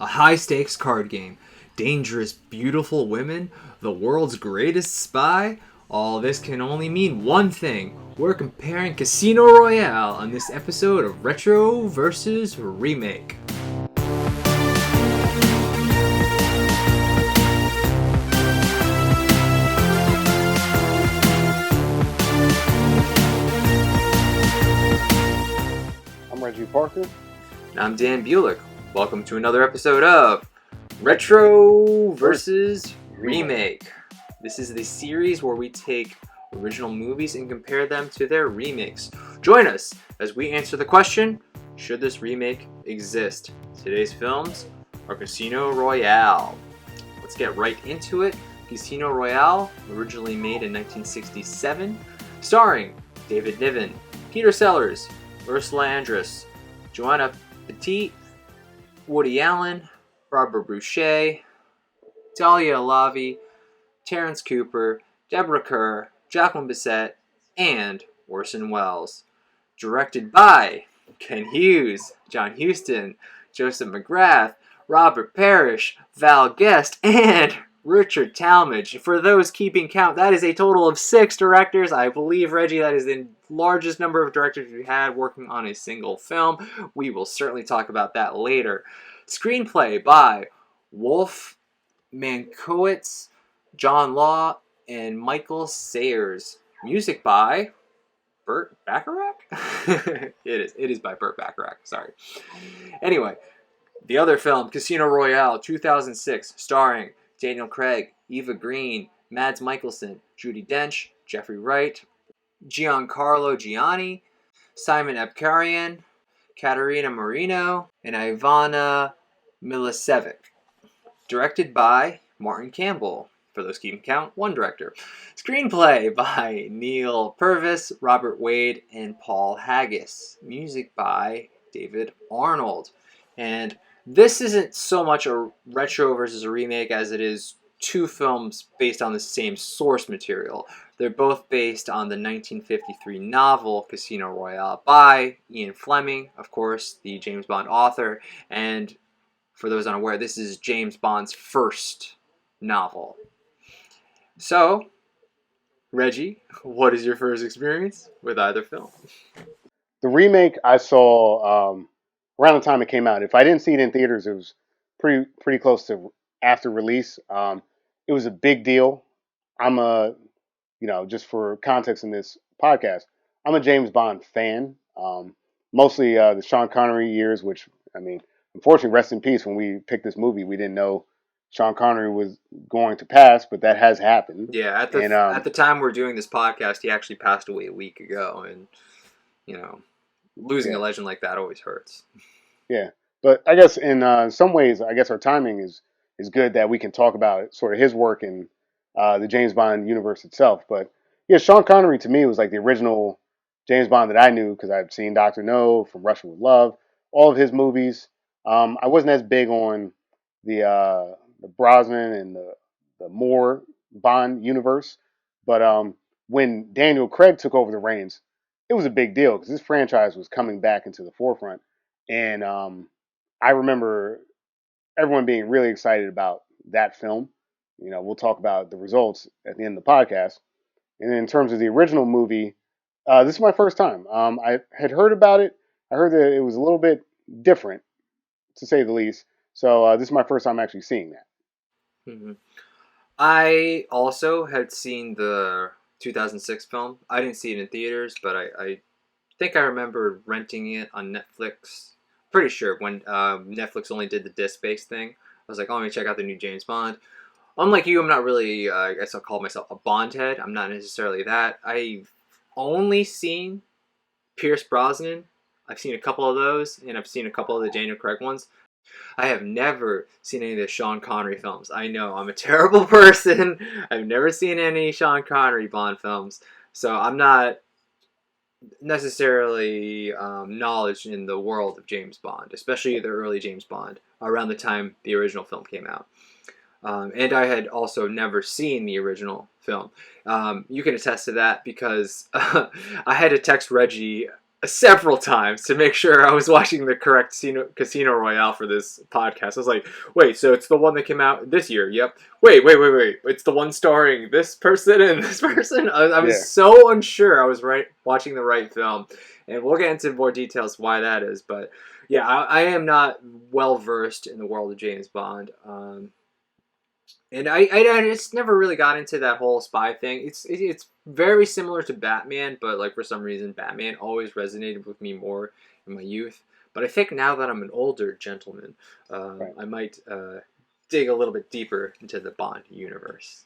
a high-stakes card game, dangerous, beautiful women, the world's greatest spy. All this can only mean one thing. We're comparing Casino Royale on this episode of Retro versus Remake. I'm Reggie Parker. And I'm Dan Bulick. Welcome to another episode of Retro versus Remake. This is the series where we take original movies and compare them to their remakes. Join us as we answer the question, should this remake exist? Today's films are Casino Royale. Let's get right into it. Casino Royale, originally made in 1967, starring David Niven, Peter Sellers, Ursula Andress, Joanna Petit, Woody Allen, Barbara Boucher, Talia Alavi, Terrence Cooper, Deborah Kerr, Jacqueline Bisset, and Orson Welles. Directed by Ken Hughes, John Huston, Joseph McGrath, Robert Parrish, Val Guest, and Richard Talmadge. For those keeping count, that is a total of 6 directors. I believe, Reggie, that is the largest number of directors we had working on a single film. We will certainly talk about that later. Screenplay by Wolf Mankiewicz, John Law, and Michael Sayers. Music by Burt Bacharach? It is by Burt Bacharach, sorry. Anyway, the other film, Casino Royale, 2006, starring Daniel Craig, Eva Green, Mads Mikkelsen, Judi Dench, Jeffrey Wright, Giancarlo Gianni, Simon Abkarian, Katerina Marino, and Ivana Milicevic. Directed by Martin Campbell. For those keeping count, 1 director. Screenplay by Neil Purvis, Robert Wade, and Paul Haggis. Music by David Arnold. And this isn't so much a retro versus a remake as it is 2 films based on the same source material. They're both based on the 1953 novel Casino Royale by Ian Fleming, of course, the James Bond author. And for those unaware, this is James Bond's first novel. So, Reggie, what is your first experience with either film? The remake I saw around the time it came out. If I didn't see it in theaters, it was pretty close to after release. It was a big deal. Just for context in this podcast, I'm a James Bond fan. Mostly the Sean Connery years, which, unfortunately, rest in peace. When we picked this movie, we didn't know Sean Connery was going to pass, but that has happened. Yeah, at the time we're doing this podcast, he actually passed away a week ago, and losing a legend like that always hurts. Yeah, but I guess in some ways, I guess our timing is good that we can talk about sort of his work in the James Bond universe itself. But yeah, Sean Connery to me was like the original James Bond that I knew because I'd seen Dr. No, From Russia with Love, all of his movies. I wasn't as big on the Brosnan and the Moore Bond universe, but when Daniel Craig took over the reins, it was a big deal because this franchise was coming back into the forefront, and I remember everyone being really excited about that film. We'll talk about the results at the end of the podcast. And in terms of the original movie, this is my first time. I had heard about it. I heard that it was a little bit different, to say the least. So this is my first time actually seeing that. Mm-hmm. I also had seen the 2006 film. I didn't see it in theaters, but I think I remember renting it on Netflix. Pretty sure when Netflix only did the disc-based thing. I was like, oh, let me check out the new James Bond. Unlike you, I'm not really, I guess I'll call myself a Bond head. I'm not necessarily that. I've only seen Pierce Brosnan. I've seen a couple of those, and I've seen a couple of the Daniel Craig ones. I have never seen any of the Sean Connery films. I know, I'm a terrible person. I've never seen any Sean Connery Bond films. So I'm not necessarily knowledge in the world of James Bond, especially the early James Bond, around the time the original film came out. And I had also never seen the original film. You can attest to that because I had to text Reggie several times to make sure I was watching the correct Casino Royale for this podcast. I was like, wait, so it's the one that came out this year? Yep. Wait. It's the one starring this person and this person? I was Yeah. so unsure I was watching the right film. And we'll get into more details why that is. But yeah, I am not well versed in the world of James Bond. And I just never really got into that whole spy thing. It's very similar to Batman, but like for some reason Batman always resonated with me more in my youth. But I think now that I'm an older gentleman, Right. I might dig a little bit deeper into the Bond universe.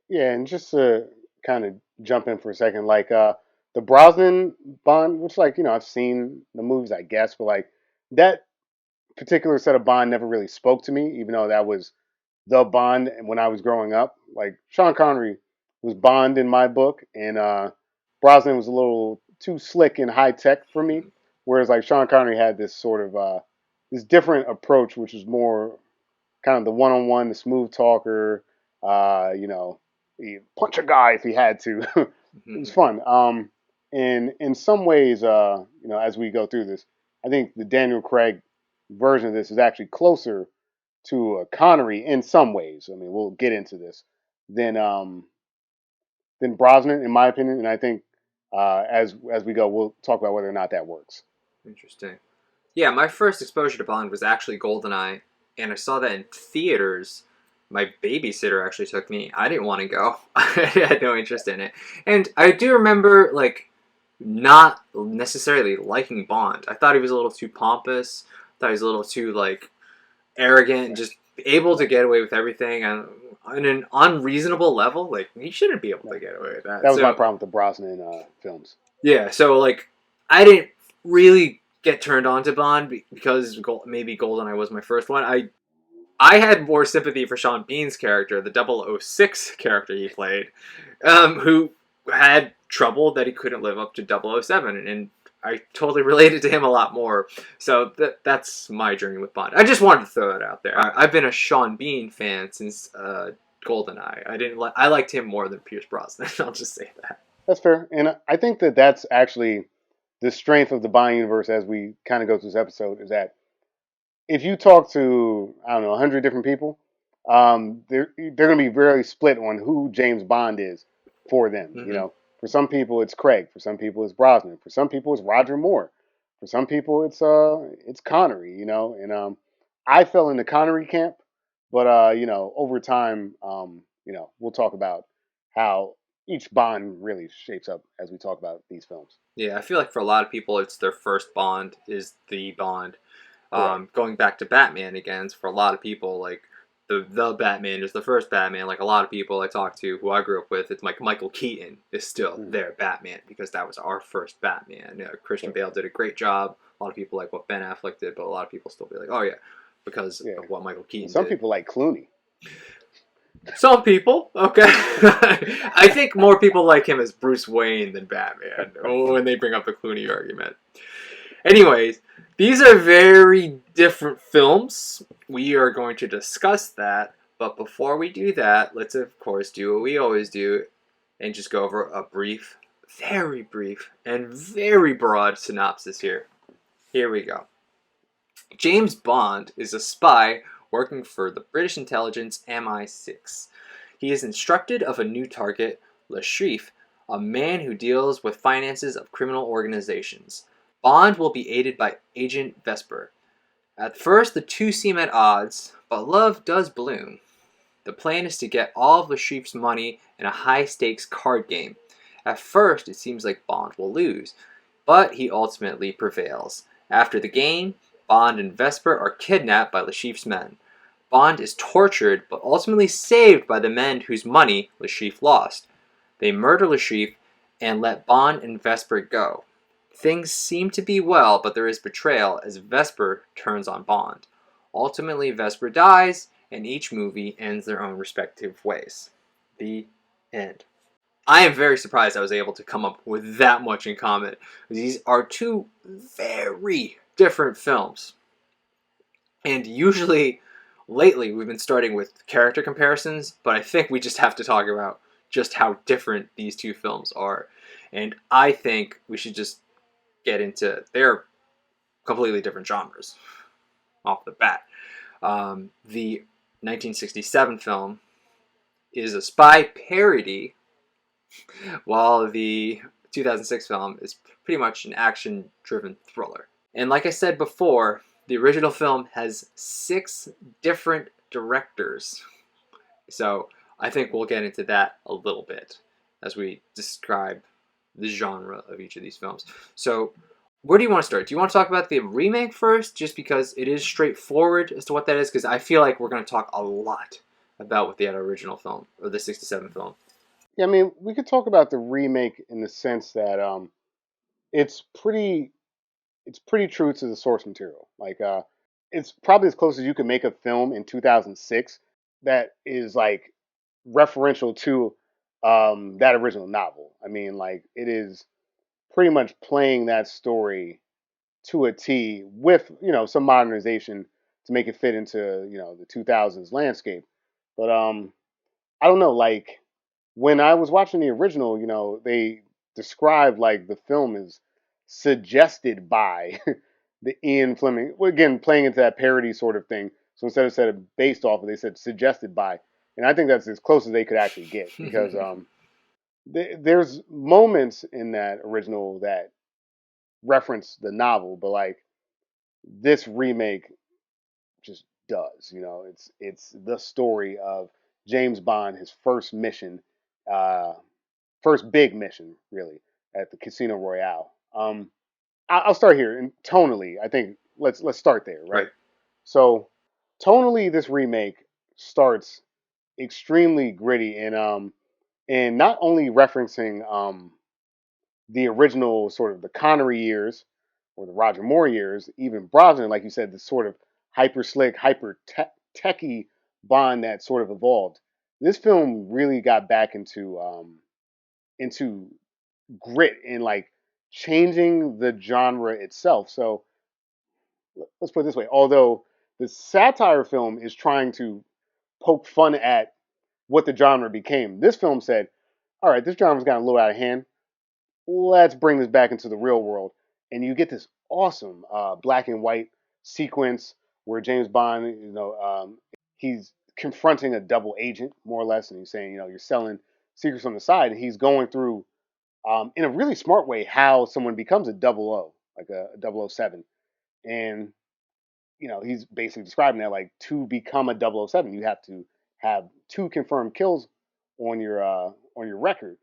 Yeah, and just to kind of jump in for a second, like the Brosnan Bond, which like I've seen the movies, I guess, but like that particular set of Bond never really spoke to me, even though that was the Bond when I was growing up. Like Sean Connery was Bond in my book, and Brosnan was a little too slick and high tech for me. Whereas like Sean Connery had this sort of this different approach, which was more kind of the one on one, the smooth talker. He punch a guy if he had to. It was fun. And in some ways, as we go through this, I think the Daniel Craig version of this is actually closer to Connery in some ways. I mean, we'll get into this than Brosnan, in my opinion. And I think as we go, we'll talk about whether or not that works. Interesting. Yeah, my first exposure to Bond was actually GoldenEye, and I saw that in theaters. My babysitter actually took me. I didn't want to go. I had no interest in it. And I do remember, like, not necessarily liking Bond. I thought he was a little too pompous. I thought he was a little too, like, arrogant, just able to get away with everything on an unreasonable level. Like, he shouldn't be able to get away with that. That was my problem with the Brosnan films. Yeah, so, like, I didn't really get turned on to Bond because maybe GoldenEye was my first one. I had more sympathy for Sean Bean's character, the 006 character he played, who had trouble that he couldn't live up to 007, and I totally related to him a lot more. So that's my journey with Bond. I just wanted to throw it out there. I've been a Sean Bean fan since GoldenEye. I liked him more than Pierce Brosnan. I'll just say that. That's fair, and I think that that's actually the strength of the Bond universe as we kind of go through this episode is that if you talk to I don't know 100 different people, they're going to be very split on who James Bond is for them. Mm-hmm. For some people it's Craig, for some people it's Brosnan, for some people it's Roger Moore, for some people it's Connery. And I fell in the Connery camp, but over time, we'll talk about how each Bond really shapes up as we talk about these films. Yeah, I feel like for a lot of people, it's their first Bond is the Bond. Going back to Batman again, for a lot of people, like the Batman is the first Batman. Like a lot of people I talk to who I grew up with, it's like Michael Keaton is still their Batman because that was our first Batman. Christian Bale did a great job. A lot of people like what Ben Affleck did, but a lot of people still be like, oh yeah, because of what Michael Keaton Some did. people like Clooney. Some people, okay. I think more people like him as Bruce Wayne than Batman when they bring up the Clooney argument. Anyways, these are very different films. We are going to discuss that, but before we do that, let's of course do what we always do and just go over a brief, very brief, and very broad synopsis here. Here we go. James Bond is a spy working for the British intelligence MI6. He is instructed of a new target, Le Chiffre, a man who deals with finances of criminal organizations. Bond will be aided by Agent Vesper. At first, the two seem at odds, but love does bloom. The plan is to get all of Le Chiffre's money in a high-stakes card game. At first, it seems like Bond will lose, but he ultimately prevails. After the game, Bond and Vesper are kidnapped by Le Chiffre's men. Bond is tortured, but ultimately saved by the men whose money Le Chiffre lost. They murder Le Chiffre and let Bond and Vesper go. Things seem to be well, but there is betrayal as Vesper turns on Bond. Ultimately, Vesper dies, and each movie ends their own respective ways. The end. I am very surprised I was able to come up with that much in common. These are two very different films. And usually, lately, we've been starting with character comparisons, but I think we just have to talk about just how different these two films are. And I think we should just get into their completely different genres off the bat. The 1967 film is a spy parody, while the 2006 film is pretty much an action-driven thriller. And like I said before, the original film has 6 different directors. So I think we'll get into that a little bit as we describe the genre of each of these films. So where do you want to start? Do you want to talk about the remake first, just because it is straightforward as to what that is? Because I feel like we're going to talk a lot about what the original film, or the 67 film. Yeah, I mean, we could talk about the remake in the sense that it's pretty it's pretty true to the source material. Like, it's probably as close as you can make a film in 2006 that is like referential to that original novel. I mean, like, it is pretty much playing that story to a T with some modernization to make it fit into the 2000s landscape. But I don't know, like when I was watching the original, they described like the film is suggested by the Ian Fleming. Well, again, playing into that parody sort of thing. So instead of said based off of, they said suggested by, and I think that's as close as they could actually get because there's moments in that original that reference the novel, but like this remake just does. It's the story of James Bond, his first mission, uh, first big mission, really, at the Casino Royale. I'll start here. And tonally, I think let's start there, right? Right. So, tonally, this remake starts extremely gritty and not only referencing the original sort of the Connery years or the Roger Moore years, even Brosnan, like you said, the sort of hyper slick, hyper techy Bond that sort of evolved. This film really got back into grit and like changing the genre itself. So let's put it this way: although the satire film is trying to poke fun at what the genre became, this film said, "All right, this genre's gotten a little out of hand. Let's bring this back into the real world." And you get this awesome black and white sequence where James Bond, he's confronting a double agent more or less, and he's saying, you're selling secrets on the side, and he's going through in a really smart way how someone becomes a double O, like a 007. And he's basically describing that like to become a 007, you have to have 2 confirmed kills on your record.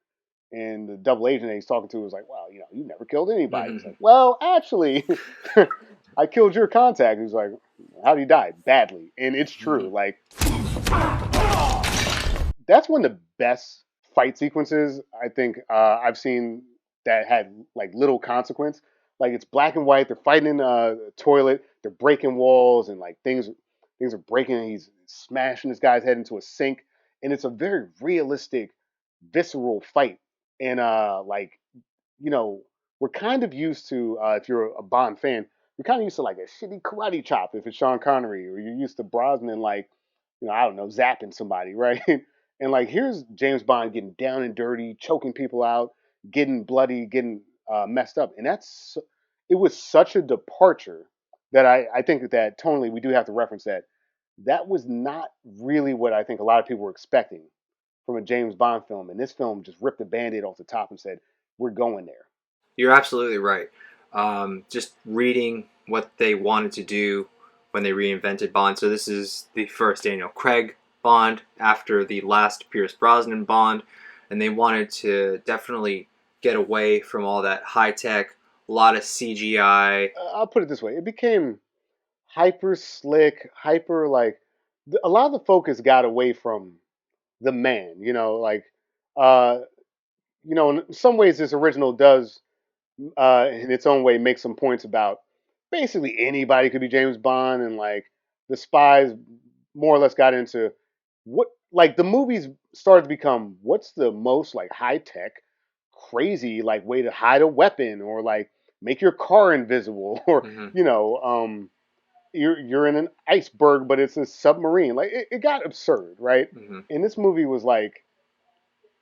And the double agent that he's talking to was like, "Well, you never killed anybody." He's like, "Well, actually, I killed your contact." He's like, "How did he die?" Badly, and it's true. Like that's one of the best fight sequences I think I've seen that had like little consequence. Like it's black and white. They're fighting in a toilet. They're breaking walls and like things are breaking. And he's smashing this guy's head into a sink, and it's a very realistic, visceral fight. And like you know, we're kind of used to if you're a Bond fan, you're kind of used to like a shitty karate chop if it's Sean Connery, or you're used to Brosnan like I don't know, zapping somebody, right? And like here's James Bond getting down and dirty, choking people out, getting bloody, getting messed up, and it was such a departure that I think that tonally we do have to reference that that was not really what I think a lot of people were expecting from a James Bond film, and this film just ripped the band-aid off the top and said, "We're going there." You're absolutely right. Just reading what they wanted to do when they reinvented Bond. So this is the first Daniel Craig Bond after the last Pierce Brosnan Bond, and they wanted to definitely get away from all that high tech, a lot of CGI. I'll put it this way: it became hyper slick, hyper like a lot of the focus got away from the man. Uh, in some ways, this original does in its own way make some points about basically anybody could be James Bond, and like the spies more or less got into what like the movies started to become what's the most like high tech, crazy like way to hide a weapon or like make your car invisible or Mm-hmm. You're in an iceberg but it's a submarine. Like it got absurd, right? Mm-hmm. And this movie was like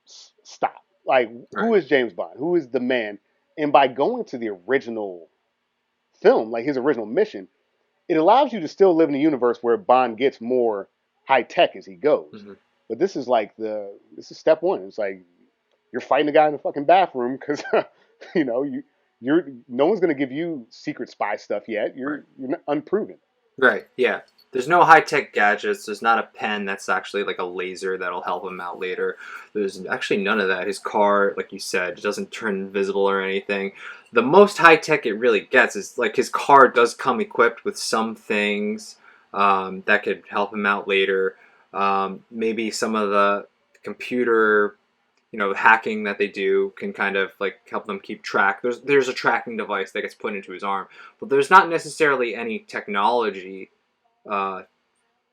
stop. Like, who Right. is James Bond? Who is the man? And by going to the original film, like his original mission, it allows you to still live in a universe where Bond gets more high tech as he goes. Hmm. But this is like this is step one. It's like you're fighting the guy in the fucking bathroom because you know you're no one's gonna give you secret spy stuff yet. Right. You're not unproven. Right. Yeah. There's no high tech gadgets. There's not a pen that's actually like a laser that'll help him out later. There's actually none of that. His car, like you said, doesn't turn invisible or anything. The most high tech it really gets is like his car does come equipped with some things that could help him out later. Maybe some of the computer, hacking that they do can kind of like help them keep track. There's a tracking device that gets put into his arm, but there's not necessarily any technology, uh,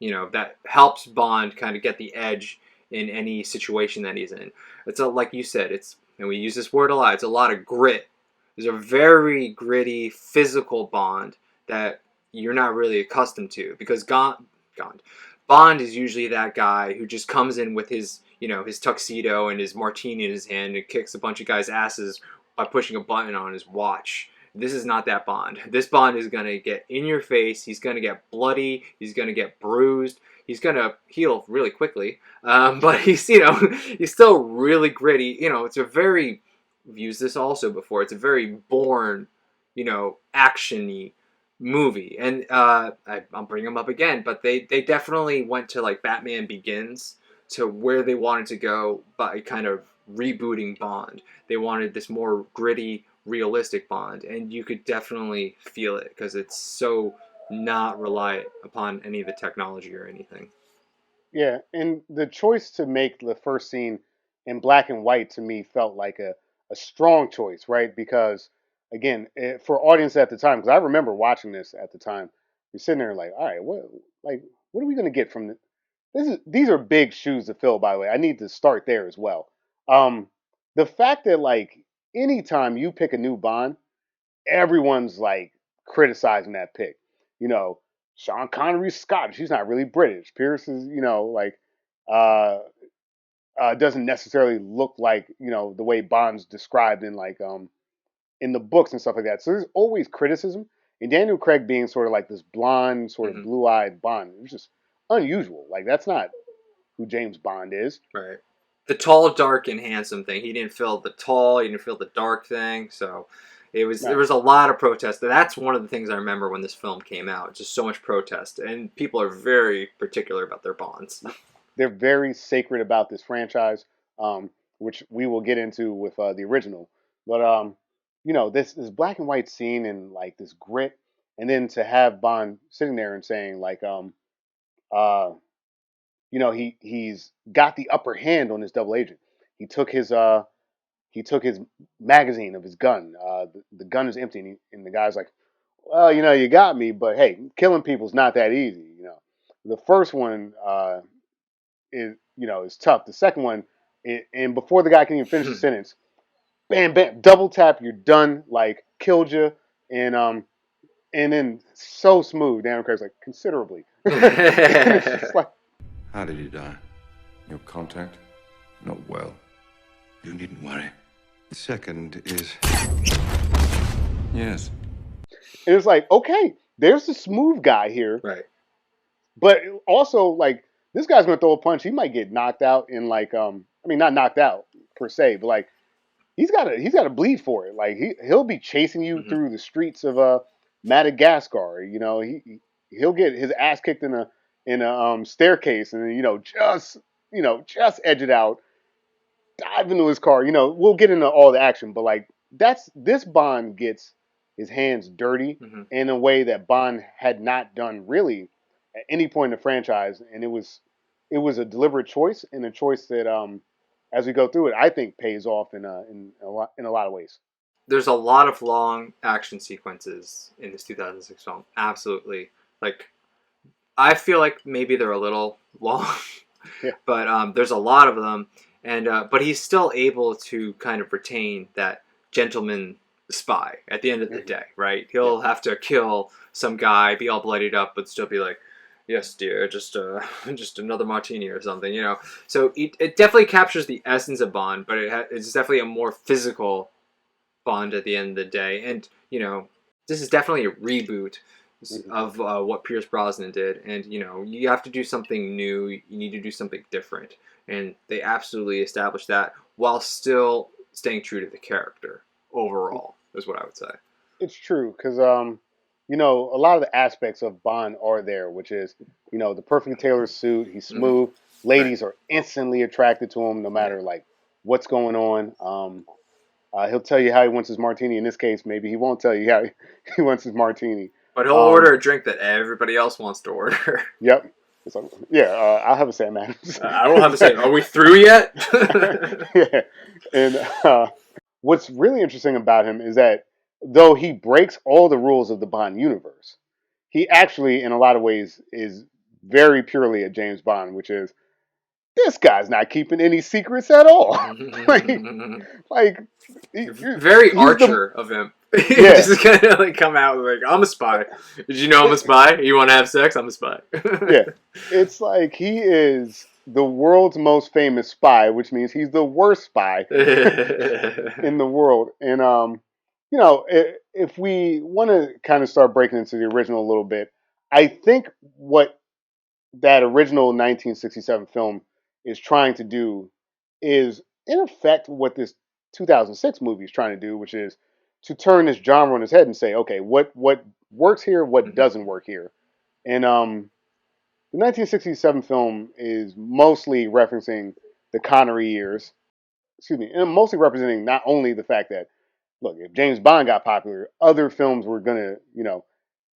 that helps Bond kind of get the edge in any situation that he's in. Like you said, and we use this word a lot. It's a lot of grit. There's a very gritty physical Bond that you're not really accustomed to because Bond is usually that guy who just comes in with his tuxedo and his martini in his hand and kicks a bunch of guys' asses by pushing a button on his watch. This is not that Bond. This Bond is going to get in your face. He's going to get bloody. He's going to get bruised. He's going to heal really quickly. But he's still really gritty. It's a very, we've used this also before, it's a very Bourne, action-y movie. And I'll bring them up again, but they definitely went to like Batman Begins to where they wanted to go by kind of rebooting Bond. They wanted this more gritty, realistic Bond, and you could definitely feel it because it's so not reliant upon any of the technology or anything. Yeah, and the choice to make the first scene in black and white to me felt like a strong choice, right? Because again, for audience at the time, because I remember watching this at the time, you're sitting there like, all right, what are we gonna get from this? These are big shoes to fill, by the way. I need to start there as well. Um, the fact that like anytime you pick a new Bond, everyone's like criticizing that pick. You know, Sean Connery's Scottish. He's not really British. Pierce is, like uh, doesn't necessarily look like the way Bond's described in like in the books and stuff like that. So there's always criticism. And Daniel Craig being sort of like this blonde, sort of Hmm. blue-eyed Bond, it was just unusual. Like that's not who James Bond is. Right. The tall, dark, and handsome thing. He didn't feel the tall. He didn't feel the dark thing. So there No, was a lot of protest. That's one of the things I remember when this film came out. Just so much protest, and people are very particular about their bonds. they're very sacred about this franchise, which we will get into with the original. But this black and white scene and like this grit, and then to have Bond sitting there and saying like, uh, he's got the upper hand on his double agent. He took his magazine of his gun. The gun is empty, and the guy's like, well, you got me, but hey, killing people's not that easy. The first one is tough. The second one, and before the guy can even finish the sentence, bam, bam, double tap, you're done. Like killed you, and then so smooth. Daniel Craig's like considerably, and it's just like How did he die? Your contact? Not well. You needn't worry. The second is. Yes. and it's like okay, there's the smooth guy here, Right. but also like this guy's gonna throw a punch. He might get knocked out in like I mean not knocked out per se, but like he's got to bleed for it. Like he'll be chasing you Hmm. through the streets of Madagascar. He'll get his ass kicked in a staircase, and then just edge it out, dive into his car. We'll get into all the action, but like this Bond gets his hands dirty Hmm. in a way that Bond had not done really at any point in the franchise, and it was a deliberate choice and a choice that as we go through it, I think pays off in a lot of ways. There's a lot of long action sequences in this 2006 film. Absolutely. Like I feel like maybe they're a little long, Yeah. but there's a lot of them, and but he's still able to kind of retain that gentleman spy at the end of the Mhm. day, right? Yeah. He'll have to kill some guy, be all bloodied up, but still be like, "Yes, dear, just just another martini or something." So it definitely captures the essence of Bond, but it's definitely a more physical Bond at the end of the day. And, this is definitely a reboot of what Pierce Brosnan did. And, you have to do something new. You need to do something different. And they absolutely established that while still staying true to the character overall, is what I would say. It's true because a lot of the aspects of Bond are there, which is the perfectly tailored suit. He's smooth. Right. Ladies are instantly attracted to him, no matter like what's going on. He'll tell you how he wants his martini. In this case, maybe he won't tell you how he wants his martini. But he'll order a drink that everybody else wants to order. Yep. So, yeah, I'll have a Sam Adams. I will have to say, are we through yet? Yeah. And what's really interesting about him is that though he breaks all the rules of the Bond universe, he actually, in a lot of ways, is very purely a James Bond, which is this guy's not keeping any secrets at all. like Very Archer of him. Yeah. Just kind of like come out like, I'm a spy. Did you know I'm a spy? You want to have sex? I'm a spy. Yeah. It's like he is the world's most famous spy, which means he's the worst spy in the world. And if we want to kind of start breaking into the original a little bit, I think what that original 1967 film is trying to do is, in effect, what this 2006 movie is trying to do, which is to turn this genre on its head and say, okay, what works here, what doesn't work here. And the 1967 film is mostly referencing the Connery years, and mostly representing not only the fact that, look, if James Bond got popular, other films were going to,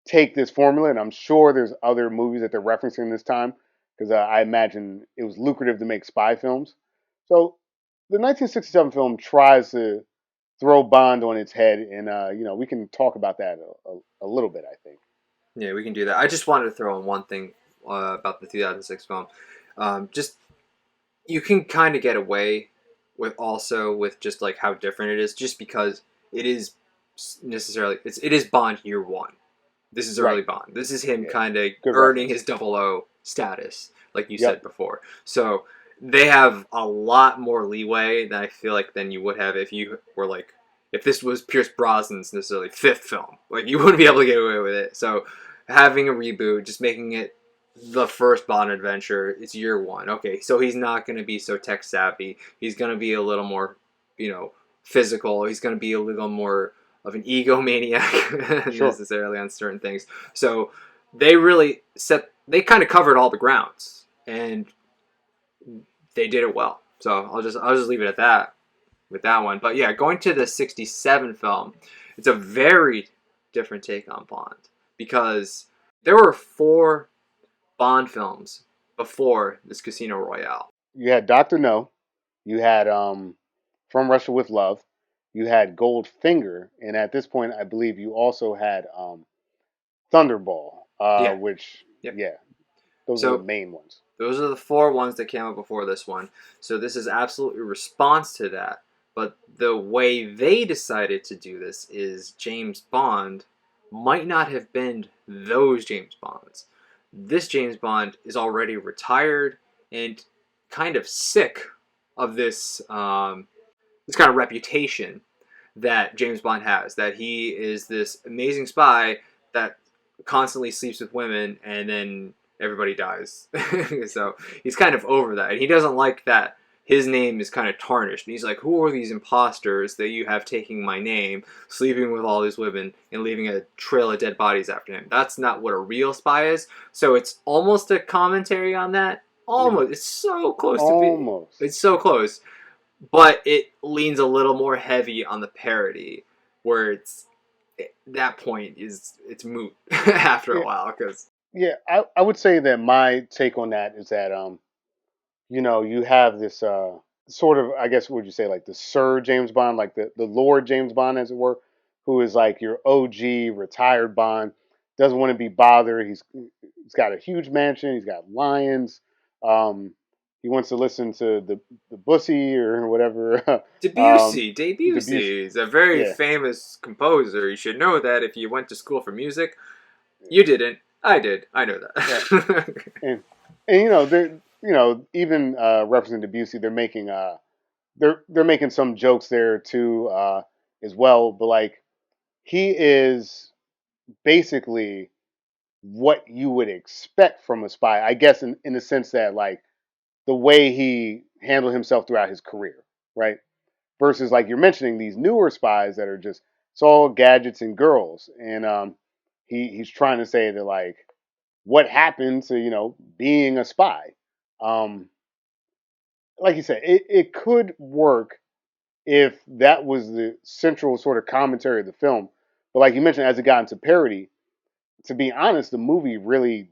take this formula, and I'm sure there's other movies that they're referencing this time, because I imagine it was lucrative to make spy films. So the 1967 film tries to throw Bond on its head, and we can talk about that a little bit, I think. Yeah, we can do that. I just wanted to throw in one thing about the 2006 film. Just you can kind of get away with just like how different it is, just because it is necessarily it is Bond year one. This is early Bond. This is him kind of earning his 00 status, like you said before. So they have a lot more leeway than I feel like than you would have if you were like, if this was Pierce Brosnan's necessarily fifth film. Like, you wouldn't be able to get away with it. So having a reboot, just making it the first Bond adventure, it's year one. Okay, so he's not going to be so tech savvy. He's going to be a little more, physical. He's going to be a little more of an egomaniac necessarily on certain things. So they kind of covered all the grounds, and they did it well. So I'll just leave it at that with that one. But yeah, going to the 67 film, it's a very different take on Bond, because there were 4 Bond films before this Casino Royale. You had Dr. No, you had From Russia with Love, you had Goldfinger, and at this point, I believe you also had Thunderball, which, those are the main ones. Those are the 4 ones that came out before this one. So this is absolutely a response to that. But the way they decided to do this is James Bond might not have been those James Bonds. This James Bond is already retired and kind of sick of this this kind of reputation that James Bond has, that he is this amazing spy that constantly sleeps with women and then everybody dies. So he's kind of over that, and he doesn't like that his name is kind of tarnished. And he's like, who are these imposters that you have taking my name, sleeping with all these women, and leaving a trail of dead bodies after him? That's not what a real spy is. So it's almost a commentary on that. Almost. It's so close to being. It's so close. But it leans a little more heavy on the parody, where that point it's moot after a while. Yeah, I would say that my take on that is that you have this sort of, I guess, what would you say, like the Sir James Bond, like the Lord James Bond, as it were, who is like your OG retired Bond, doesn't want to be bothered. He's got a huge mansion. He's got lions. He wants to listen to the Bussy or whatever. Debussy is a very famous composer. You should know that if you went to school for music. You didn't. I did. I know that. Yeah. and they're even referencing Debussy, they're making some jokes there too. as well. But like he is basically what you would expect from a spy, I guess, in the sense that like the way he handled himself throughout his career, right? Versus like you're mentioning these newer spies that are just it's all gadgets and girls, and he's trying to say that like what happened to being a spy. Um, like you said, it could work if that was the central sort of commentary of the film. But like you mentioned, as it got into parody, to be honest, the movie really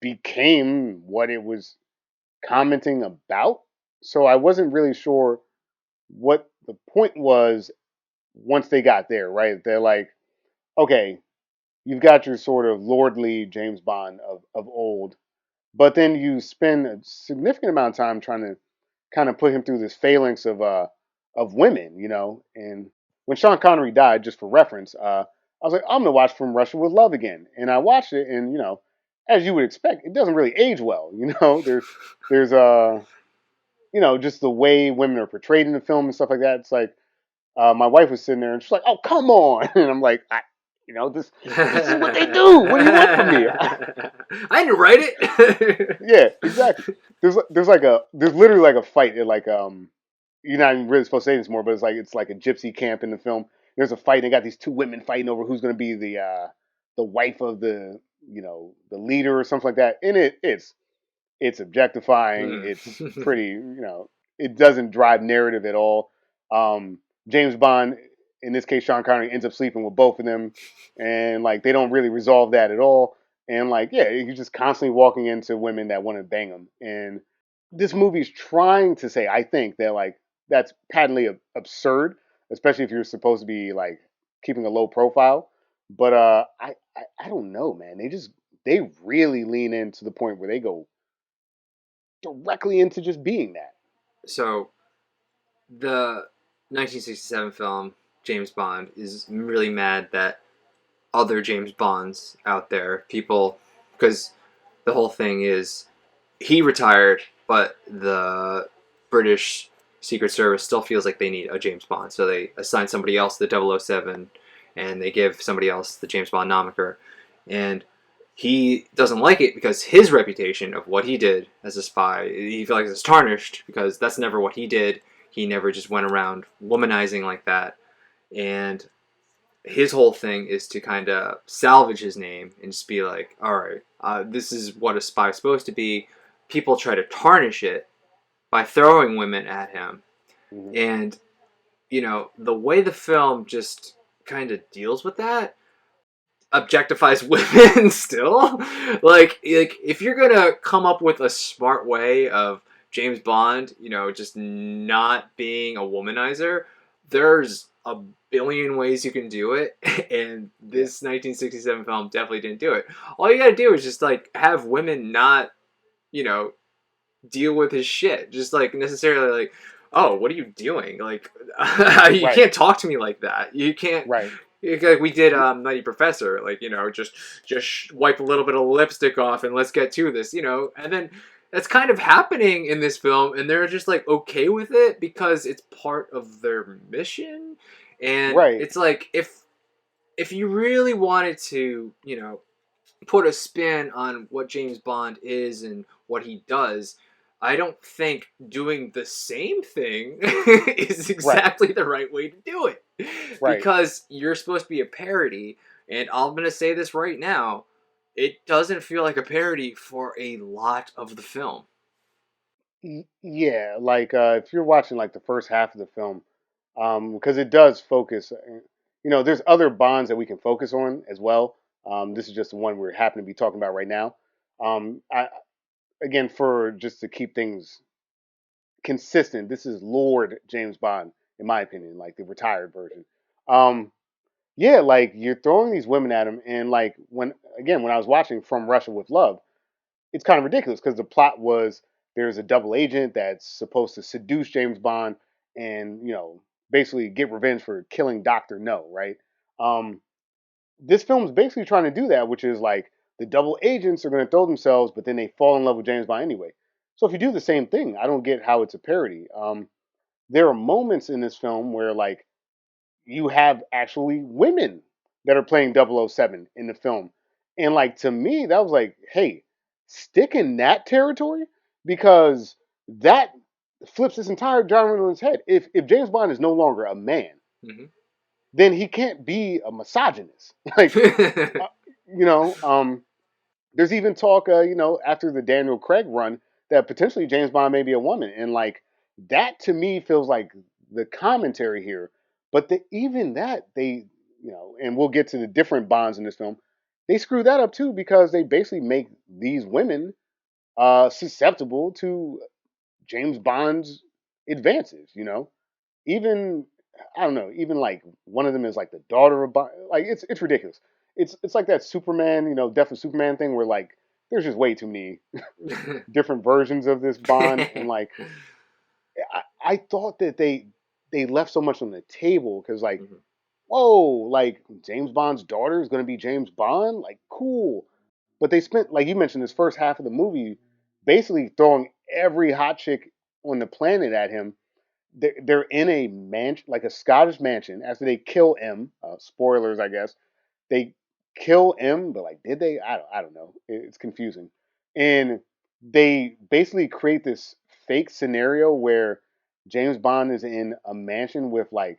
became what it was commenting about. So I wasn't really sure what the point was once they got there, right? They're like, okay, you've got your sort of lordly James Bond of old, but then you spend a significant amount of time trying to kind of put him through this phalanx of women, And when Sean Connery died, just for reference, I was like, I'm gonna watch From Russia with Love again, and I watched it, and as you would expect, it doesn't really age well. There's just the way women are portrayed in the film and stuff like that. It's like my wife was sitting there and she's like, "Oh, come on!" And I'm like, this is what they do. What do you want from me?" I didn't write it. Yeah, exactly. There's literally like a fight at like you're not even really supposed to say this more, but it's like a gypsy camp in the film. There's a fight. They got these two women fighting over who's going to be the wife of the leader or something like that. And it's objectifying. Hmm. It's pretty, it doesn't drive narrative at all. James Bond, in this case, Sean Connery ends up sleeping with both of them, and like they don't really resolve that at all. And like, yeah, he's just constantly walking into women that want to bang him. And this movie's trying to say, I think that like that's patently absurd, especially if you're supposed to be like keeping a low profile. But I don't know, man. They really lean into the point where they go directly into just being that. So the 1967 film James Bond is really mad that other James Bonds out there, people, because the whole thing is he retired, but the British Secret Service still feels like they need a James Bond, so they assign somebody else the 007, and they give somebody else the James Bond moniker, and he doesn't like it because his reputation of what he did as a spy, he feels like it's tarnished because that's never what he did. He never just went around womanizing like that, and his whole thing is to kind of salvage his name and just be like, all right, this is what a spy's supposed to be. People try to tarnish it by throwing women at him. Mm-hmm. And, the way the film just kind of deals with that objectifies women still. Like if you're going to come up with a smart way of James Bond, just not being a womanizer, there's a billion ways you can do it, and this 1967 film definitely didn't do it. All you gotta do is just like have women not, you know, deal with his shit. Just like necessarily like, oh, what are you doing? Like, you Right, can't talk to me like that. You can't. right, Like we did, Nutty Professor. Like just wipe a little bit of lipstick off and let's get to this. And then that's kind of happening in this film, and they're just like okay with it because it's part of their mission. And right. it's like if you really wanted to, put a spin on what James Bond is and what he does, I don't think doing the same thing is Right, exactly the right way to do it. right. Because you're supposed to be a parody, and I'm going to say this right now, it doesn't feel like a parody for a lot of the film. Yeah, like if you're watching like the first half of the film, because it does focus. There's other bonds that we can focus on as well. This is just the one we're happen to be talking about right now. Again, for just to keep things consistent, this is Lord James Bond, in my opinion, like the retired version. Um, yeah, like you're throwing these women at him, and like when I was watching From Russia with Love, it's kind of ridiculous because the plot was there's a double agent that's supposed to seduce James Bond and basically get revenge for killing Doctor No, right? Um, this film's basically trying to do that, which is like the double agents are going to throw themselves, but then they fall in love with James Bond anyway. So if you do the same thing, I don't get how it's a parody. There are moments in this film where like you have actually women that are playing 007 in the film. And like to me, that was like, hey, stick in that territory because that flips this entire genre on its head. If James Bond is no longer a man, Hmm. then he can't be a misogynist. Like, uh, you know, there's even talk, after the Daniel Craig run, that potentially James Bond may be a woman, and like that to me feels like the commentary here. But even that they, and we'll get to the different Bonds in this film. They screw that up too because they basically make these women susceptible to James Bond's advances. Even I don't know, even like one of them is like the daughter of Bond. Like it's ridiculous. It's like that Superman, Death of Superman thing where like there's just way too many different versions of this Bond, and like I thought that they left so much on the table because like Mhm. whoa, like James Bond's daughter is going to be James Bond, like cool. But they spent, like you mentioned, this first half of the movie basically throwing every hot chick on the planet at him. They're in a mansion, like a Scottish mansion, after they kill M. Spoilers, I guess. They kill M, but like, did they? I don't know. It's confusing. And they basically create this fake scenario where James Bond is in a mansion with like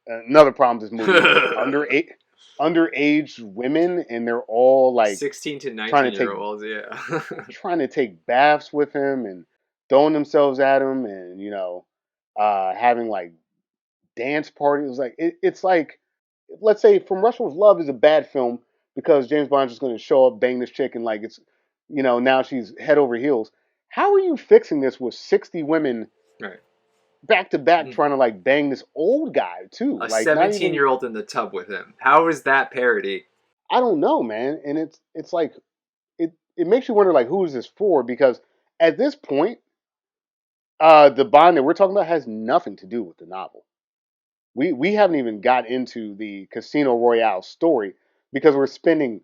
another problem with this movie is underage women, and they're all like 16 to trying 19 to year take olds, yeah. baths with him and throwing themselves at him, and having like dance parties. Like it's like, let's say From Russia with Love is a bad film because James Bond's just going to show up, bang this chick, and like it's now she's head over heels. How are you fixing this with 60 women Right. back to back trying to like bang this old guy too? A Like not even, 17-year-old in the tub with him. How is that parody? I don't know, man. And it's like it makes you wonder like who is this for? Because at this point, the Bond that we're talking about has nothing to do with the novel. We haven't even got into the Casino Royale story because we're spending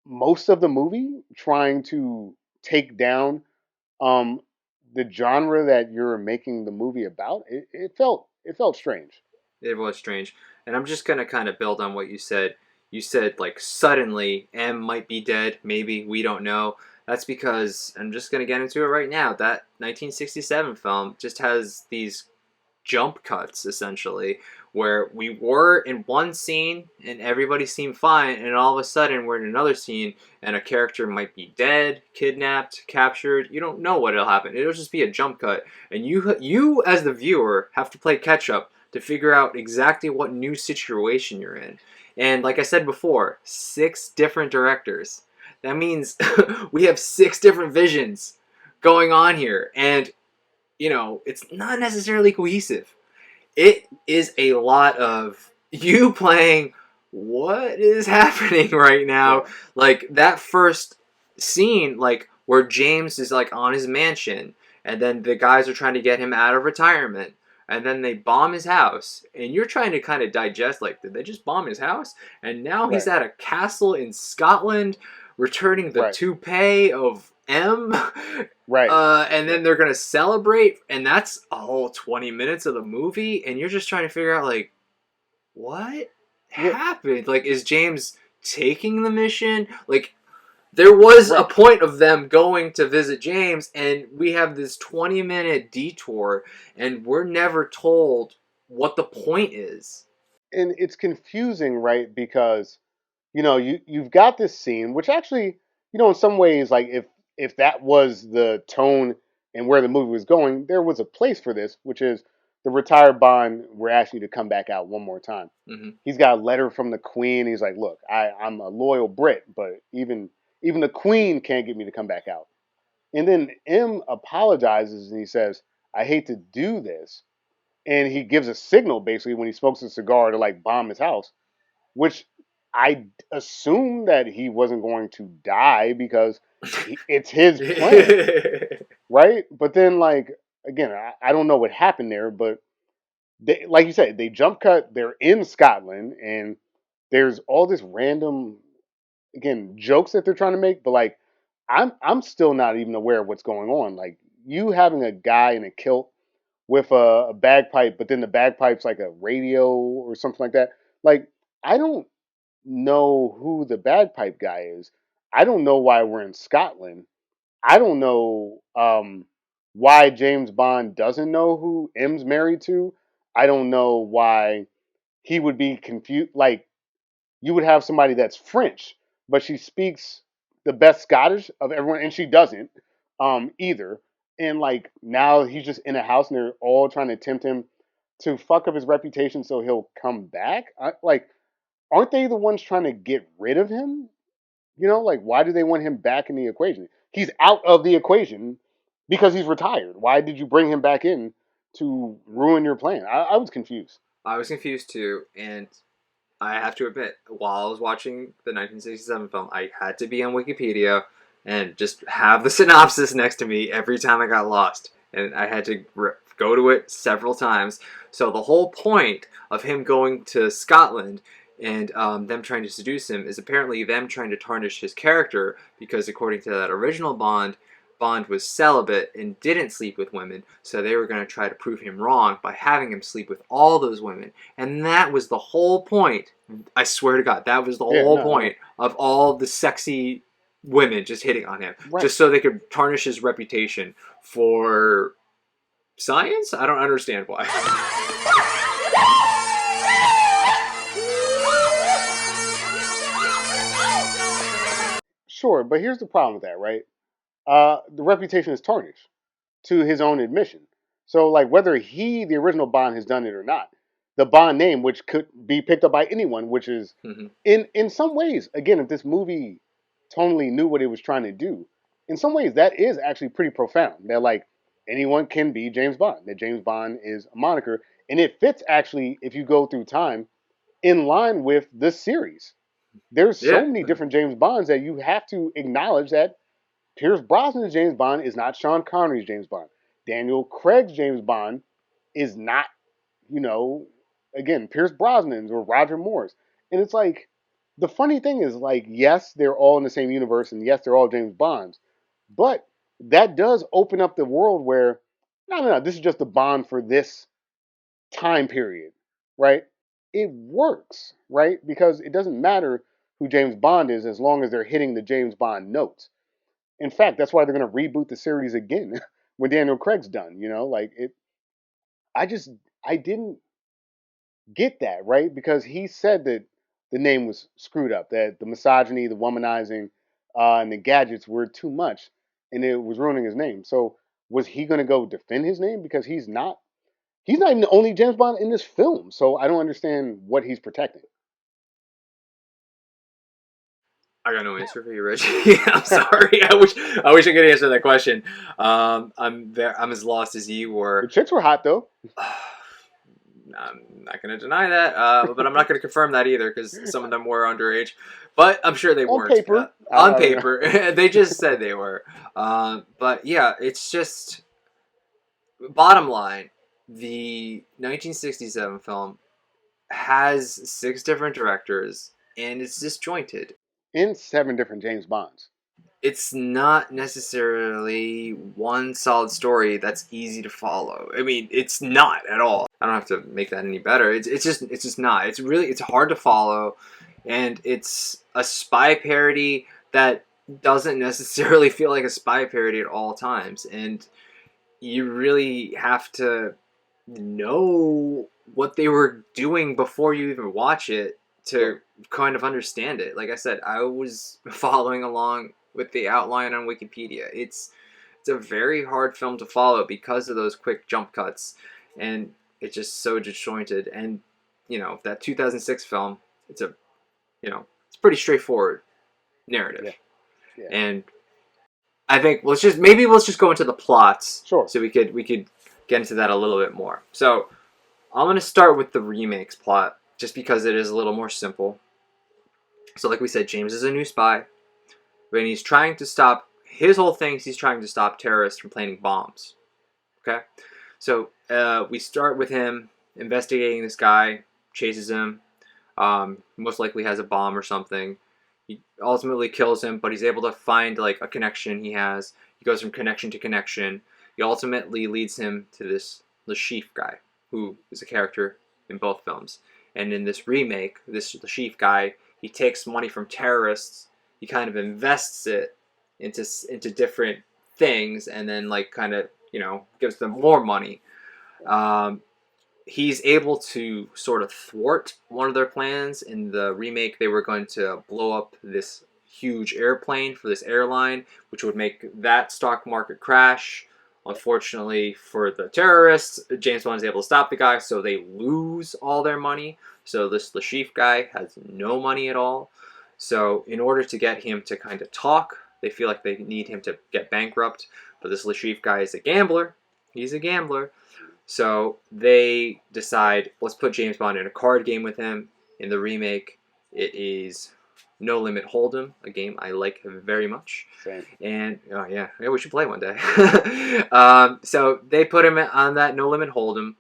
most of the movie trying to take down um the genre that you're making the movie about. It felt strange. It was strange. And I'm just going to kind of build on what you said. You said, like, suddenly M might be dead. Maybe. We don't know. That's because, I'm just going to get into it right now, that 1967 film just has these jump cuts essentially where we were in one scene and everybody seemed fine, and all of a sudden we're in another scene and a character might be dead, kidnapped, captured. You don't know what'll happen. It'll just be a jump cut, and you as the viewer have to play catch up to figure out exactly what new situation you're in. And like I said before, 6 different directors. That means we have 6 different visions going on here, and it's not necessarily cohesive. It is a lot of you playing what is happening right now. Right. Like that first scene, like where James is like on his mansion, and then the guys are trying to get him out of retirement. And then they bomb his house, and you're trying to kind of digest, like, did they just bomb his house? And now he's Right. at a castle in Scotland, returning the Right. toupee of M. Right. And then Right. they're gonna celebrate, and that's a whole 20 minutes of the movie, and you're just trying to figure out like what Yeah. happened. Like, is James taking the mission? Like, there was a Right. point of them going to visit James, and we have this 20-minute detour, and we're never told what the point is. And it's confusing, right? Because you've got this scene, which actually, in some ways, like if that was the tone and where the movie was going, there was a place for this, which is the retired Bond. We're asking you to come back out one more time. Hmm. He's got a letter from the Queen. He's like, look, I'm a loyal Brit, but even the Queen can't get me to come back out. And then M apologizes and he says, I hate to do this. And he gives a signal basically when he smokes a cigar to like bomb his house, which I assumed that he wasn't going to die because it's his plan, right? But then, like, again, I don't know what happened there, but like you said, they jump cut, they're in Scotland, and there's all this random, again, jokes that they're trying to make, but like, I'm still not even aware of what's going on. Like, you having a guy in a kilt with a bagpipe, but then the bagpipe's like a radio or something like that. Like, I don't know who the bagpipe guy is. I don't know why we're in Scotland. I don't know why James Bond doesn't know who M's married to. I don't know why he would be confused. Like, you would have somebody that's French, but she speaks the best Scottish of everyone, and she doesn't either. And like now he's just in a house, and they're all trying to tempt him to fuck up his reputation so he'll come back. Like, aren't they the ones trying to get rid of him? You know, like why do they want him back in the equation? He's out of the equation because he's retired. Why did you bring him back in to ruin your plan? I was confused. I was confused too, and I have to admit, while I was watching the 1967 film, I had to be on Wikipedia and just have the synopsis next to me every time I got lost. And I had to go to it several times. So the whole point of him going to Scotland and them trying to seduce him is apparently them trying to tarnish his character, because according to that original Bond, Bond was celibate and didn't sleep with women, so they were going to try to prove him wrong by having him sleep with all those women. And that was the whole point. I swear to God, that was the whole point of all the sexy women just hitting on him. Right. Just so they could tarnish his reputation for science? I don't understand why. Sure, but here's the problem with that, right? The reputation is tarnished to his own admission. So, like, whether he, the original Bond, has done it or not, the Bond name, which could be picked up by anyone, which is, in some ways, again, if this movie totally knew what it was trying to do, in some ways, that is actually pretty profound. That, like, anyone can be James Bond, that James Bond is a moniker. And it fits, actually, if you go through time, in line with this series. There's so many different James Bonds that you have to acknowledge that Pierce Brosnan's James Bond is not Sean Connery's James Bond. Daniel Craig's James Bond is not, you know, again, Pierce Brosnan's or Roger Moore's. And it's like, the funny thing is, like, yes, they're all in the same universe, and yes, they're all James Bonds. But that does open up the world where, no, this is just the Bond for this time period, right? It works, right? Because it doesn't matter who James Bond is as long as they're hitting the James Bond notes. In fact, that's why they're going to reboot the series again when Daniel Craig's done. You know, like it. I didn't get that, right, because he said that the name was screwed up, that the misogyny, the womanizing, and the gadgets were too much, and it was ruining his name. So was he going to go defend his name? Because he's not. He's not even the only James Bond in this film, so I don't understand what he's protecting. I got no answer for you, Reggie. I'm sorry. I wish I could answer that question. I'm as lost as you were. The chicks were hot though. I'm not going to deny that, but I'm not going to confirm that either, because some of them were underage. But I'm sure they weren't. Paper. On paper. They just said they were. But yeah, it's just, bottom line, the 1967 film has 6 different directors, and it's disjointed. In 7 different James Bonds. It's not necessarily one solid story that's easy to follow. I mean, it's not at all. I don't have to make that any better. It's just not. It's hard to follow, and it's a spy parody that doesn't necessarily feel like a spy parody at all times. And you really have to know what they were doing before you even watch it to kind of understand it. Like I said, I was following along with the outline on Wikipedia. It's a very hard film to follow because of those quick jump cuts, and it's just so disjointed. And you know, that 2006 film, it's pretty straightforward narrative. Yeah. And I think let's just go into the plots. Sure. So we could get into that a little bit more. So I'm going to start with the remake's plot, just because it is a little more simple. So like we said, James is a new spy, and he's trying to stop, his whole thing is he's trying to stop terrorists from planting bombs. Okay? So we start with him investigating this guy, chases him, most likely has a bomb or something. He ultimately kills him, but he's able to find like a connection he has. He goes from connection to connection. He ultimately leads him to this the Chief guy, who is a character in both films. And in this remake, the Chief guy, he takes money from terrorists, he kind of invests it into different things, and then like kind of gives them more money. Um, he's able to sort of thwart one of their plans. In the remake, they were going to blow up this huge airplane for this airline, which would make that stock market crash. Unfortunately for the terrorists, James Bond is able to stop the guy, so they lose all their money. So this Lashif guy has no money at all. So in order to get him to kind of talk, they feel like they need him to get bankrupt. But this Lashif guy is a gambler. He's a gambler. So they decide, let's put James Bond in a card game with him. In the remake, it is No Limit Hold'em, a game I like very much. Same. And, oh yeah, we should play one day. So they put him on that No Limit Hold'em.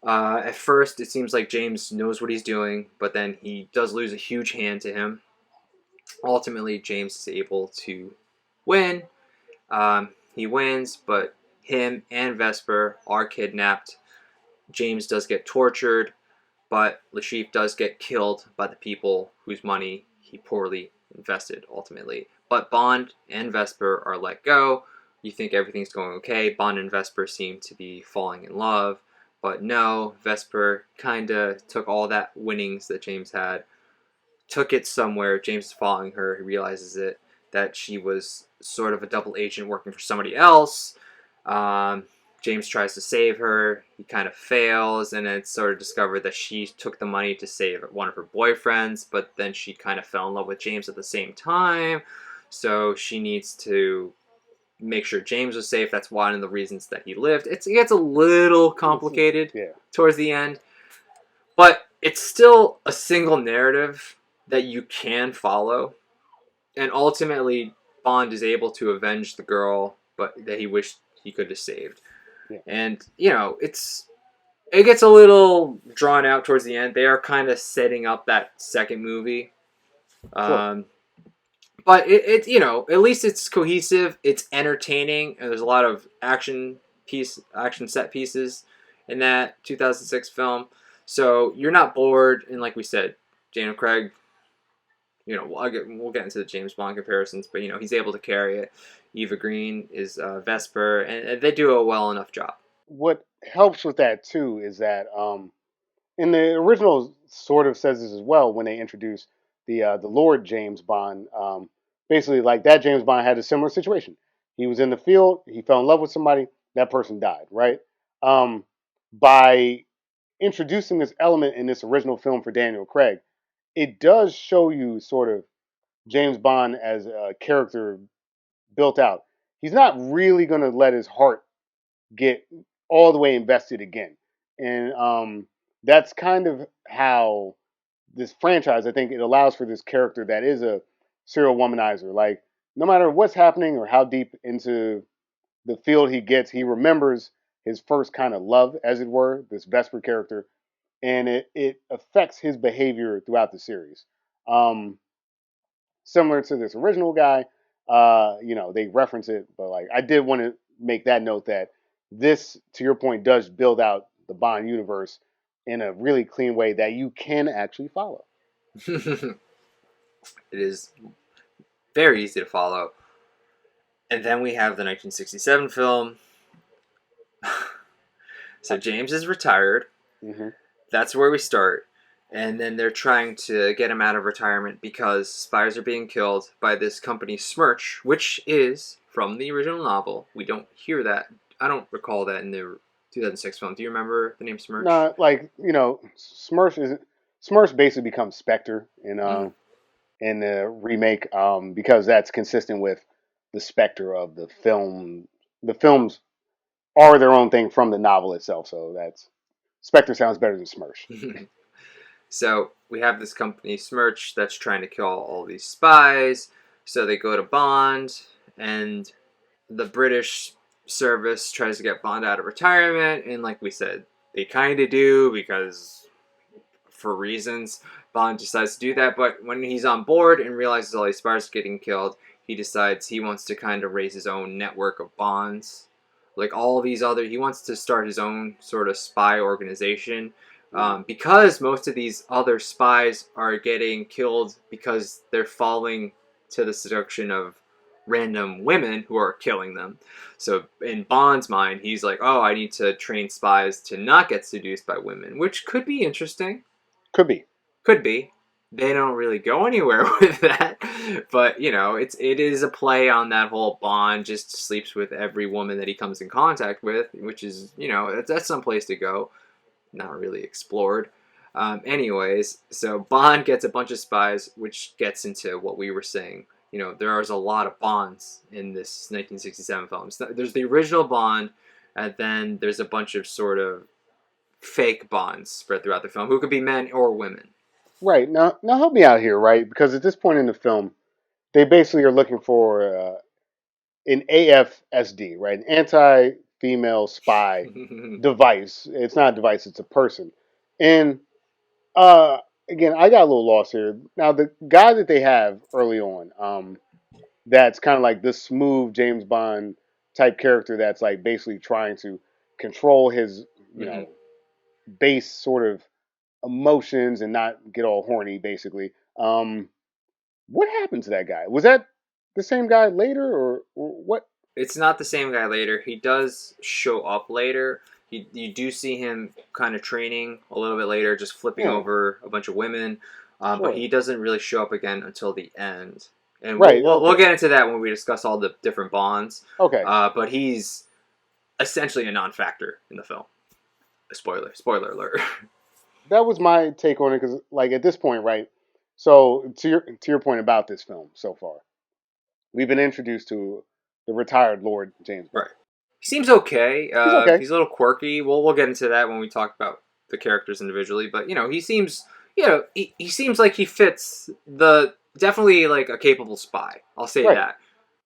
At first, it seems like James knows what he's doing, but then he does lose a huge hand to him. Ultimately, James is able to win. He wins, but him and Vesper are kidnapped. James does get tortured, but Lashif does get killed by the people whose money he poorly invested ultimately. But Bond and Vesper are let go. You think everything's going okay. Bond and Vesper seem to be falling in love. But no, Vesper kind of took all that winnings that James had, took it somewhere. James is following her. He realizes that she was sort of a double agent working for somebody else. James tries to save her. He kind of fails, and it's sort of discovered that she took the money to save one of her boyfriends, but then she kind of fell in love with James at the same time. So she needs to make sure James was safe. That's one of the reasons that he lived. It gets a little complicated towards the end, but it's still a single narrative that you can follow. And ultimately, Bond is able to avenge the girl, but that he wished he could have saved. Yeah. And, it gets a little drawn out towards the end. They are kind of setting up that second movie. Sure. But it at least it's cohesive, it's entertaining, and there's a lot of action set pieces in that 2006 film. So you're not bored, and like we said, Daniel Craig, we'll get into the James Bond comparisons, but he's able to carry it. Eva Green is Vesper, and they do a well enough job. What helps with that too is that in the original sort of says this as well when they introduced the Lord James Bond. Basically, like that James Bond had a similar situation. He was in the field, he fell in love with somebody, that person died. Right. By introducing this element in this original film for Daniel Craig, it does show you sort of James Bond as a character built out. He's not really going to let his heart get all the way invested again. And that's kind of how this franchise, I think it allows for this character that is a serial womanizer. Like, no matter what's happening or how deep into the field he gets, he remembers his first kind of love, as it were, this Vesper character, and it affects his behavior throughout the series. Similar to this original guy, they reference it, but like I did want to make that note that this, to your point, does build out the Bond universe in a really clean way that you can actually follow. It is very easy to follow. And then we have the 1967 film. So James is retired. Mm-hmm. That's where we start. And then they're trying to get him out of retirement because spies are being killed by this company, Smirch, which is from the original novel. We don't hear that. I don't recall that in the 2006 film. Do you remember the name Smirch? No, Smirch basically becomes Spectre in the remake because that's consistent with the Spectre of the film. The films are their own thing from the novel itself, so that's Spectre sounds better than Smirch. So we have this company, Smirch, that's trying to kill all these spies. So they go to Bond, and the British service tries to get Bond out of retirement. And like we said, they kind of do because for reasons. Bond decides to do that. But when he's on board and realizes all these spies are getting killed, he decides he wants to kind of raise his own network of Bonds. like all these other. He wants to start his own sort of spy organization. Because most of these other spies are getting killed because they're falling to the seduction of random women who are killing them. So in Bond's mind, he's like, oh, I need to train spies to not get seduced by women, which could be interesting. Could be. Could be. They don't really go anywhere with that, but it is a play on that whole Bond just sleeps with every woman that he comes in contact with, which is that's some place to go, not really explored. Anyways, so Bond gets a bunch of spies, which gets into what we were saying. There's a lot of Bonds in this 1967 film. There's the original Bond, and then there's a bunch of sort of fake Bonds spread throughout the film, who could be men or women. Right. Now help me out here, right? Because at this point in the film, they basically are looking for an AFSD, right? An anti-female spy device. It's not a device; it's a person. And uh, again, I got a little lost here. Now, the guy that they have early on, that's kind of like this smooth James Bond type character that's like basically trying to control his, you know, base sort of emotions and not get all horny, basically. What happened to that guy? Was that the same guy later, or what? It's not the same guy later. He does show up later. You do see him kind of training a little bit later, just flipping over a bunch of women. But he doesn't really show up again until the end. And we'll get into that when we discuss all the different Bonds. Okay. But he's essentially a non-factor in the film. Spoiler alert. That was my take on it, because like at this point, right? So to your point about this film so far, we've been introduced to the retired Lord James Bond. Right. He seems okay. He's okay. He's a little quirky. We'll get into that when we talk about the characters individually. But he seems he seems like he fits definitely like a capable spy. I'll say that.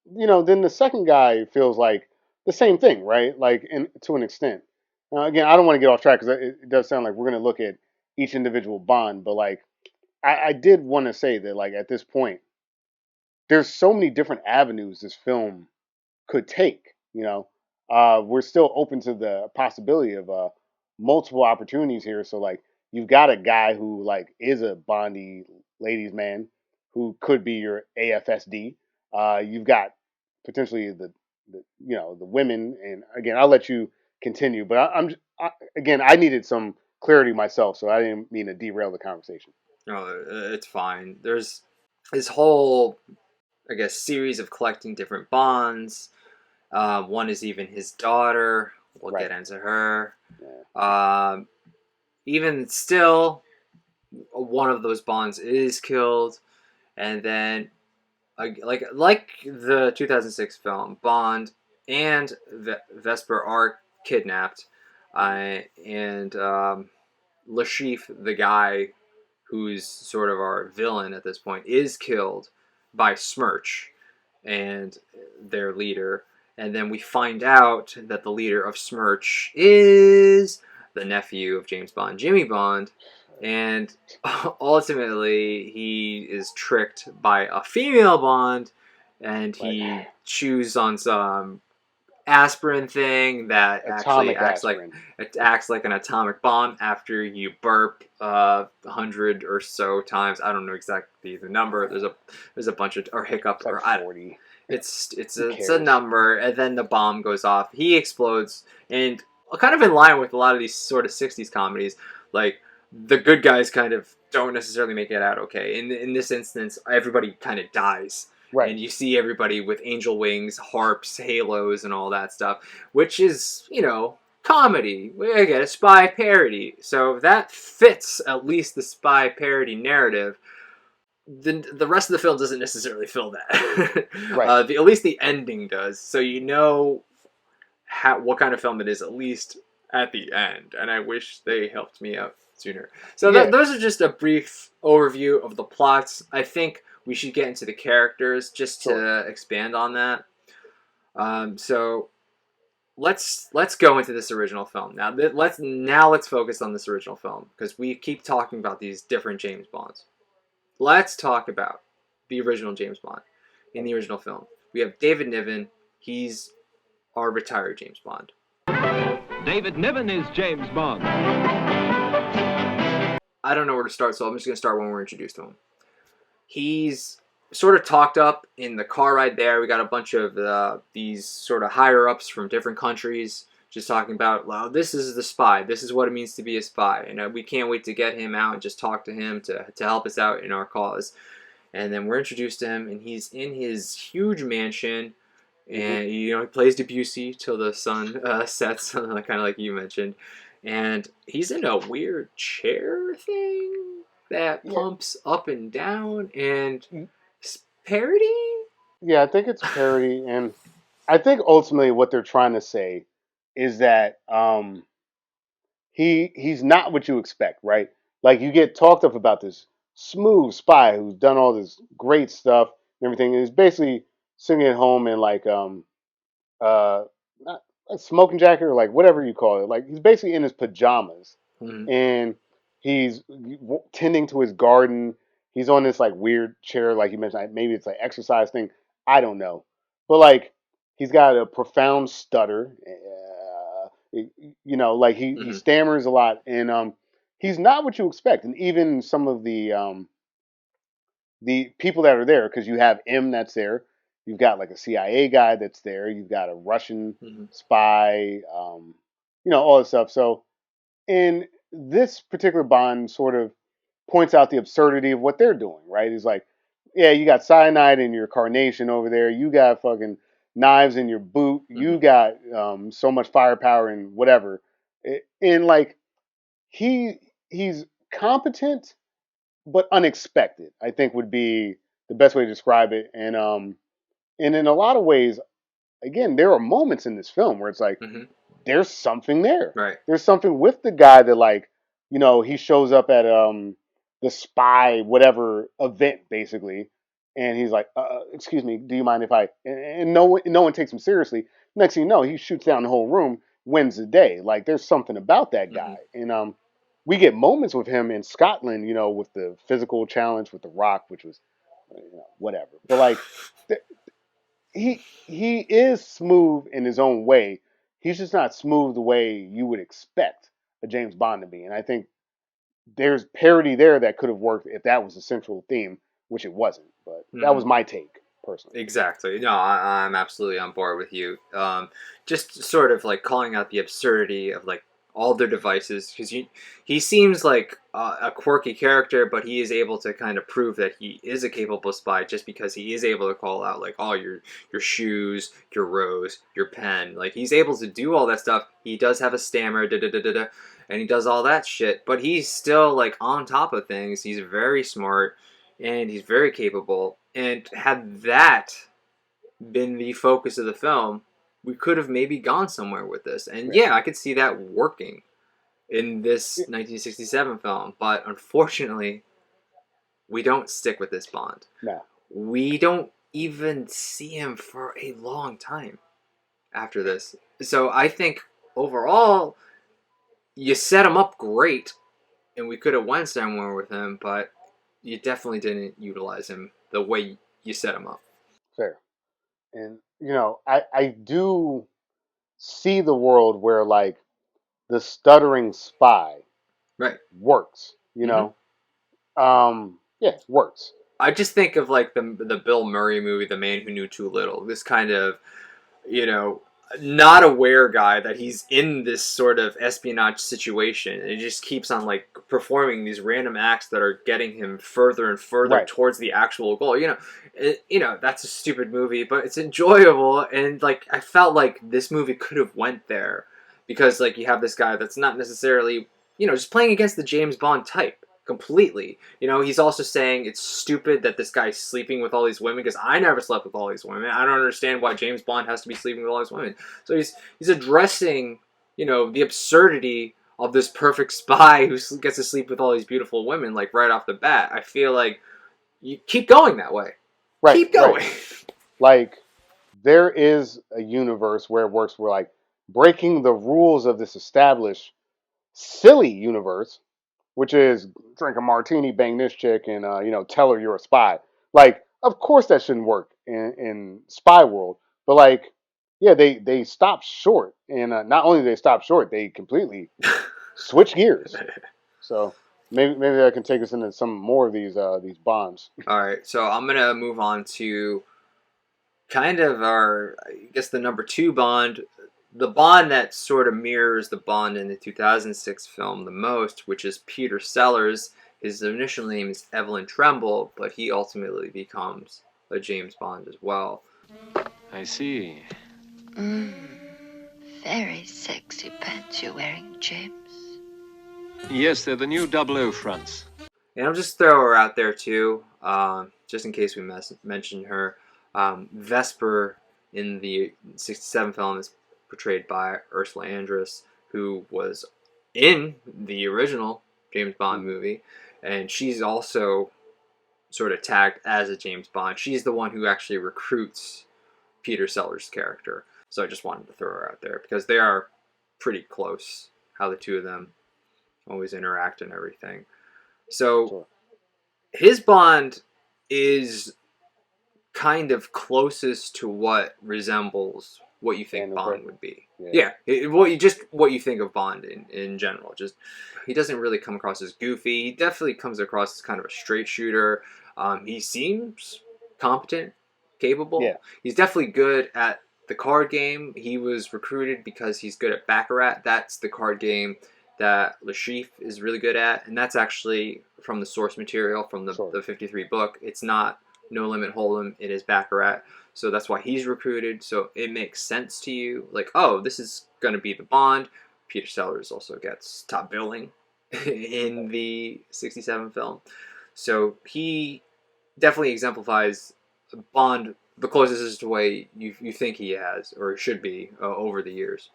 Then the second guy feels like the same thing, right? Like to an extent. Again, I don't want to get off track because it does sound like we're going to look at each individual Bond, but like I did want to say that like at this point, there's so many different avenues this film could take. We're still open to the possibility of multiple opportunities here. So like you've got a guy who like is a Bondy ladies man who could be your AFSD. You've got potentially the the women, and again I'll let you continue, but again I needed some clarity myself, so I didn't mean to derail the conversation. No, it's fine. There's this whole, I guess, series of collecting different Bonds. One is even his daughter. We'll get into her. Yeah. Even still, one of those Bonds is killed, and then, like the 2006 film, Bond and Vesper are kidnapped, and Lashif, the guy who's sort of our villain at this point, is killed by Smirch and their leader. And then we find out that the leader of Smirch is the nephew of James Bond, Jimmy Bond. And ultimately, he is tricked by a female Bond, and he chews on some aspirin thing that actually acts like an atomic bomb after you burp 100 or so times. I don't know exactly the number. There's a bunch of, or hiccup, like or 40. It's a number, and then the bomb goes off. He explodes, and kind of in line with a lot of these sort of 60s comedies, like the good guys kind of don't necessarily make it out okay. In this instance, everybody kind of dies. Right. And you see everybody with angel wings, harps, halos, and all that stuff, which is, comedy. We get a spy parody. So that fits at least the spy parody narrative. The rest of the film doesn't necessarily fill that. Right. At least the ending does. So what kind of film it is, at least at the end. And I wish they helped me out sooner. So those are just a brief overview of the plots. I think we should get into the characters just to expand on that. So let's go into this original film now. Let's focus on this original film, because we keep talking about these different James Bonds. Let's talk about the original James Bond. In the original film, we have David Niven. He's our retired James Bond. David Niven is James Bond. I don't know where to start, so I'm just going to start when we're introduced to him. He's sort of talked up in the car ride there. We got a bunch of these sort of higher-ups from different countries just talking about, well, this is the spy. This is what it means to be a spy. And we can't wait to get him out and just talk to him to help us out in our cause. And then we're introduced to him, and he's in his huge mansion. And he plays Debussy till the sun sets, kind of like you mentioned. And he's in a weird chair thing that pumps up and down, and parody. Yeah, I think it's parody, and I think ultimately what they're trying to say is that he's not what you expect, right? Like you get talked up about this smooth spy who's done all this great stuff and everything, and he's basically sitting at home in like uh not a smoking jacket or like whatever you call it. Like he's basically in his pajamas Mm-hmm. and he's tending to his garden. He's on this like weird chair, like you mentioned. Maybe it's like exercise thing. I don't know, but like he's got a profound stutter. Like he Mm-hmm. stammers a lot, and he's not what you expect. And even some of the people that are there, because you have M that's there, you've got like a CIA guy that's there, you've got a Russian Mm-hmm. spy, all this stuff. So in this particular Bond sort of points out the absurdity of what they're doing, right? He's like, yeah, you got cyanide in your carnation over there, you got fucking knives in your boot, Mm-hmm. you got so much firepower and whatever. And like he's competent but unexpected, I think would be the best way to describe it. And in a lot of ways, again, there are moments in this film where it's like Mm-hmm. there's something there. Right. There's something with the guy that like, he shows up at the spy whatever event basically, and he's like, excuse me, do you mind if I and no one takes him seriously. Next thing you know, he shoots down the whole room, wins the day. Like there's something about that Mm-hmm. guy. And we get moments with him in Scotland, with the physical challenge with the Rock, which was whatever. But like he is smooth in his own way. He's just not smooth the way you would expect a James Bond to be. And I think there's parody there that could have worked if that was the central theme, which it wasn't. But that Mm-hmm. was my take personally. Exactly. No, I'm absolutely on board with you. Just sort of like calling out the absurdity of like all their devices, because he seems like a quirky character, but he is able to kind of prove that he is a capable spy just because he is able to call out like, oh, your shoes, your rose, your pen. Like he's able to do all that stuff. He does have a stammer, da da da da da, and he does all that shit, but he's still like on top of things. He's very smart and he's very capable. And had that been the focus of the film, we could have maybe gone somewhere with this. And Yeah. yeah, I could see that working in this 1967 film. But unfortunately, we don't stick with this Bond. No. We don't even see him for a long time after this. So I think overall, you set him up great, and we could have went somewhere with him, but you definitely didn't utilize him the way you set him up. Fair. And I do see the world where like the stuttering spy Right. works, Mhm. Yeah, it works. I just think of like the Bill Murray movie, The Man Who Knew Too Little. This kind of, you know, not aware guy that he's in this sort of espionage situation, and he just keeps on like performing these random acts that are getting him further and further Right. towards the actual goal. That's a stupid movie, but it's enjoyable, and like I felt like this movie could have went there because like you have this guy that's not necessarily just playing against the James Bond type completely. He's also saying it's stupid that this guy's sleeping with all these women because I never slept with all these women. I don't understand why James Bond has to be sleeping with all these women. So he's addressing, the absurdity of this perfect spy who gets to sleep with all these beautiful women like right off the bat. I feel like you keep going that way. Right. Keep going. Like there is a universe where it works where like breaking the rules of this established silly universe, which is drink a martini, bang this chick, and tell her you're a spy. Like, of course that shouldn't work in spy world, but like yeah, they stopped short, and not only did they stop short, they completely switch gears. So maybe that can take us into some more of these bonds. All right, so I'm gonna move on to kind of I guess the number two Bond, the Bond that sort of mirrors the Bond in the 2006 film the most, which is Peter Sellers. His initial name is Evelyn Tremble, but he ultimately becomes a James Bond as well. I see. Very sexy pants you're wearing, James. Yes, they're the new 00 fronts. And I'll just throw her out there too, just in case we mention her. Vesper in the 67 film is portrayed by Ursula Andress, who was in the original James Bond movie, and she's also sort of tagged as a James Bond. She's the one who actually recruits Peter Sellers' character. So I just wanted to throw her out there because they are pretty close, how the two of them always interact and everything. So Sure. his Bond is kind of closest to what resembles what you think Daniel Bond Craig. would be. Yeah. What you think of Bond in general. Just he doesn't really come across as goofy. He definitely comes across as kind of a straight shooter. He seems competent, capable. Yeah. He's definitely good at the card game. He was recruited because he's good at Baccarat. That's the card game that Le Chiffre is really good at, and that's actually from the source material from the 53 book. It's not No Limit Hold'em, it is Baccarat. So that's why he's recruited. So it makes sense to you. Like, oh, this is going to be the Bond. Peter Sellers also gets top billing in the 67 film. So he definitely exemplifies Bond the closest to way you think he has or should be over the years.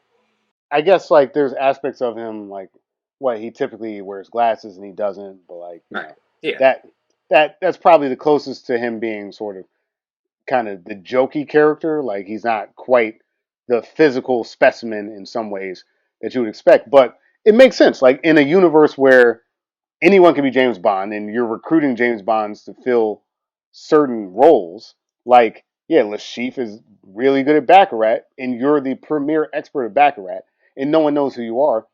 I guess like there's aspects of him like what he typically wears glasses and he doesn't, but like Right. Yeah. that's probably the closest to him being sort of kind of the jokey character. Like he's not quite the physical specimen in some ways that you would expect, but it makes sense. Like in a universe where anyone can be James Bond and you're recruiting James Bonds to fill certain roles, like yeah, Le Chiffre is really good at Baccarat and you're the premier expert at Baccarat and no one knows who you are.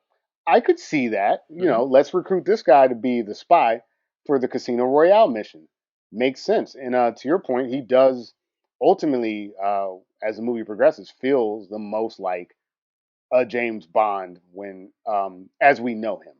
I could see that. Let's recruit this guy to be the spy for the Casino Royale mission. Makes sense. And to your point, he does ultimately, as the movie progresses, feels the most like a James Bond when, as we know him.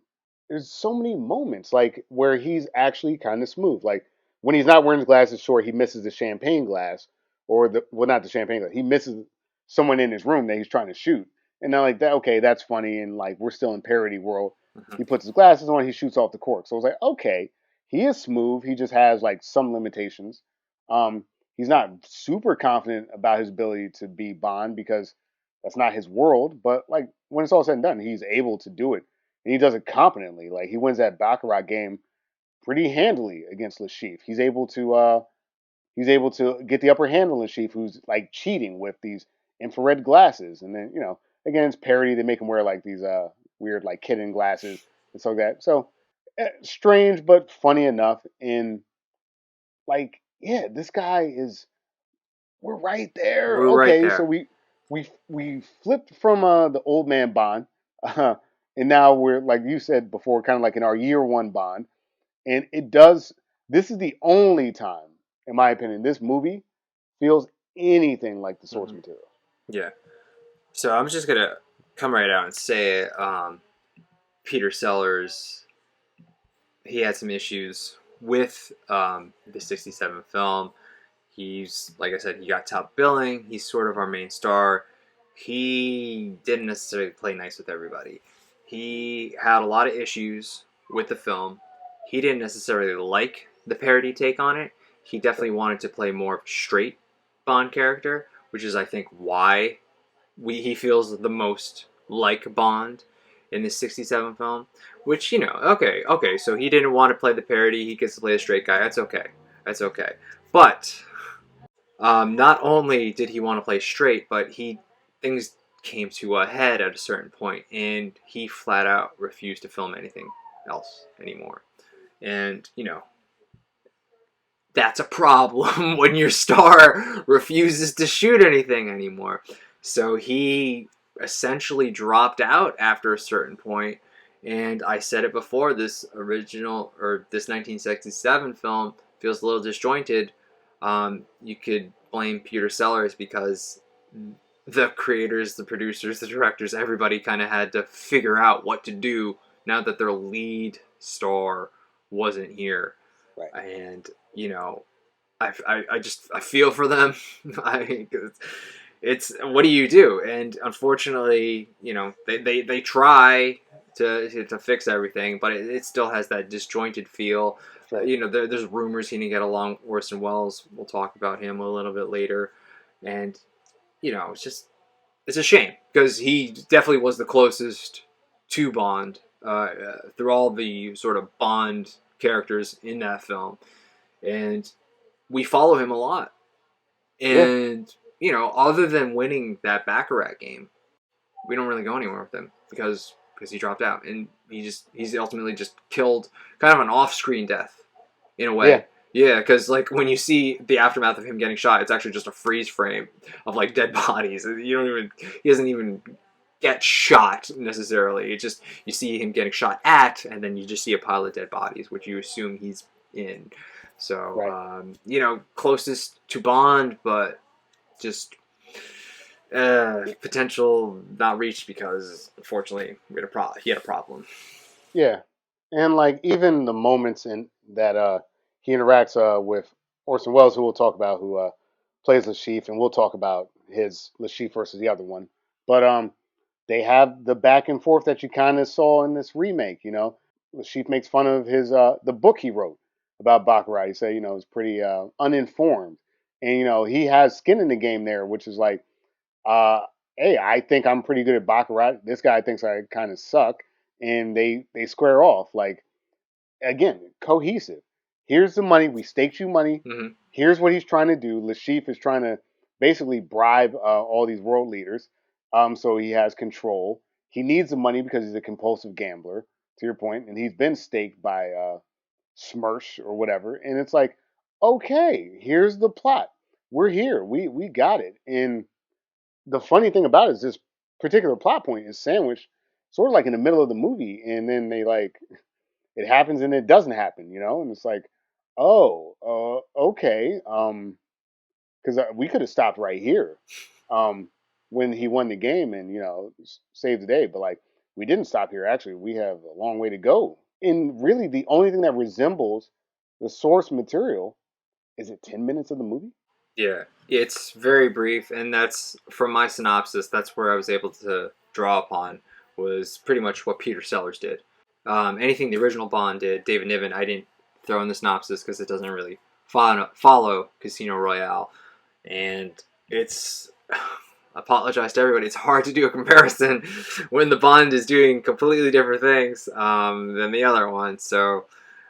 There's so many moments like where he's actually kind of smooth. Like when he's not wearing his glasses, sure, he misses the champagne glass or not the champagne glass. He misses someone in his room that he's trying to shoot. And then like that, okay, that's funny. And like we're still in parody world. He puts his glasses on, he shoots off the cork. So I was like, okay, he is smooth. He just has like some limitations. Um, he's not super confident about his ability to be Bond because that's not his world. But like when it's all said and done, he's able to do it, and he does it competently. Like he wins that Baccarat game pretty handily against Le Chiffre. He's able to get the upper hand on Le Chiffre, who's like cheating with these infrared glasses, and then again it's parody. They make him wear like these weird like kitten glasses and so that. So strange but funny enough. In like yeah, this guy is we're right there. We're right Okay, so there. we flipped from the old man Bond, and now we're like you said before, kind of like in our year one Bond, and it does. This is the only time, in my opinion, this movie feels anything like the source material. Yeah. So I'm just gonna come right out and say it. Peter Sellers, he had some issues with the 67 film. He's, like I said, he got top billing. He's sort of our main star. He didn't necessarily play nice with everybody. He had a lot of issues with the film. He didn't necessarily like the parody take on it. He definitely wanted to play more of a straight Bond character, which is, I think, why he feels the most like Bond in the 67 film. Which, okay, so he didn't want to play the parody. He gets to play the straight guy. That's okay. But not only did he want to play straight, but things came to a head at a certain point, and he flat out refused to film anything else anymore. And that's a problem when your star refuses to shoot anything anymore. So he essentially dropped out after a certain point. And I said it before, this 1967 film feels a little disjointed. You could blame Peter Sellers because the creators, the producers, the directors, everybody kind of had to figure out what to do now that their lead star wasn't here. Right. And, I feel for them. It's what do you do? And unfortunately, they try to fix everything, but it still has that disjointed feel. Sure. There's rumors he didn't get along Orson Welles. We'll talk about him a little bit later, and it's a shame because he definitely was the closest to Bond through all the sort of Bond characters in that film, and we follow him a lot. And other than winning that Baccarat game, we don't really go anywhere with him because he dropped out, and he's ultimately just killed, kind of an off-screen death in a way. Yeah, because like when you see the aftermath of him getting shot, it's actually just a freeze frame of like dead bodies. He doesn't even get shot necessarily. It just, you see him getting shot at, and then you just see a pile of dead bodies, which you assume he's in. So, Right. Closest to Bond, but just potential not reached because unfortunately he had a problem. Yeah, and like even the moments in that he interacts with Orson Welles, who we'll talk about, who plays Le Chiffre, and we'll talk about his Le Chiffre versus the other one. But they have the back and forth that you kind of saw in this remake. Le Chiffre makes fun of his the book he wrote about Baccarat. He said it's pretty uninformed, and he has skin in the game there, which is like uh, hey, I think I'm pretty good at baccarat. This guy thinks I kind of suck, and they square off. Like again, cohesive. Here's the money. We staked you money. Mm-hmm. Here's what he's trying to do. Le Chiffre is trying to basically bribe all these world leaders, so he has control. He needs the money because he's a compulsive gambler. To your point, and he's been staked by Smersh or whatever. And it's like, okay, here's the plot. We're here. We got it. And the funny thing about it is this particular plot point is sandwiched sort of like in the middle of the movie, and then they like it happens and it doesn't happen, and it's like, oh, okay, because we could have stopped right here, um, when he won the game and saved the day, but like we didn't stop here. Actually, we have a long way to go. And really, the only thing that resembles the source material is it 10 minutes of the movie. Yeah, it's very brief, and that's from my synopsis. That's where I was able to draw upon was pretty much what Peter Sellers did. Anything the original Bond did, David Niven, I didn't throw in the synopsis because it doesn't really follow Casino Royale, and it's. I apologize to everybody. It's hard to do a comparison when the Bond is doing completely different things than the other one. So,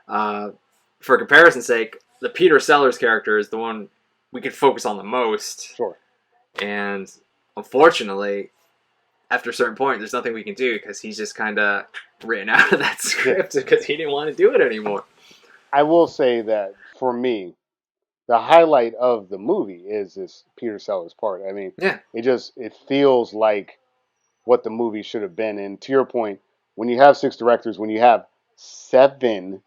for comparison's sake, the Peter Sellers character is the one we could focus on the most. Sure. And unfortunately, after a certain point, there's nothing we can do because he's just kind of written out of that script because he didn't want to do it anymore. I will say that for me, the highlight of the movie is this Peter Sellers part. I mean, Yeah. it feels like what the movie should have been. And to your point, when you have 6 directors, when you have 7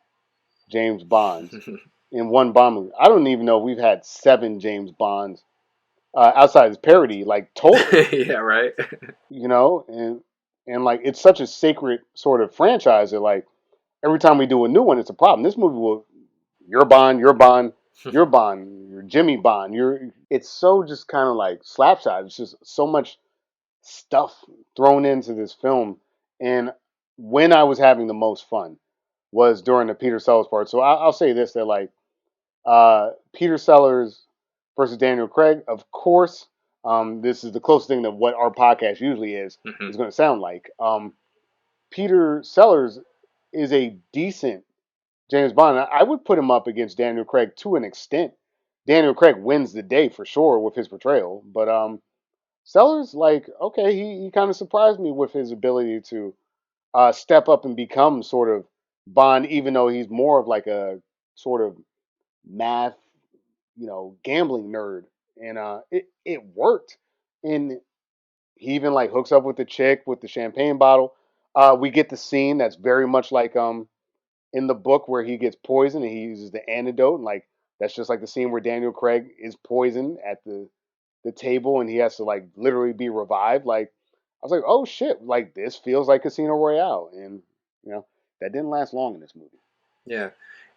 James Bonds in one Bond movie, I don't even know if we've had 7 James Bonds outside of parody, like total. Yeah, right. And like it's such a sacred sort of franchise that like every time we do a new one, it's a problem. This movie will your Bond, your Bond, your Bond, your Jimmy Bond. It's so just kind of like slapshot. It's just so much stuff thrown into this film. And when I was having the most fun was during the Peter Sellers part. So I'll say this: that like Peter Sellers versus Daniel Craig, of course. This is the closest thing to what our podcast usually is going to sound like. Peter Sellers is a decent James Bond. I would put him up against Daniel Craig to an extent. Daniel Craig wins the day for sure with his portrayal, but Sellers, like, okay, he kind of surprised me with his ability to step up and become sort of Bond, even though he's more of like a sort of math, gambling nerd, and it worked. And he even like hooks up with the chick with the champagne bottle. We get the scene that's very much like in the book where he gets poisoned and he uses the antidote, and like that's just like the scene where Daniel Craig is poisoned at the table and he has to like literally be revived. Like I was like, oh shit, like this feels like Casino Royale, and you know that didn't last long in this movie. Yeah,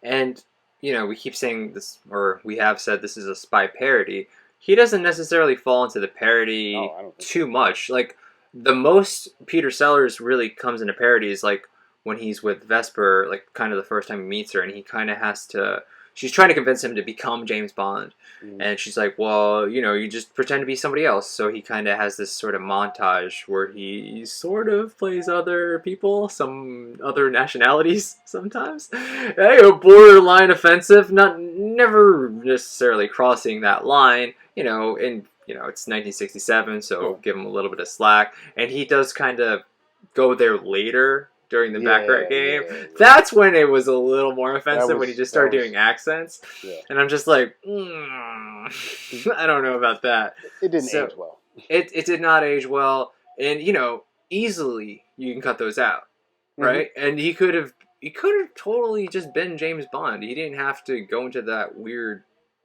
and we keep saying this, or we have said this is a spy parody. He doesn't necessarily fall into the parody No, I don't think too so. much. Like the most Peter Sellers really comes into parody is like when he's with Vesper, like kind of the first time he meets her, and he kind of has to. She's trying to convince him to become James Bond, Mm. and she's like, "Well, you just pretend to be somebody else." So he kind of has this sort of montage where he sort of plays other people, some other nationalities sometimes. Borderline offensive, not never necessarily crossing that line. And it's 1967, so Sure. give him a little bit of slack. And he does kind of go there later during the Baccarat game. Yeah. That's when it was a little more offensive, when he just started that was- doing accents. Yeah, And I'm just like, I don't know about that. it didn't So age well. it did not age well, and easily you can cut those out, right? And he could have totally just been James Bond. He didn't have to go into that weird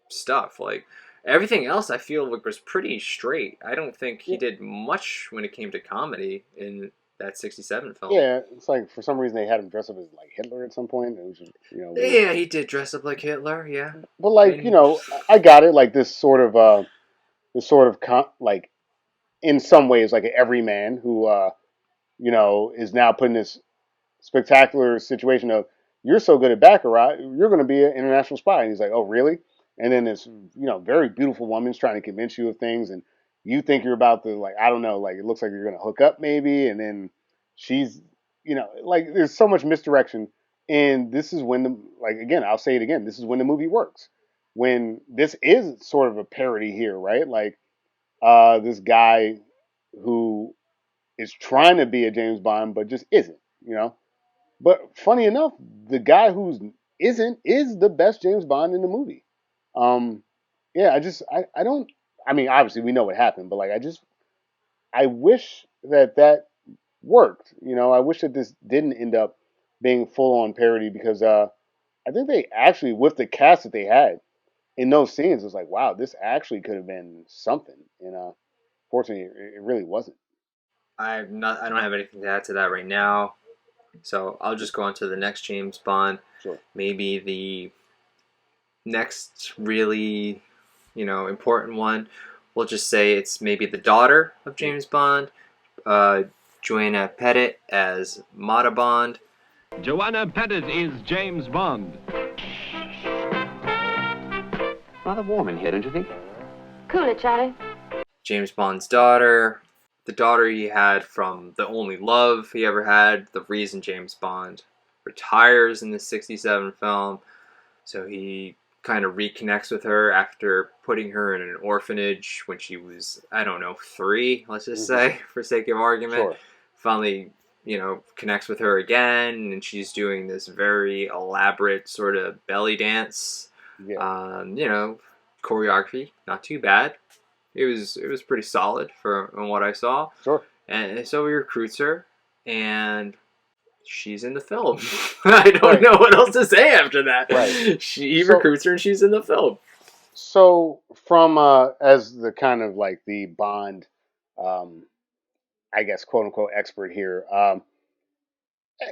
stuff. Like everything else, I feel like was pretty straight. I don't think he did much when it came to comedy in that '67 film. Yeah, it's like for some reason they had him dress up as like Hitler at some point. It was just, weird. Yeah, he did dress up like Hitler. Yeah, But like And- I got it. Like this sort of like in some ways like an everyman who is now put in this spectacular situation of you're so good at Baccarat, you're going to be an international spy. And he's like, oh really? And then this very beautiful woman's trying to convince you of things, and you think you're about to like I don't know, like it looks like you're going to hook up maybe, and then she's like there's so much misdirection, and this is when the like again I'll say it again, this is when the movie works, when this is sort of a parody here, right? Like this guy who is trying to be a James Bond but just isn't. But funny enough, the guy who's isn't is the best James Bond in the movie. Um, yeah, I don't. I mean, obviously we know what happened, but like I wish that worked. I wish that this didn't end up being full on parody because I think they actually with the cast that they had in those scenes it was like wow, this actually could have been something. And fortunately, it really wasn't. I don't have anything to add to that right now. So I'll just go on to the next James Bond. Sure. Maybe the next really, important one. We'll just say it's maybe the daughter of James Bond, Joanna Pettit as Mata Bond. Joanna Pettit is James Bond. Rather warm in here, don't you think? Cool it, Charlie. James Bond's daughter. The daughter he had from the only love he ever had. The reason James Bond retires in the '67 film. So he kind of reconnects with her after putting her in an orphanage when she was, I don't know, 3, let's just say, for sake of argument. Sure. Finally, connects with her again, and she's doing this very elaborate sort of belly dance. Yeah. Choreography, not too bad. It was pretty solid from what I saw. Sure. And so he recruits her, and she's in the film. I don't know what else to say after that. Right. He recruits her, and she's in the film. So from as the kind of like the Bond, I guess quote unquote expert here.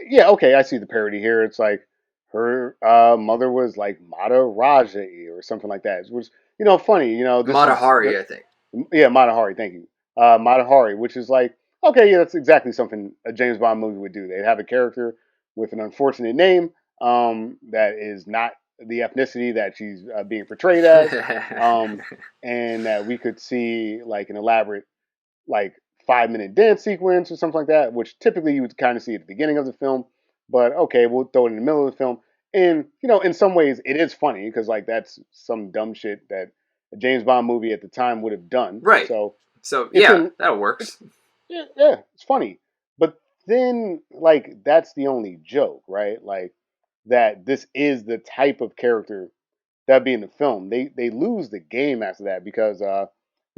Yeah, okay, I see the parody here. It's like her mother was like Mata Raji or something like that, which funny. This Mata is- Hari, I think. Yeah, Mata Hari. Thank you, Mata Hari, which is like okay, yeah, that's exactly something a James Bond movie would do. They'd have a character with an unfortunate name that is not the ethnicity that she's being portrayed as, and that we could see like an elaborate like 5-minute dance sequence or something like that, which typically you would kind of see at the beginning of the film. But okay, we'll throw it in the middle of the film. And in some ways, it is funny because like that's some dumb shit that a James Bond movie at the time would have done. Right. So yeah, that works. yeah, it's funny. But then like that's the only joke, right? Like that this is the type of character that'd be in the film. They lose the game after that because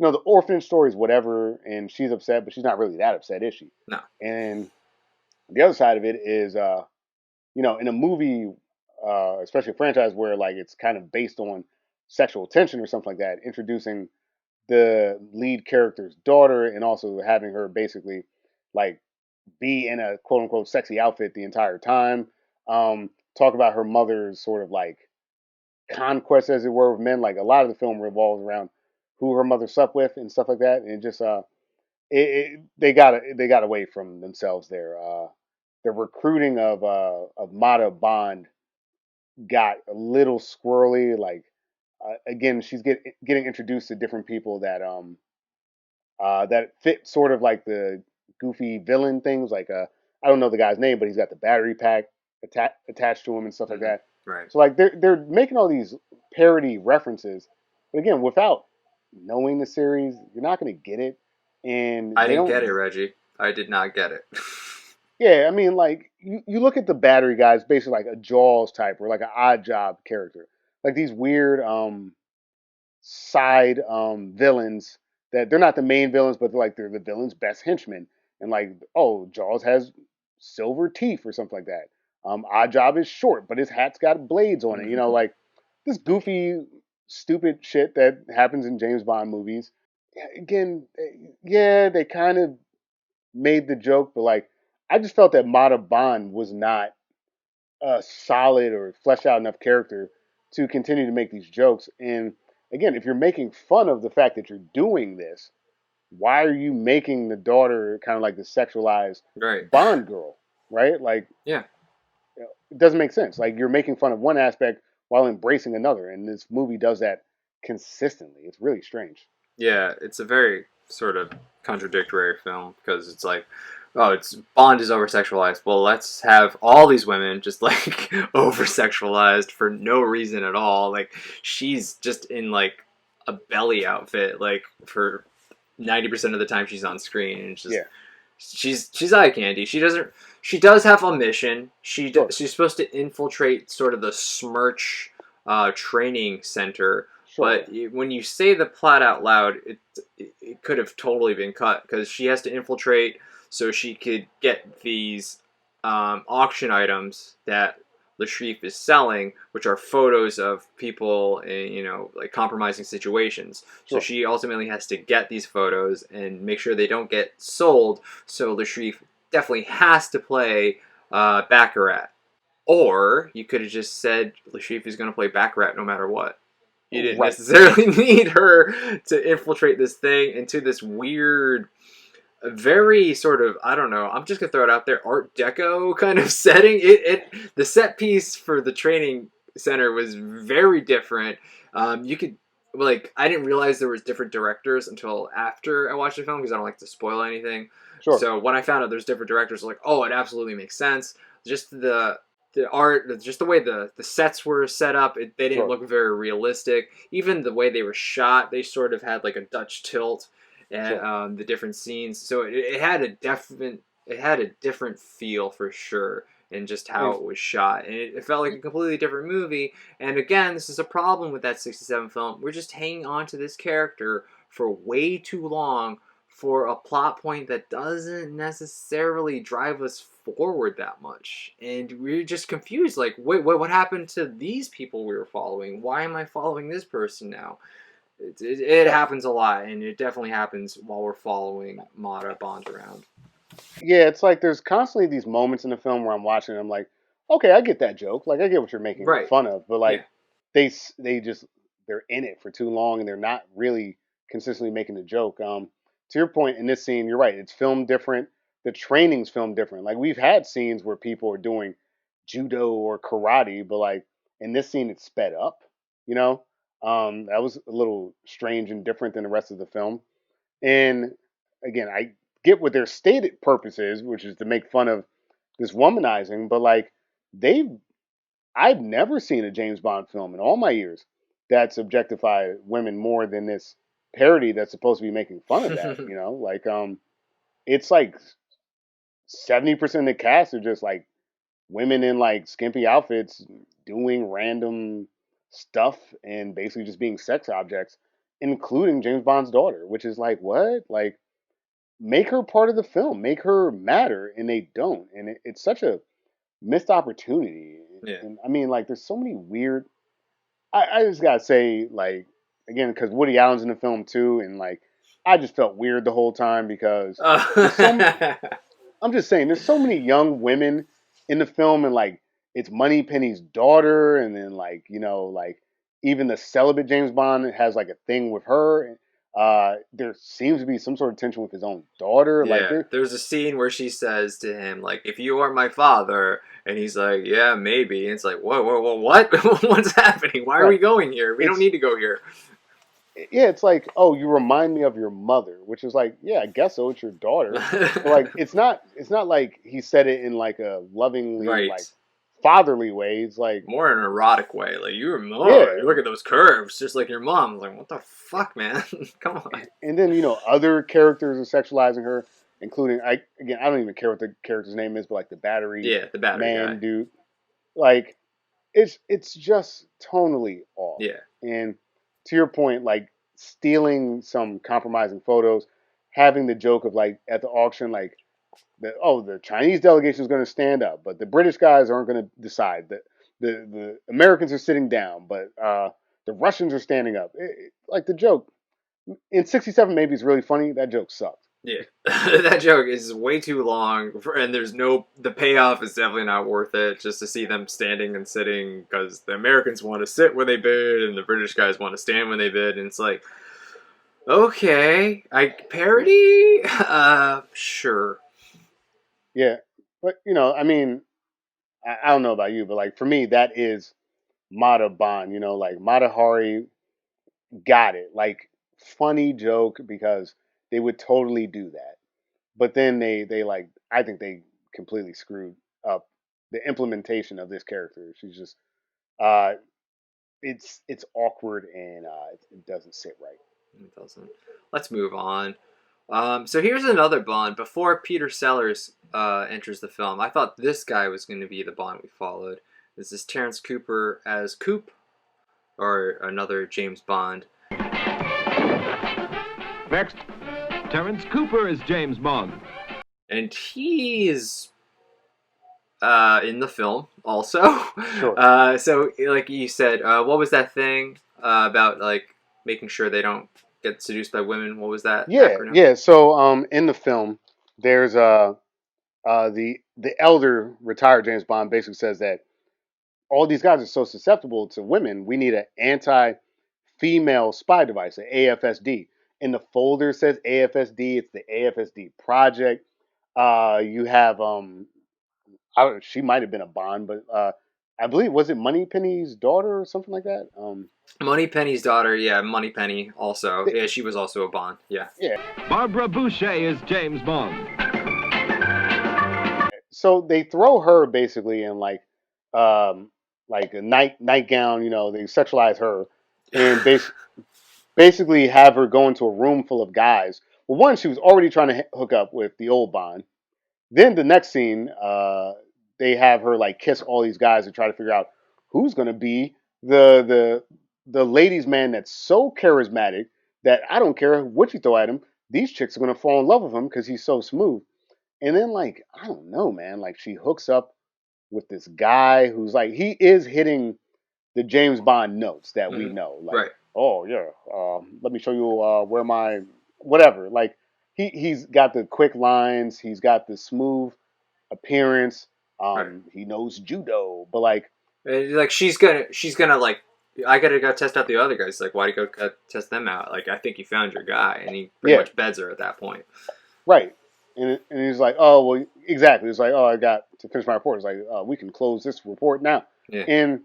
the orphanage story is whatever, and she's upset, but she's not really that upset, is she? No. And the other side of it is, in a movie, especially a franchise where like it's kind of based on sexual tension or something like that, introducing the lead character's daughter and also having her basically like be in a quote unquote sexy outfit the entire time. Talk about her mother's sort of like conquest, as it were, of men. Like a lot of the film revolves around who her mother slept with and stuff like that. And it just they got away from themselves there. The recruiting of Mata Bond got a little squirrely. Like again, she's getting introduced to different people that fit sort of like the goofy villain things. Like I don't know the guy's name, but he's got the battery pack attached to him and stuff like that. Right. So like they're making all these parody references, but again, without knowing the series, you're not going to get it. And I they didn't don't. get it, Reggie. I did not get it. Yeah, I mean, like you look at the battery guys, basically like a Jaws type or like an Odd Job character, like these weird side villains that they're not the main villains, but they're the villain's best henchmen. And like, oh, Jaws has silver teeth or something like that. Odd Job is short, but his hat's got blades on it. Like this goofy, stupid shit that happens in James Bond movies. Again, yeah, they kind of made the joke, but like, I just felt that Mata Bond was not a solid or fleshed out enough character to continue to make these jokes. And again, if you're making fun of the fact that you're doing this, why are you making the daughter kind of like the sexualized Right. Bond girl, right? Like, Yeah. it doesn't make sense. Like, you're making fun of one aspect while embracing another, and this movie does that consistently. It's really strange. Yeah, it's a very sort of contradictory film because it's like, oh, it's Bond is over sexualized. Well, let's have all these women just like over sexualized for no reason at all. Like she's just in like a belly outfit, like for 90% of the time she's on screen, and it's just Yeah, she's eye candy. She does have a mission. sure, She's supposed to infiltrate sort of the Smirch training center. sure. But when you say the plot out loud, it could have totally been cut because she has to infiltrate so she could get these auction items that Lashreef is selling, which are photos of people in like compromising situations. So Sure. she ultimately has to get these photos and make sure they don't get sold. So Lashreef definitely has to play Baccarat. Or you could have just said Lashreef is going to play Baccarat no matter what. You didn't Right. necessarily need her to infiltrate this thing into this weird, very sort of, I don't know, I'm just gonna throw it out there, Art Deco kind of setting. The set piece for the training center was very different. You could like I didn't realize there was different directors until after I watched the film because I don't like to spoil anything. Sure. So when I found out there's different directors, I was like, oh, it absolutely makes sense. Just the art, just the way the sets were set up, they didn't Sure. look very realistic. Even the way they were shot, they sort of had like a Dutch tilt and Sure. the different scenes. So it had a different feel for sure, and just how And it was shot, and it felt like a completely different movie. And again, this is a problem with that '67 film. We're just hanging on to this character for way too long for a plot point that doesn't necessarily drive us forward that much, and we're just confused. Like, wait, what happened to these people we were following? Why am I following this person now? It happens a lot, and it definitely happens while we're following Mata Bond around. yeah, it's like there's constantly these moments in the film where I'm watching and I'm like, okay, I get that joke. Like I get what you're making Right. fun of, but Yeah. like they just they're in it for too long and they're not really consistently making the joke. To your point in this scene, you're right. It's filmed different. The training's filmed different. Like we've had scenes where people are doing judo or karate, but like in this scene, it's sped up. You know, that was a little strange and different than the rest of the film. And again, I get what their stated purpose is, which is to make fun of this womanizing, but like they've I've never seen a James Bond film in all my years that's objectified women more than this parody that's supposed to be making fun of that, Like it's like 70% of the cast are just like women in like skimpy outfits doing random stuff and basically just being sex objects. including James Bond's daughter, which is like what? Like make her part of the film, make her matter, and they don't, and it's such a missed opportunity. Yeah. And I mean, like, there's so many weird. I just gotta say, like, again, because Woody Allen's in the film too, and like, I just felt weird the whole time because there's so. I'm just saying, there's so many young women in the film, and like, it's Moneypenny's daughter, and then like, like even the celibate James Bond has like a thing with her. There seems to be some sort of tension with his own daughter. Like, Yeah, there's a scene where she says to him, like, if you are my father, and he's like, yeah, maybe. And it's like, whoa, whoa, whoa, what? What's happening? Why are we right? going here? We don't It's need to go here. yeah, it's like, oh, you remind me of your mother, which is like, yeah, I guess so. It's your daughter, but like, it's not like he said it in like a lovingly, like Right. fatherly way. It's like, More in an erotic way. Like, you're more. yeah, You look at those curves, just like your mom. Like, what the fuck, man? Come on. and then other characters are sexualizing her, including I don't even care what the character's name is, but like the battery Yeah, the battery guy. man dude, like it's just tonally off. Yeah. And to your point, like stealing some compromising photos, having the joke of like at the auction, like the Chinese delegation is going to stand up, but the British guys aren't going to decide. That the Americans are sitting down, but the Russians are standing up. Like the joke in '67, maybe it's really funny. That joke sucked. Yeah, that joke is way too long, and the payoff is definitely not worth it. Just to see them standing and sitting, because the Americans want to sit where they bid, and the British guys want to stand when they bid, and it's like, okay, parody, sure, Yeah, but I mean, I don't know about you, but like for me, that is Mata Bond. Like Mata Hari got it. Like funny joke because they would totally do that. But then they like I think they completely screwed up the implementation of this character. She's just uh it's awkward and it doesn't sit right. it doesn't. Let's move on. So here's another Bond. Before Peter Sellers enters the film, I thought this guy was going to be the Bond we followed. This is Terrence Cooper as Coop, or another James Bond. Next, Terrence Cooper is James Bond. And he's in the film also. Sure. So, like you said, what was that thing about like making sure they don't get seduced by women? What was that Yeah, acronym? yeah. So in the film, there's the elder retired James Bond basically says that all these guys are so susceptible to women. We need an anti-female spy device, an AFSD. In the folder says AFSD. It's the AFSD project. You have she might have been a Bond, but I believe was it Moneypenny's daughter or something like that. Moneypenny's daughter, yeah, Moneypenny also. They, Yeah, she was also a Bond, yeah. yeah. Barbara Boucher is James Bond. So they throw her basically in like a nightgown. They sexualize her and basically have her go into a room full of guys. Well, one, she was already trying to hook up with the old Bond. Then the next scene, they have her like kiss all these guys and try to figure out who's going to be the ladies' man that's so charismatic that I don't care what you throw at him. These chicks are going to fall in love with him because he's so smooth. And then like I don't know, man. Like she hooks up with this guy who's like he is hitting the James Bond notes that we know. Like, Right. oh yeah, let me show you where my whatever. Like he's got the quick lines, he's got the smooth appearance. Right. He knows judo, but like Like she's gonna like, I gotta go test out the other guys. Like, why do you go test them out? Like, I think you found your guy, and he pretty yeah, much beds her at that point. right. And he's like, oh well, exactly. It's like, oh, I got to finish my report. It's like, we can close this report now. Yeah. And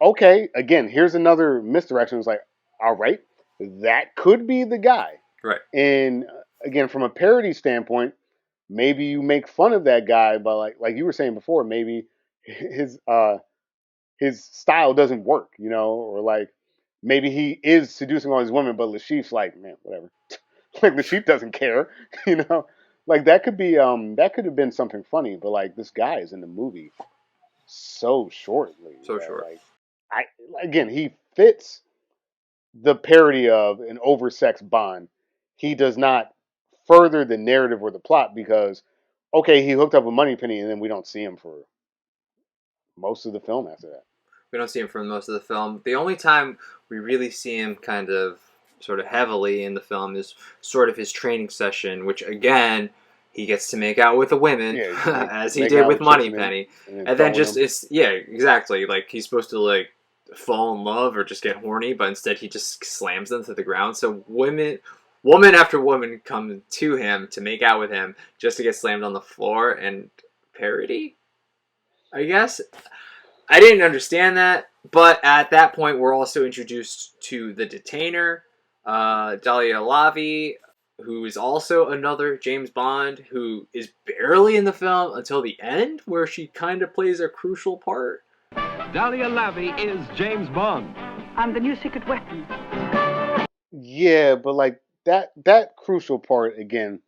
okay, again, here's another misdirection. It's like, all right, that could be the guy. Right. And again, from a parody standpoint, maybe you make fun of that guy, but like you were saying before, maybe his style doesn't work, or like maybe he is seducing all these women, but Lashif's like, man, whatever. Like Lashif doesn't care, you know. Like that could have been something funny, but like this guy is in the movie so shortly. So short. Like I again, he fits the parody of an oversexed Bond. He does not further the narrative or the plot because, okay, he hooked up with Moneypenny and then we don't see him for most of the film after that. We don't see him for most of the film. The only time we really see him kind of sort of heavily in the film is sort of his training session, which again he gets to make out with the women Yeah, as he making did out with with chicks and Moneypenny, then and then throwing just them. it's yeah exactly like he's supposed to like fall in love or just get horny, but instead he just slams them to the ground. So woman after woman come to him to make out with him just to get slammed on the floor and parody, I guess. I didn't understand that, but at that point, we're also introduced to the detainer, Dahlia Lavi, who is also another James Bond who is barely in the film until the end, where she kind of plays a crucial part. Dahlia Lavi is James Bond. I'm the new secret weapon. Yeah, but like that crucial part again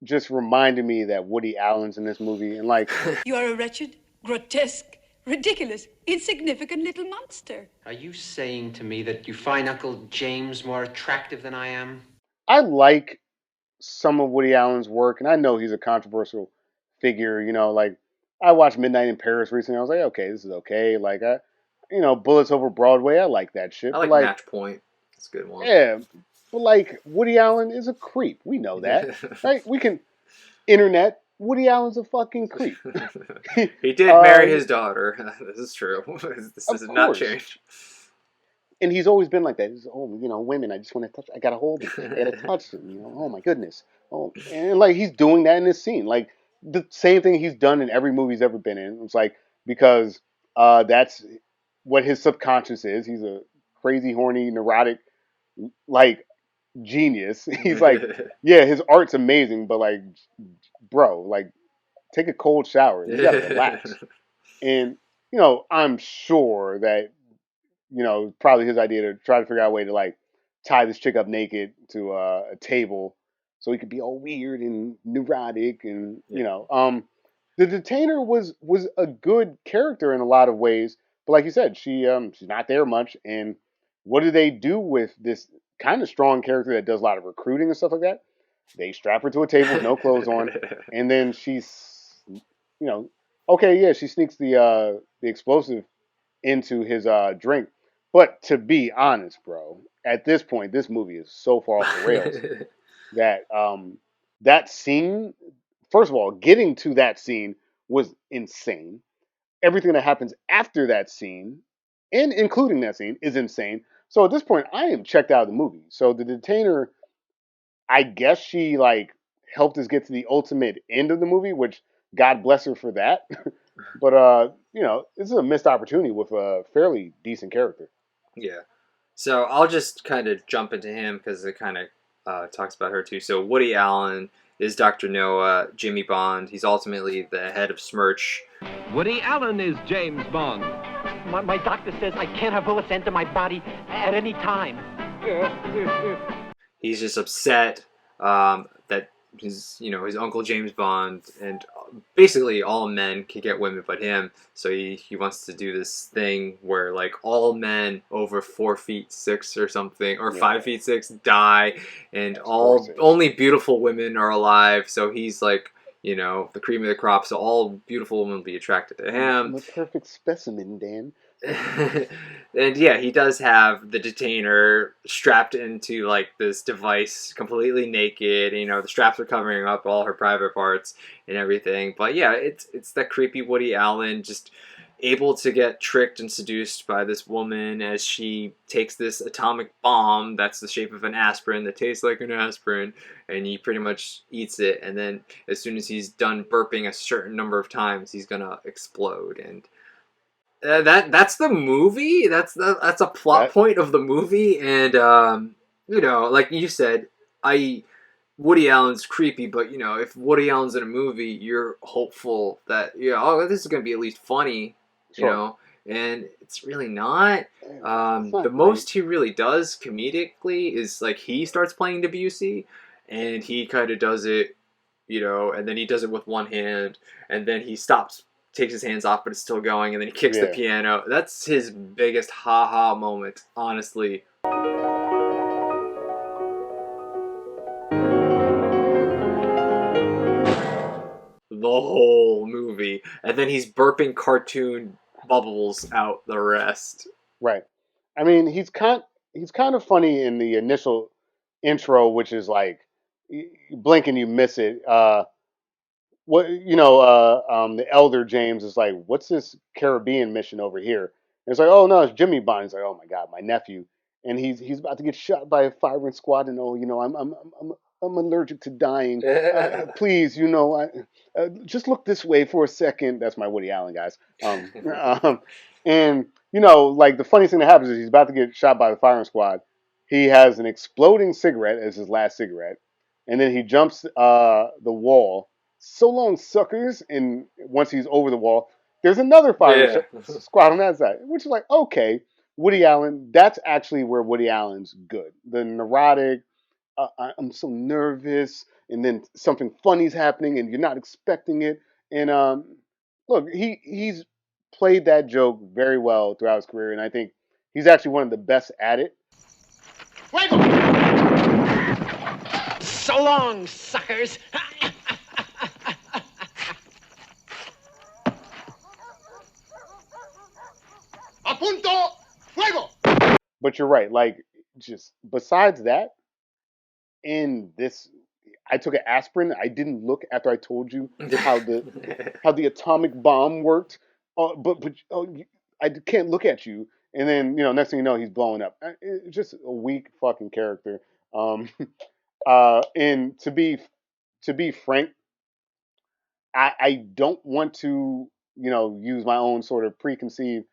just reminded me that Woody Allen's in this movie, and like You are a wretched, grotesque, ridiculous, insignificant little monster. Are you saying to me that you find Uncle James more attractive than I am? I like some of Woody Allen's work, and I know he's a controversial figure. Like I watched Midnight in Paris recently. I was like, okay, this is okay. Like Bullets Over Broadway. I like that shit. I But like like, Match Point. It's a good one. yeah, but like Woody Allen is a creep. We know that, right? We can internet. Woody Allen's a fucking creep. He did marry his daughter. This is true. This Of does not course. change. And he's always been like that. He's, women, I just want to touch. I gotta hold them. I gotta touch them. Oh my goodness. Oh, and like he's doing that in this scene. Like the same thing he's done in every movie he's ever been in. It's like because that's what his subconscious is. He's a crazy, horny, neurotic, like genius. He's like, yeah, his art's amazing, but like, bro, like, take a cold shower. You gotta relax. And I'm sure that probably his idea to try to figure out a way to like tie this chick up naked to a table so he could be all weird and neurotic and the detainer was a good character in a lot of ways, but like you said, she's not there much. And what do they do with this kind of strong character that does a lot of recruiting and stuff like that? They strap her to a table with no clothes on, and then she's okay, yeah, she sneaks the explosive into his drink. But to be honest, bro, at this point, this movie is so far off the rails that that scene, first of all, getting to that scene was insane. Everything that happens after that scene, and including that scene, is insane. So at this point, I am checked out of the movie. So the detainer, I guess she like helped us get to the ultimate end of the movie, which God bless her for that. But this is a missed opportunity with a fairly decent character. Yeah. So I'll just kind of jump into him because it kind of talks about her too. So Woody Allen is Dr. Noah, Jimmy Bond. He's ultimately the head of Smirch. Woody Allen is James Bond. My doctor says I can't have bullets enter my body at any time. He's just upset that his uncle James Bond and basically all men can get women but him. So he wants to do this thing where like all men over 4'6" or something or 5'6" die, and only beautiful women are alive. So he's like the cream of the crop. So all beautiful women will be attracted to him. I'm a perfect specimen, Dan. And yeah, he does have the detainer strapped into like this device completely naked. The straps are covering up all her private parts and everything. But yeah, it's that creepy Woody Allen just able to get tricked and seduced by this woman as she takes this atomic bomb that's the shape of an aspirin that tastes like an aspirin, and he pretty much eats it, and then as soon as he's done burping a certain number of times, he's gonna explode. And that's the movie. That's a plot point of the movie, and like you said, Woody Allen's creepy, but if Woody Allen's in a movie, you're hopeful that this is gonna be at least funny, and it's really not. The most he really does comedically is like he starts playing Debussy, and he kind of does it, and then he does it with one hand, and then he takes his hands off, but it's still going, and then he kicks the piano. That's his biggest ha-ha moment, honestly. the whole movie, and then he's burping cartoon bubbles out the rest. Right. I mean, he's kind of funny in the initial intro, which is like you blink and you miss it. The elder James is like, "What's this Caribbean mission over here?" And it's like, "Oh no, it's Jimmy Bond." He's like, "Oh my God, my nephew," and he's about to get shot by a firing squad, and I'm allergic to dying. Please, just look this way for a second. That's my Woody Allen, guys. And like the funny thing that happens is he's about to get shot by the firing squad. He has an exploding cigarette as his last cigarette, and then he jumps the wall. So long, suckers! And once he's over the wall, there's another firing squad on that side, which is like, okay, Woody Allen. That's actually where Woody Allen's good. The neurotic. I'm so nervous, and then something funny's happening, and you're not expecting it. And look, he's played that joke very well throughout his career, and I think he's actually one of the best at it. So long, suckers! Apunto fuego! But you're right. Like, just besides that, in this, I took an aspirin. I didn't look after I told you how the atomic bomb worked. I can't look at you. And then next thing you know, he's blowing up. It's just a weak fucking character. Um, and to be frank, I don't want to use my own sort of preconceived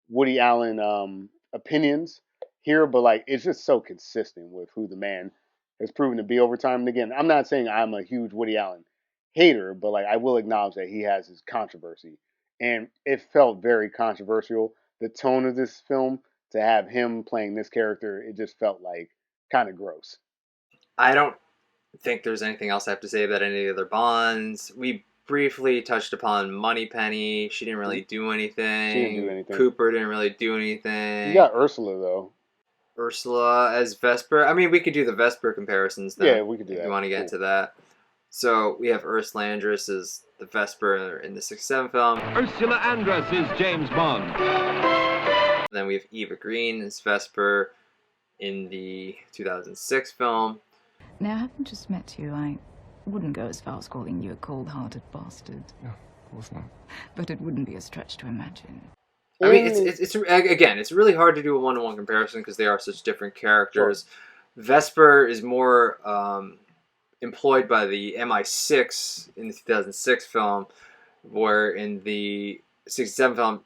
Woody Allen opinions here, but like it's just so consistent with who the man has proven to be over time. And again, I'm not saying I'm a huge Woody Allen hater, but like I will acknowledge that he has his controversy, and it felt very controversial. The tone of this film to have him playing this character, it just felt like kind of gross. I don't think there's anything else I have to say about any of the other Bonds. We briefly touched upon Moneypenny. She didn't really do anything. She didn't do anything. Cooper didn't really do anything. You got Ursula though. Ursula as Vesper. I mean, we could do the Vesper comparisons then. Yeah, we could do that. If you want to get into that. So we have Ursula Andress as the Vesper in the 6-7 film. Ursula Andress is James Bond. And then we have Eva Green as Vesper in the 2006 film. Now, having just met you, I wouldn't go as far as calling you a cold-hearted bastard. No, of course not. But it wouldn't be a stretch to imagine. I mean, it's really hard to do a one-to-one comparison because they are such different characters. Sure. Vesper is more employed by the MI6 in the 2006 film, where in the 67 film,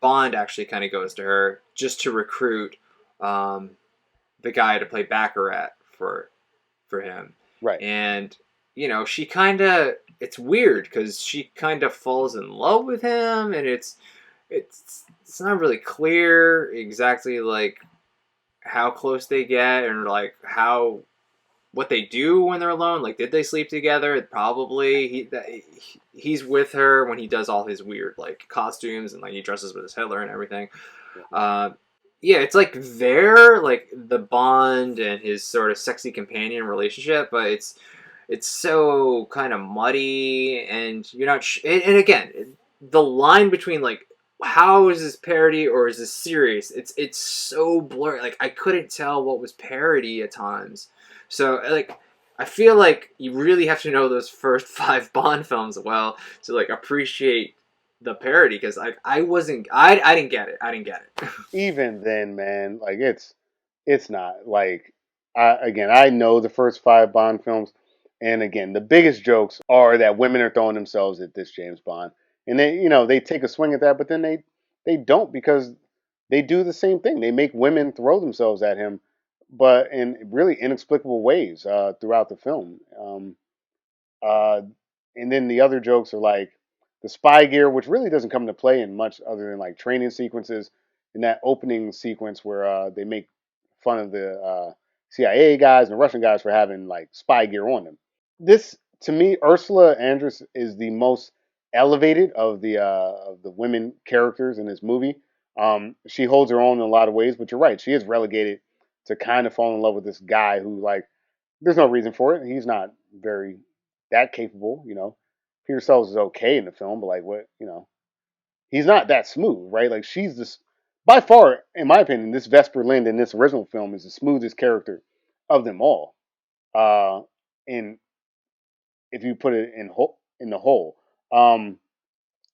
Bond actually kind of goes to her just to recruit the guy to play Baccarat for him. Right. And, she kind of, it's weird because she kind of falls in love with him, and it's not really clear exactly like how close they get and like what they do when they're alone. Like, did they sleep together? Probably. He's with her when he does all his weird like costumes and like he dresses with his Hitler and everything. Yeah, it's like they're like the Bond and his sort of sexy companion relationship, but it's so kind of muddy, and you're not. And again, the line between like, how is this parody or is this serious? It's so blurry. Like I couldn't tell what was parody at times. So like I feel like you really have to know those first 5 Bond films well to like appreciate the parody, because I didn't get it. Even then, man, like it's not like I know the first 5 Bond films, and again the biggest jokes are that women are throwing themselves at this James Bond, and they take a swing at that, but then they don't, because they do the same thing. They make women throw themselves at him, but in really inexplicable ways throughout the film. And then the other jokes are like the spy gear, which really doesn't come into play in much other than like training sequences. In that opening sequence where they make fun of the CIA guys and the Russian guys for having like spy gear on them. This, to me, Ursula Andress is the most elevated of the women characters in this movie. She holds her own in a lot of ways, but you're right, she is relegated to kind of fall in love with this guy who, like, there's no reason for it. He's not very that capable, Peter Sellers is okay in the film, but like what he's not that smooth, right? Like she's this by far, in my opinion, this Vesper Lynd in this original film is the smoothest character of them all. And if you put it in the whole, um,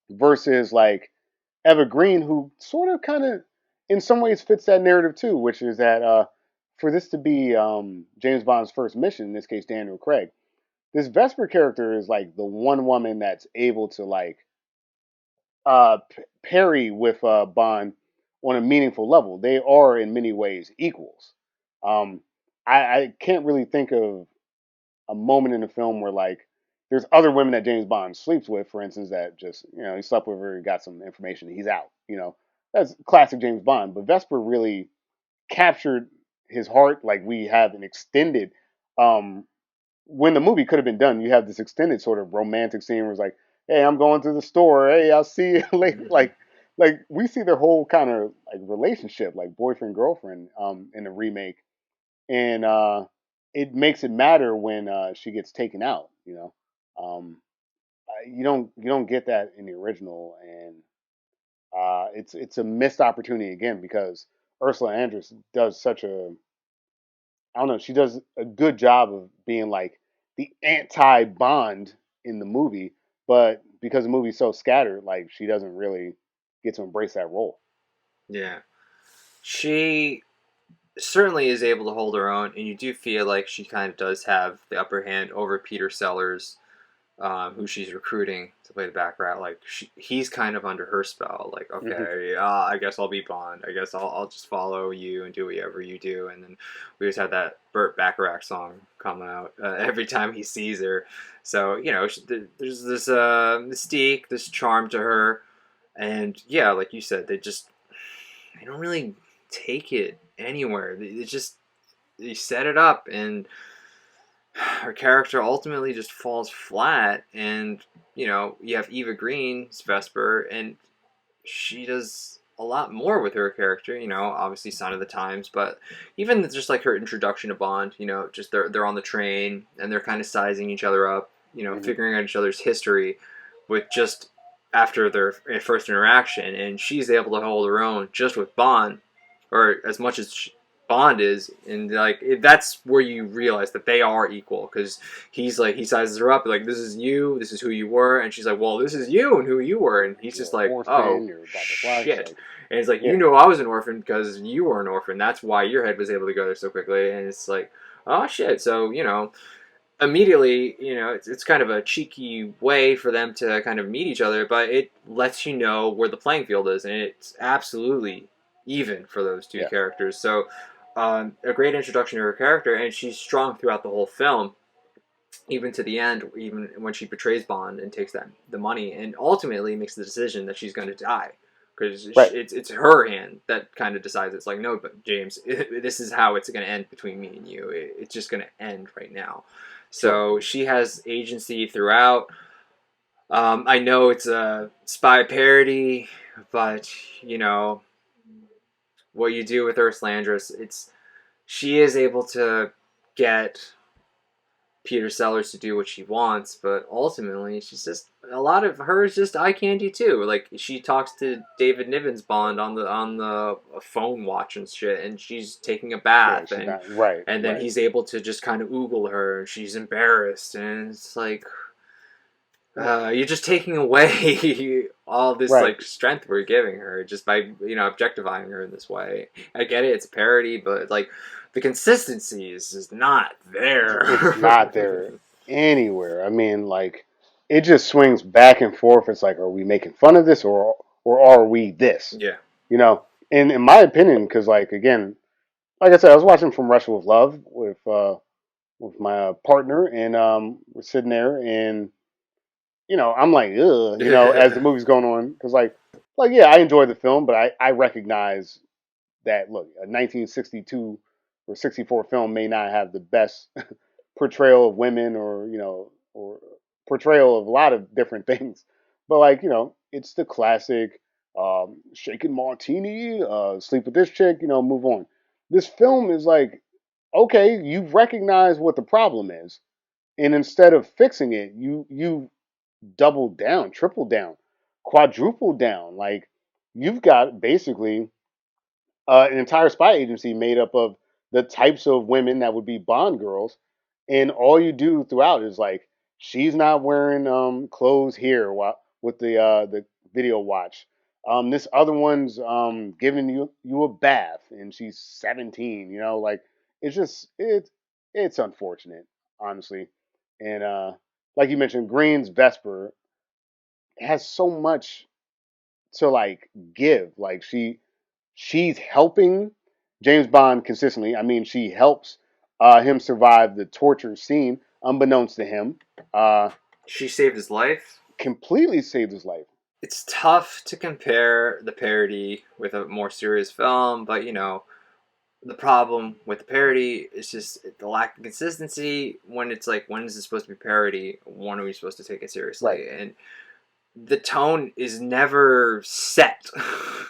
versus like Eva Green, who sort of kind of in some ways fits that narrative too, which is that for this to be James Bond's first mission, in this case Daniel Craig, this Vesper character is like the one woman that's able to like parry with Bond on a meaningful level. They are in many ways equals. Um, I can't really think of a moment in the film where like there's other women that James Bond sleeps with, for instance, that just he slept with her, got some information, he's out. That's classic James Bond. But Vesper really captured his heart. Like we have an extended um, when the movie could have been done, you have this extended sort of romantic scene where it's like, "Hey, I'm going to the store. Hey, I'll see you later." Like we see their whole kind of like relationship, like boyfriend girlfriend, in the remake, and it makes it matter when she gets taken out. Um, you don't get that in the original, and it's a missed opportunity again because Ursula Andress does such a I don't know. She does a good job of being like the anti Bond in the movie, but because the movie's so scattered, like she doesn't really get to embrace that role. Yeah. She certainly is able to hold her own, and you do feel like she kind of does have the upper hand over Peter Sellers, who she's recruiting to play the back rat. Like he's kind of under her spell. Like, okay, I guess I'll be Bond. I guess I'll just follow you and do whatever you do. And then we just had that Burt Bacharach song come out every time he sees her. So there's this mystique, this charm to her, and yeah, like you said, they don't really take it anywhere. They set it up, and her character ultimately just falls flat. And you have Eva Green's Vesper, and she does a lot more with her character. Obviously sign of the times, but even just like her introduction to Bond, just they're on the train and they're kind of sizing each other up, figuring out each other's history with just after their first interaction, and she's able to hold her own just with Bond, or as much as Bond is, and like that's where you realize that they are equal, because he sizes her up like, this is you, this is who you were, and she's like, well, this is you and who you were, and he's just like, oh shit, and it's like, I was an orphan because you were an orphan, that's why your head was able to go there so quickly, and it's like, oh shit, so immediately, it's kind of a cheeky way for them to kind of meet each other, but it lets you know where the playing field is, and it's absolutely even for those two characters. So, a great introduction to her character, and she's strong throughout the whole film, even to the end, even when she betrays Bond and takes the money, and ultimately makes the decision that she's going to die. Because it's her hand that kind of decides. It's like, no, but James, this is how it's going to end between me and you. It's just going to end right now. So she has agency throughout. I know it's a spy parody, but what you do with Ursula Andress, she is able to get Peter Sellers to do what she wants, but ultimately she's just, a lot of her is just eye candy too. Like she talks to David Niven's Bond on the phone watch and shit, and she's taking a bath, and then he's able to just kind of oogle her, and she's embarrassed, and it's like, you're just taking away all this like strength we're giving her just by objectifying her in this way. I get it, it's a parody, but like the consistency is just not there. It's not there anywhere. I mean, like it just swings back and forth. It's like, are we making fun of this, or are we this? Yeah. And in my opinion, because like again, like I said, I was watching From Russia with Love with my partner, and we're sitting there, and I'm like, ugh, as the movie's going on, because yeah, I enjoyed the film, but I recognize that look, a 1962 or 64 film may not have the best portrayal of women, or portrayal of a lot of different things, but it's the classic shaken martini, sleep with this chick, move on. This film is like, okay, you've recognized what the problem is, and instead of fixing it, you double down, triple down, quadruple down. Like you've got basically an entire spy agency made up of the types of women that would be Bond girls, and all you do throughout is like she's not wearing clothes here with the video watch. This other one's giving you a bath, and she's 17. You know, like it's just it's unfortunate, honestly, and like you mentioned, Green's Vesper has so much to like give. Like she's helping James Bond consistently. I mean, she helps him survive the torture scene, unbeknownst to him. Uh, She saved his life. Completely saved his life. It's tough to compare the parody with a more serious film, but you know, the problem with the parody is just the lack of consistency. When it's like, when is this supposed to be parody? When are we supposed to take it seriously? Right. And the tone is never set.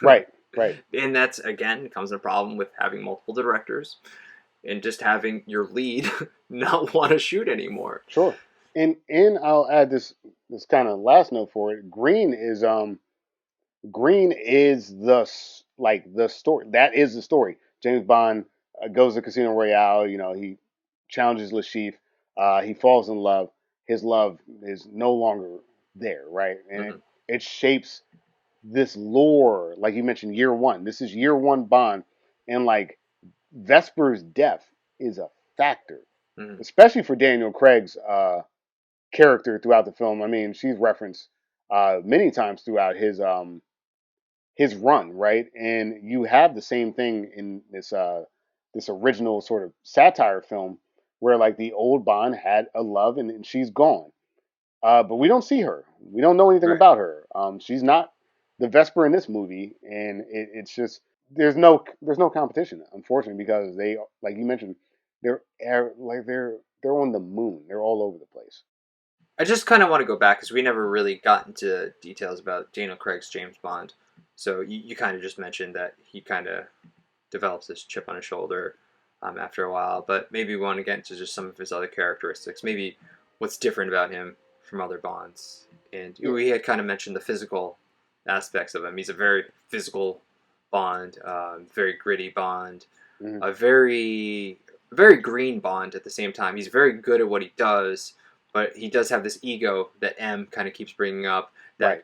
Right. Right. And that's, again, comes a problem with having multiple directors and just having your lead not want to shoot anymore. Sure. And I'll add this kind of last note for it. Green is the story. That is the story. James Bond goes to Casino Royale. You know, he challenges Le Chiffre. He falls in love. His love is no longer there, right? And Mhm. it shapes this lore, like you mentioned, year one. This is year one Bond, and like Vesper's death is a factor, Mhm. especially for Daniel Craig's character throughout the film. I mean, she's referenced many times throughout his run, right? And you have the same thing in this original sort of satire film where like the old Bond had a love and she's gone. But we don't see her. We don't know anything Right. about her. She's not the Vesper in this movie, and it's just there's no competition, unfortunately, because they, like you mentioned, they're on the moon. They're all over the place. I just kind of want to go back because we never really got into details about Daniel Craig's James Bond. So you kind of just mentioned that he kind of develops this chip on his shoulder after a while, but maybe we want to get into just some of his other characteristics. Maybe what's different about him from other Bonds. And Yeah. we had kind of mentioned the physical aspects of him. He's a very physical Bond, very gritty Bond, Mhm. a very green Bond at the same time. He's very good at what he does, but he does have this ego that M kind of keeps bringing up, that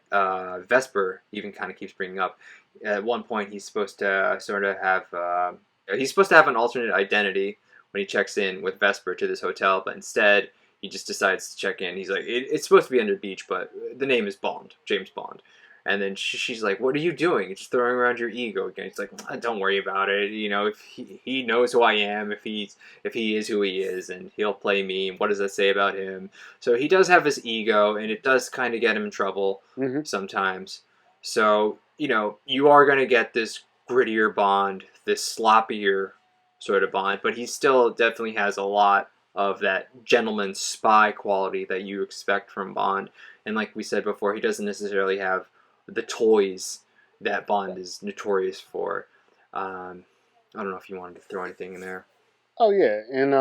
Vesper even kind of keeps bringing up. At one point, he's supposed to sort of have he's supposed to have an alternate identity when he checks in with Vesper to this hotel, but instead he just decides to check in. He's like, it's supposed to be under beach, but the name is Bond, James Bond. And then she's like, "What are you doing? You're just throwing around your ego again." He's like, "Don't worry about it. You know, if he knows who I am, if he is who he is, and he'll play me. What does that say about him?" So he does have his ego, and it does kind of get him in trouble sometimes. So you know, you are going to get this grittier Bond, this sloppier sort of Bond, but he still definitely has a lot of that gentleman spy quality that you expect from Bond. And like we said before, he doesn't necessarily have the toys that Bond is notorious for. I don't know if you wanted to throw anything in there. Oh yeah, and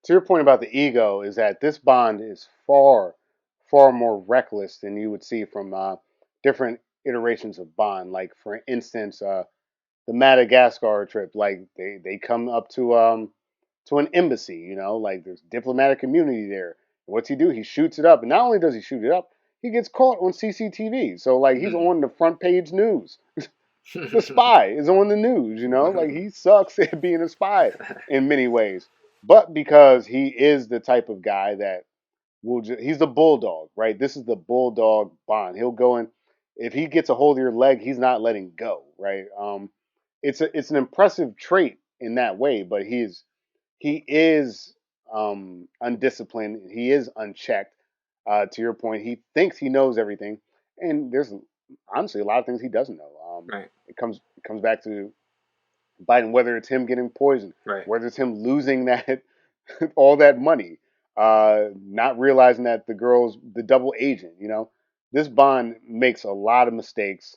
to your point about the ego is that this Bond is far more reckless than you would see from different iterations of Bond. Like for instance, the Madagascar trip, like they come up to an embassy, you know, like there's diplomatic community there. What's he do? He shoots it up, and not only does he shoot it up, he gets caught on CCTV. So like he's on the front page news. The spy is on the news, you know, like he sucks at being a spy in many ways. But because he is the type of guy that he's the bulldog, right? This is the bulldog Bond. He'll go in, if he gets a hold of your leg, he's not letting go, right? It's an impressive trait in that way, but he is undisciplined. He is unchecked. To your point, he thinks he knows everything, and there's honestly a lot of things he doesn't know. Right. It comes back to Biden, whether it's him getting poisoned, Right. whether it's him losing that all that money, not realizing that the girl's the double agent. You know, this Bond makes a lot of mistakes.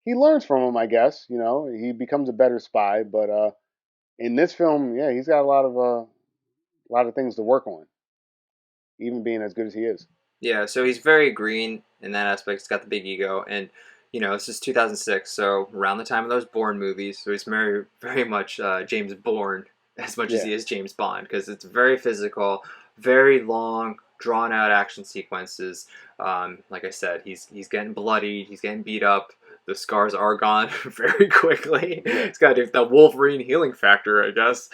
He learns from them, I guess. You know, he becomes a better spy. But in this film, yeah, he's got a lot of things to work on, even being as good as he is. Yeah, so he's very green in that aspect. He's got the big ego, and this is 2006, so around the time of those Bourne movies. So he's very, very much James Bourne as much as Yeah. he is James Bond, because it's very physical, very long, drawn out action sequences. Like I said, he's getting bloodied, he's getting beat up. The scars are gone very quickly. He's got the Wolverine healing factor, I guess,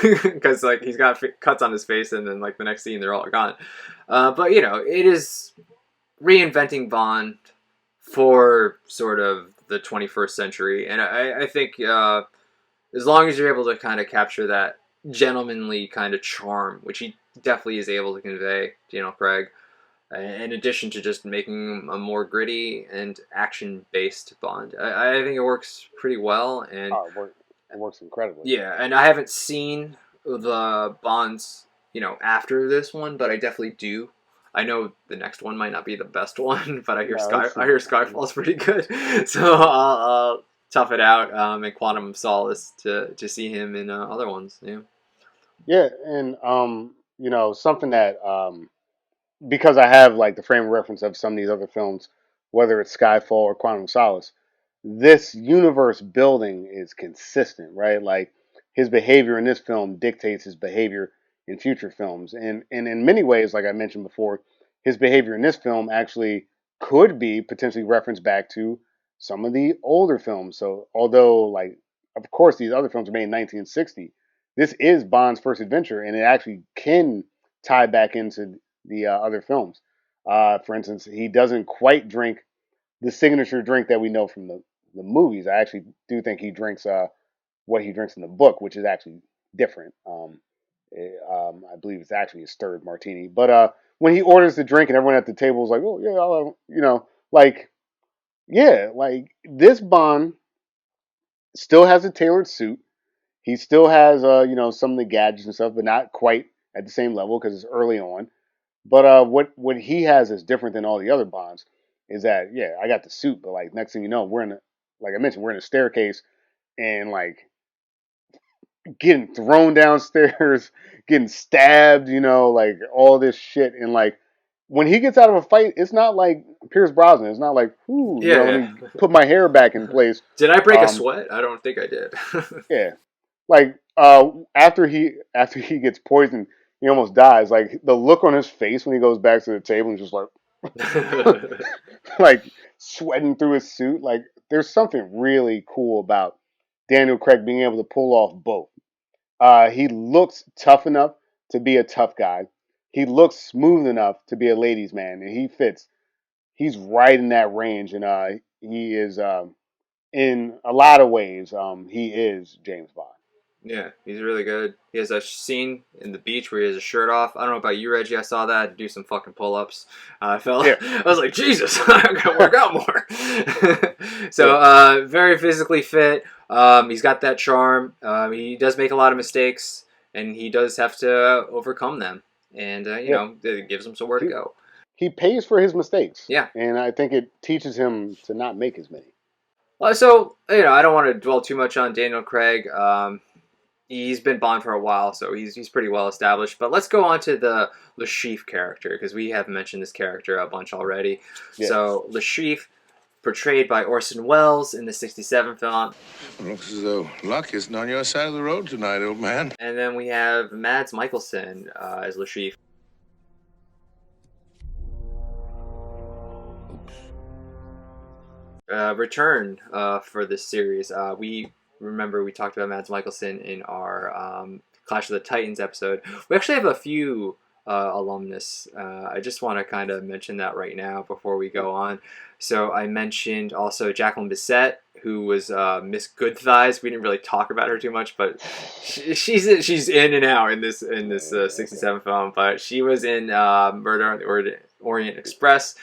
because like he's got cuts on his face, and then like the next scene they're all gone. But it is reinventing Bond for sort of the 21st century, and I think as long as you're able to kind of capture that gentlemanly kind of charm, which he definitely is able to convey, Daniel Craig, in addition to just making a more gritty and action-based Bond. I think it works pretty well, and it works incredibly. Yeah, and I haven't seen the Bonds, after this one, but I definitely do. I know the next one might not be the best one, but I hear Skyfall's pretty good, so I'll tough it out in Quantum of Solace to see him in other ones. Yeah. Yeah, and something that because I have like the frame of reference of some of these other films, whether it's Skyfall or Quantum of Solace, this universe building is consistent, right? Like his behavior in this film dictates his behavior in future films, and in many ways, like I mentioned before, his behavior in this film actually could be potentially referenced back to some of the older films. So although like of course these other films were made in 1960, this is Bond's first adventure, and it actually can tie back into the other films. For instance, he doesn't quite drink the signature drink that we know from the movies. I actually do think he drinks what he drinks in the book, which is actually different. I believe it's actually a stirred martini. But when he orders the drink and everyone at the table is like, "Oh yeah, like yeah, like this Bond still has a tailored suit. He still has some of the gadgets and stuff, but not quite at the same level because it's early on. But what he has is different than all the other Bonds. Is that yeah, I got the suit, but like next thing you know, like I mentioned, we're in a staircase and like getting thrown downstairs, getting stabbed, like all this shit. And like when he gets out of a fight, it's not like Pierce Brosnan. It's not like, ooh, let me put my hair back in place. Did I break a sweat? I don't think I did. Yeah, like after he gets poisoned, he almost dies. Like the look on his face when he goes back to the table and just like like sweating through his suit. Like there's something really cool about Daniel Craig being able to pull off both. He looks tough enough to be a tough guy. He looks smooth enough to be a ladies' man, and he fits. He's right in that range, and he is in a lot of ways. He is James Bond. Yeah, he's really good. He has a scene in the beach where he has his shirt off. I don't know about you, Reggie. I saw that. Do some fucking pull-ups. I was like, Jesus, I gotta work out more. So, very physically fit. He's got that charm. He does make a lot of mistakes, and he does have to overcome them. And it gives him somewhere to go. He pays for his mistakes. Yeah, and I think it teaches him to not make as many. So I don't want to dwell too much on Daniel Craig. He's been Bond for a while, so he's pretty well established. But let's go on to the Le Chiffre character, because we have mentioned this character a bunch already. Yeah. So Le Chiffre, portrayed by Orson Welles in the 1967 film. Looks as though luck isn't on your side of the road tonight, old man. And then we have Mads Mikkelsen as Le Chiffre. Return for this series. We talked about Mads Mikkelsen in our Clash of the Titans episode. We actually have a few alumnus. I just want to kind of mention that right now before we go on. So I mentioned also Jacqueline Bisset, who was Miss Goodthighs. We didn't really talk about her too much, but she's in and out in this 1967 film. But she was in Murder on the Orient Express.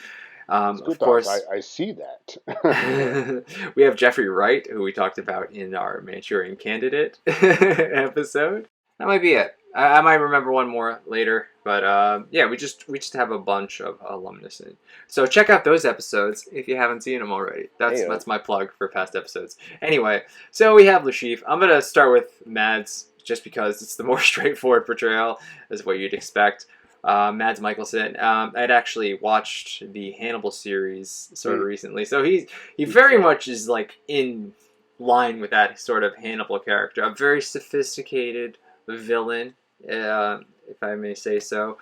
Of course, I see that. We have Jeffrey Wright, who we talked about in our Manchurian Candidate episode. That might be it. I might remember one more later, but we just have a bunch of alumnus in. So check out those episodes if you haven't seen them already. That's my plug for past episodes. Anyway, so we have Le Chiffre. I'm gonna start with Mads just because it's the more straightforward portrayal, is what you'd expect. Mads Mikkelsen. I'd actually watched the Hannibal series sort of recently, so he very much is like in line with that sort of Hannibal character, a very sophisticated villain, if I may say so.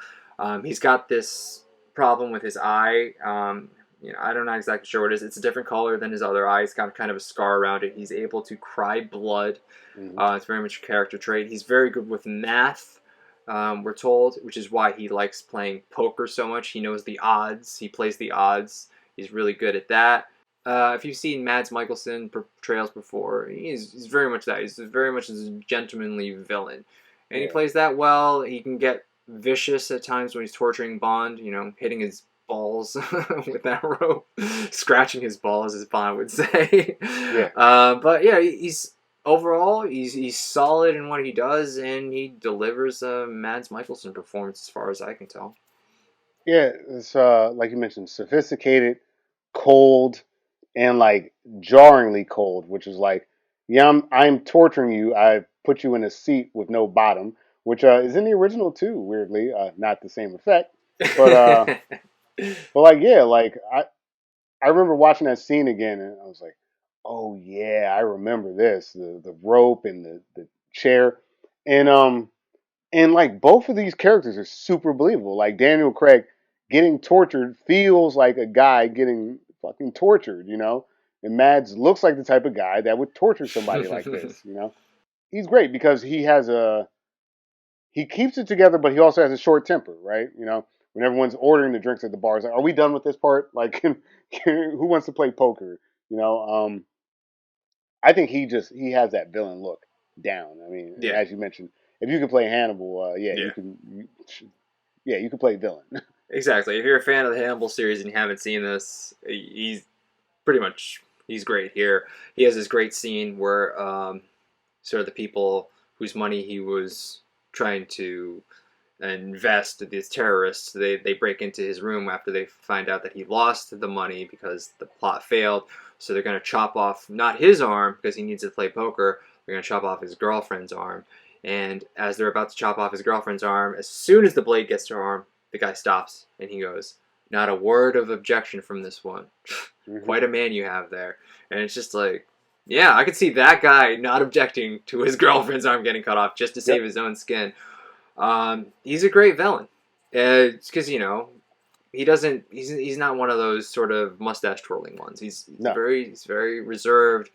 He's got this problem with his eye. I'm not exactly sure what it is. It's a different color than his other eye. He's got kind of a scar around it. He's able to cry blood. It's very much a character trait. He's very good with math, we're told, which is why he likes playing poker so much. He knows the odds. He plays the odds. He's really good at that. If you've seen Mads Mikkelsen portrayals before, he's very much that. He's very much a gentlemanly villain. And he plays that well. He can get vicious at times when he's torturing Bond, hitting his balls with that rope, scratching his balls, as Bond would say. But yeah, he's solid in what he does, and he delivers a Mads Mikkelsen performance as far as I can tell. Yeah, it's like you mentioned, sophisticated, cold, and like jarringly cold, which is like, yeah, I'm torturing you. I put you in a seat with no bottom, which is in the original too. Weirdly, not the same effect, but but like yeah, like I remember watching that scene again, and I was like, oh yeah, I remember this, the rope and the chair, and and like both of these characters are super believable. Like Daniel Craig getting tortured feels like a guy getting fucking tortured, And Mads looks like the type of guy that would torture somebody like this, He's great because he keeps it together, but he also has a short temper, right? When everyone's ordering the drinks at the bar, it's like, are we done with this part? Like, who wants to play poker? I think he has that villain look down. I mean, as you mentioned, if you can play Hannibal, you can play villain. Exactly. If you're a fan of the Hannibal series and you haven't seen this, he's great here. He has this great scene where sort of the people whose money he was trying to invest, these terrorists, they break into his room after they find out that he lost the money because the plot failed. So they're going to chop off not his arm because he needs to play poker. They're going to chop off his girlfriend's arm. And as they're about to chop off his girlfriend's arm, as soon as the blade gets to her arm, the guy stops and he goes, "Not a word of objection from this one." Quite a man you have there. And it's just like, yeah, I could see that guy not objecting to his girlfriend's arm getting cut off just to save his own skin. He's a great villain. It's because, he's not one of those sort of mustache twirling ones. He's very reserved,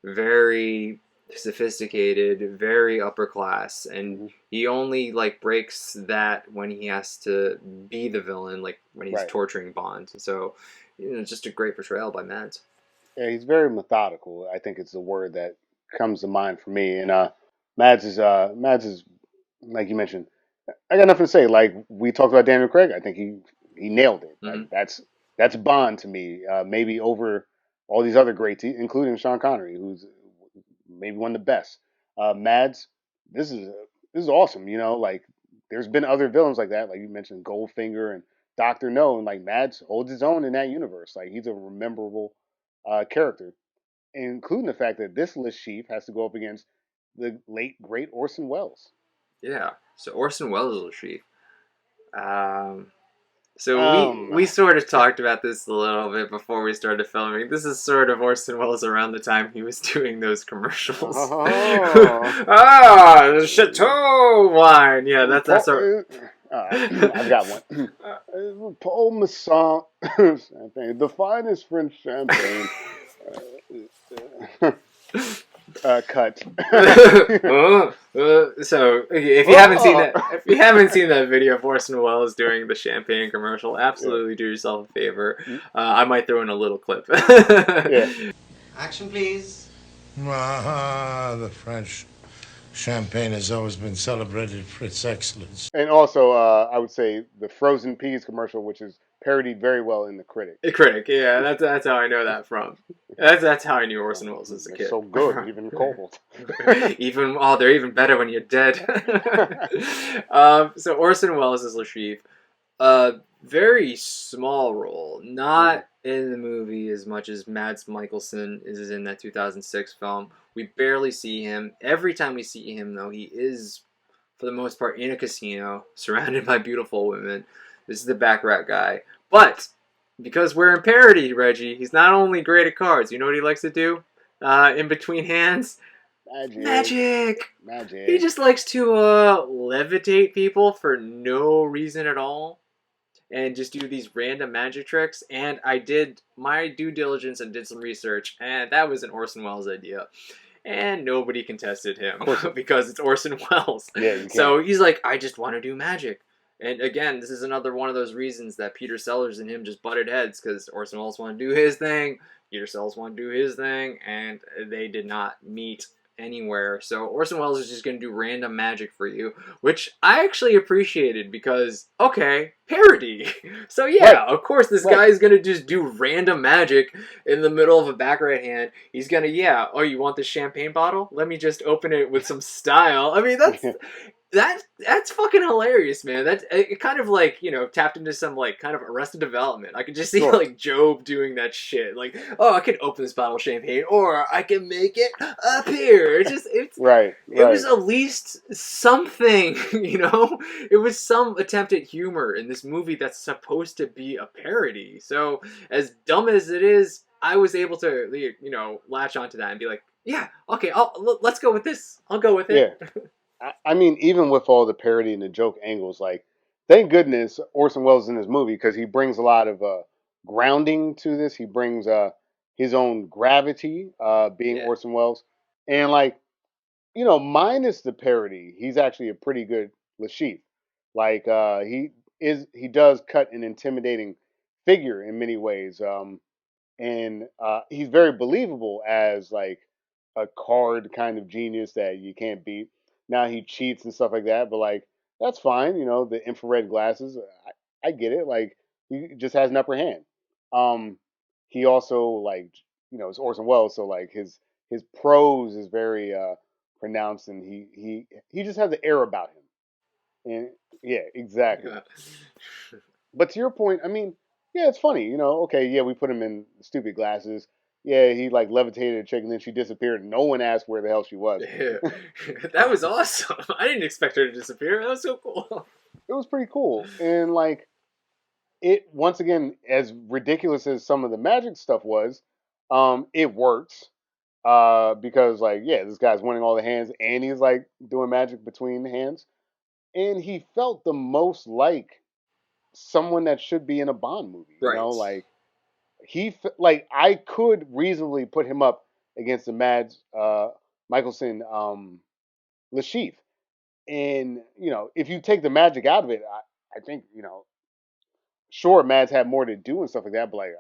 very sophisticated, very upper class, and he only like breaks that when he has to be the villain, like when he's torturing Bond. So, just a great portrayal by Mads. Yeah, he's very methodical. I think it's the word that comes to mind for me. And Mads is like you mentioned. I got nothing to say. Like we talked about Daniel Craig, I think he nailed it. Like that's Bond to me. Maybe over all these other greats, including Sean Connery, who's maybe one of the best. Mads, this is awesome. Like there's been other villains like that, like you mentioned Goldfinger and Doctor No, and like Mads holds his own in that universe. Like he's a rememberable character, including the fact that this list chief has to go up against the late great Orson Welles. Yeah, so Orson Welles is a chief. So we sort of talked about this a little bit before we started filming. This is sort of Orson Welles around the time he was doing those commercials. The Chateau wine. Yeah, that's our... I've got one. Paul Masson champagne, the finest French champagne. Cut. So if you haven't seen that video of Orson Welles doing the champagne commercial, absolutely do yourself a favor. I might throw in a little clip. Action, please. The French champagne has always been celebrated for its excellence. And also, I would say the frozen peas commercial, which is parodied very well in The Critic. The Critic, yeah, that's how I know that from. That's how I knew Orson Welles as a kid. So good, even cold. They're even better when you're dead. So Orson Welles is Le Chiffre. A very small role, not in the movie as much as Mads Mikkelsen is in that 2006 film. We barely see him. Every time we see him, though, he is for the most part, in a casino, surrounded by beautiful women. This is the baccarat guy. But because we're in parody, Reggie, he's not only great at cards. You know what he likes to do? In between hands? Magic! He just likes to levitate people for no reason at all. And just do these random magic tricks. And I did my due diligence and did some research. And that was an Orson Welles idea. And nobody contested him because it's Orson Welles. Yeah, so he's like, I just want to do magic. And again, this is another one of those reasons that Peter Sellers and him just butted heads because Orson Welles wanted to do his thing, Peter Sellers wanted to do his thing, and they did not meet anywhere. So Orson Welles is just going to do random magic for you, which I actually appreciated because, okay, parody. So yeah, of course this guy is going to just do random magic in the middle of a baccarat hand. He's going to, oh, you want this champagne bottle? Let me just open it with some style. I mean, that's fucking hilarious, man. It kind of like, tapped into some like kind of Arrested Development. I could just see like Job doing that shit. Like, oh, I can open this bottle of champagne, or I can make it appear. It's right. It was at least something, It was some attempt at humor in this movie that's supposed to be a parody. So as dumb as it is, I was able to, latch onto that and be like, yeah, okay, let's go with this. I'll go with it. Yeah. I mean, even with all the parody and the joke angles, like, thank goodness Orson Welles is in this movie because he brings a lot of grounding to this. He brings his own gravity, being Orson Welles, and like, minus the parody, he's actually a pretty good Lashif. Like, he does cut an intimidating figure in many ways, and he's very believable as like a card kind of genius that you can't beat. Now he cheats and stuff like that, but like that's fine. The infrared glasses, I get it. Like he just has an upper hand. He also like it's Orson Welles, so like his prose is very pronounced, and he just has an air about him. And yeah, exactly. But to your point, I mean, yeah, it's funny. Okay, yeah, we put him in stupid glasses. Yeah, he like levitated a chick and then she disappeared. No one asked where the hell she was. Yeah. That was awesome. I didn't expect her to disappear. That was so cool. It was pretty cool. And like it once again, as ridiculous as some of the magic stuff was, it works. Because like, yeah, this guy's winning all the hands and he's like doing magic between the hands. And he felt the most like someone that should be in a Bond movie. Like like I could reasonably put him up against the Mads Mikkelsen Lashif. And if you take the magic out of it, I think sure Mads had more to do and stuff like that, but like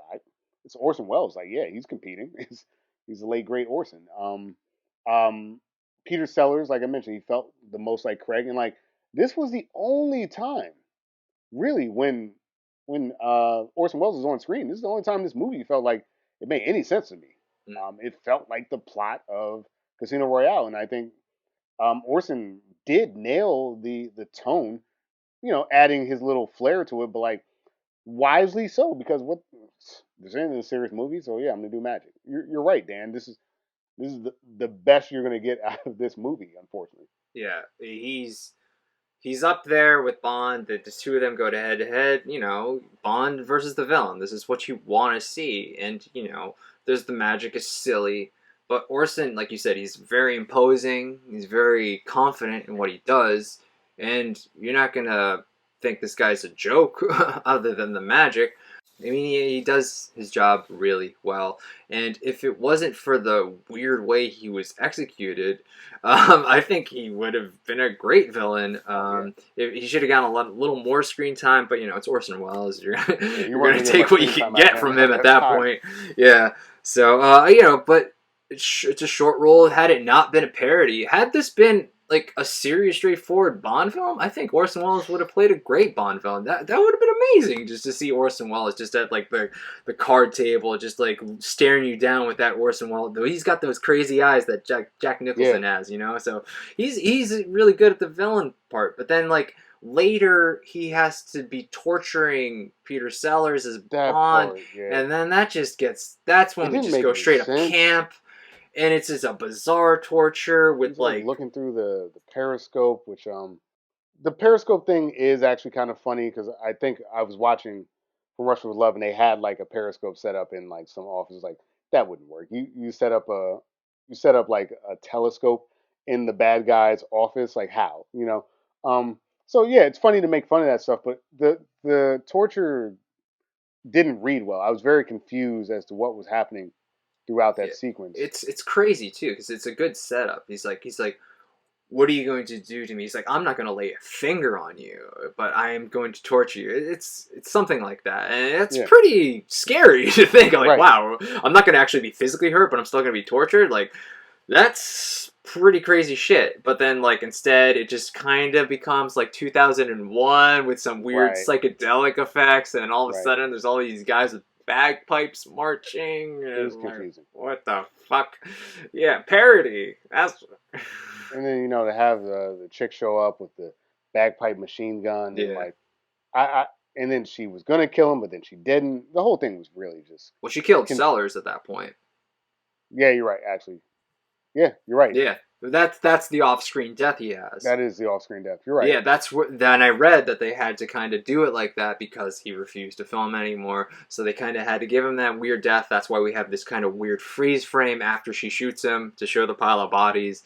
it's Orson Welles. Like yeah, he's competing. He's the late great Orson. Peter Sellers, like I mentioned, he felt the most like Craig, and like this was the only time really when Orson Welles was on screen. This is the only time this movie felt like it made any sense to me. It felt like the plot of Casino Royale, and I think Orson did nail the tone. Adding his little flair to it, but like wisely so because this isn't a serious movie, so yeah, I'm gonna do magic. You're right, Dan. This is the best you're gonna get out of this movie, unfortunately. Yeah, he's up there with Bond. The two of them go head to head. Bond versus the villain. This is what you want to see, and there's the magic is silly, but Orson, like you said, he's very imposing. He's very confident in what he does, and you're not gonna think this guy's a joke other than the magic. I mean, he does his job really well, and if it wasn't for the weird way he was executed, I think he would have been a great villain. He should have gotten a little more screen time, but it's Orson Welles. You're going to take what you can get from him at that point. Yeah. So, but it's a short role. Had it not been a parody, had this been like a serious, straightforward Bond film, I think Orson Welles would have played a great Bond villain. That would have been amazing, just to see Orson Welles just at like the card table, just like staring you down with that Orson Welles. Though he's got those crazy eyes that Jack Nicholson has, So he's really good at the villain part. But then like later he has to be torturing Peter Sellers as Bond, and then that's when we just go straight up camp. And it's just a bizarre torture with like looking through the periscope, which the Periscope thing is actually kind of funny because I think I was watching From Russia with Love and they had like a Periscope set up in like some office. Like that wouldn't work. You set up like a telescope in the bad guy's office. Like how? So yeah, it's funny to make fun of that stuff, but the torture didn't read well. I was very confused as to what was happening throughout that sequence. It's crazy too because it's a good setup. He's like, what are you going to do to me? He's like, I'm not going to lay a finger on you, but I am going to torture you. It's something like that, and it's pretty scary to think. Like, wow, I'm not going to actually be physically hurt, but I'm still going to be tortured. Like, that's pretty crazy shit. But then, like, instead, it just kind of becomes like 2001 with some weird psychedelic effects, and all of a sudden, there's all these guys with bagpipes marching. It was confusing. What the fuck? Yeah, parody. That's. And then to have the chick show up with the bagpipe machine gun, and like and then she was gonna kill him, but then she didn't. The whole thing was really just. Well, she killed Sellers at that point. Yeah, you're right. Actually, yeah, you're right. Yeah, that's the off-screen death he has. That is the off-screen death. You're right. Yeah, that's what. Then I read that they had to kind of do it like that because he refused to film anymore. So they kind of had to give him that weird death. That's why we have this kind of weird freeze frame after she shoots him to show the pile of bodies.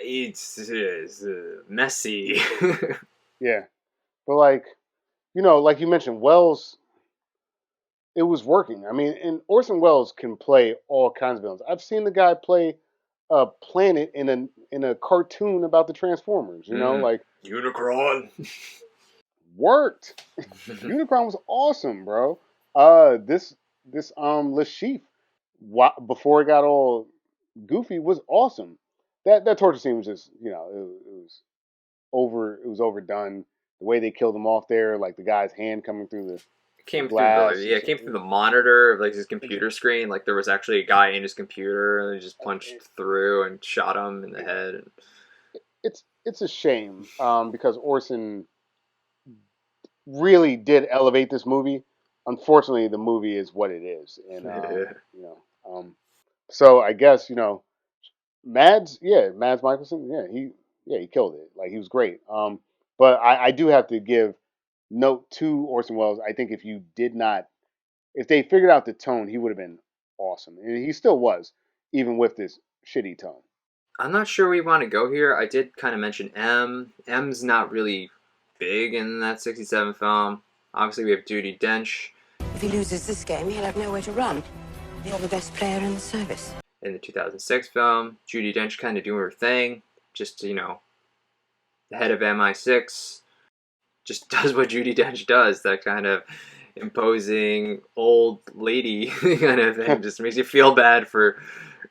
It's messy. Yeah, but like you mentioned, Wells, it was working. I mean, and Orson Welles can play all kinds of villains. I've seen the guy play a planet in a cartoon about the Transformers. Like Unicron worked. Unicron was awesome, bro. This Lashif, before it got all goofy, was awesome. That torture scene was just, it was overdone. The way they killed him off there, like the guy's hand coming through the glass. It came through the monitor of like his computer screen. Like there was actually a guy in his computer, and he just punched through and shot him in the head. It's a shame because Orson really did elevate this movie. Unfortunately, the movie is what it is, and so I guess Mads Mikkelsen, he killed it. Like he was great. But I do have to give note to Orson Welles. I think if they figured out the tone, he would have been awesome, and he still was, even with this shitty tone. I'm not sure we want to go here. I did kind of mention M. M's not really big in that 67 film. Obviously, we have Judi Dench. If he loses this game, he'll have nowhere to run. You're the best player in the service. In the 2006 film, Judi Dench kind of doing her thing. Just, the head of MI6. Just does what Judi Dench does. That kind of imposing old lady kind of thing. Just makes you feel bad for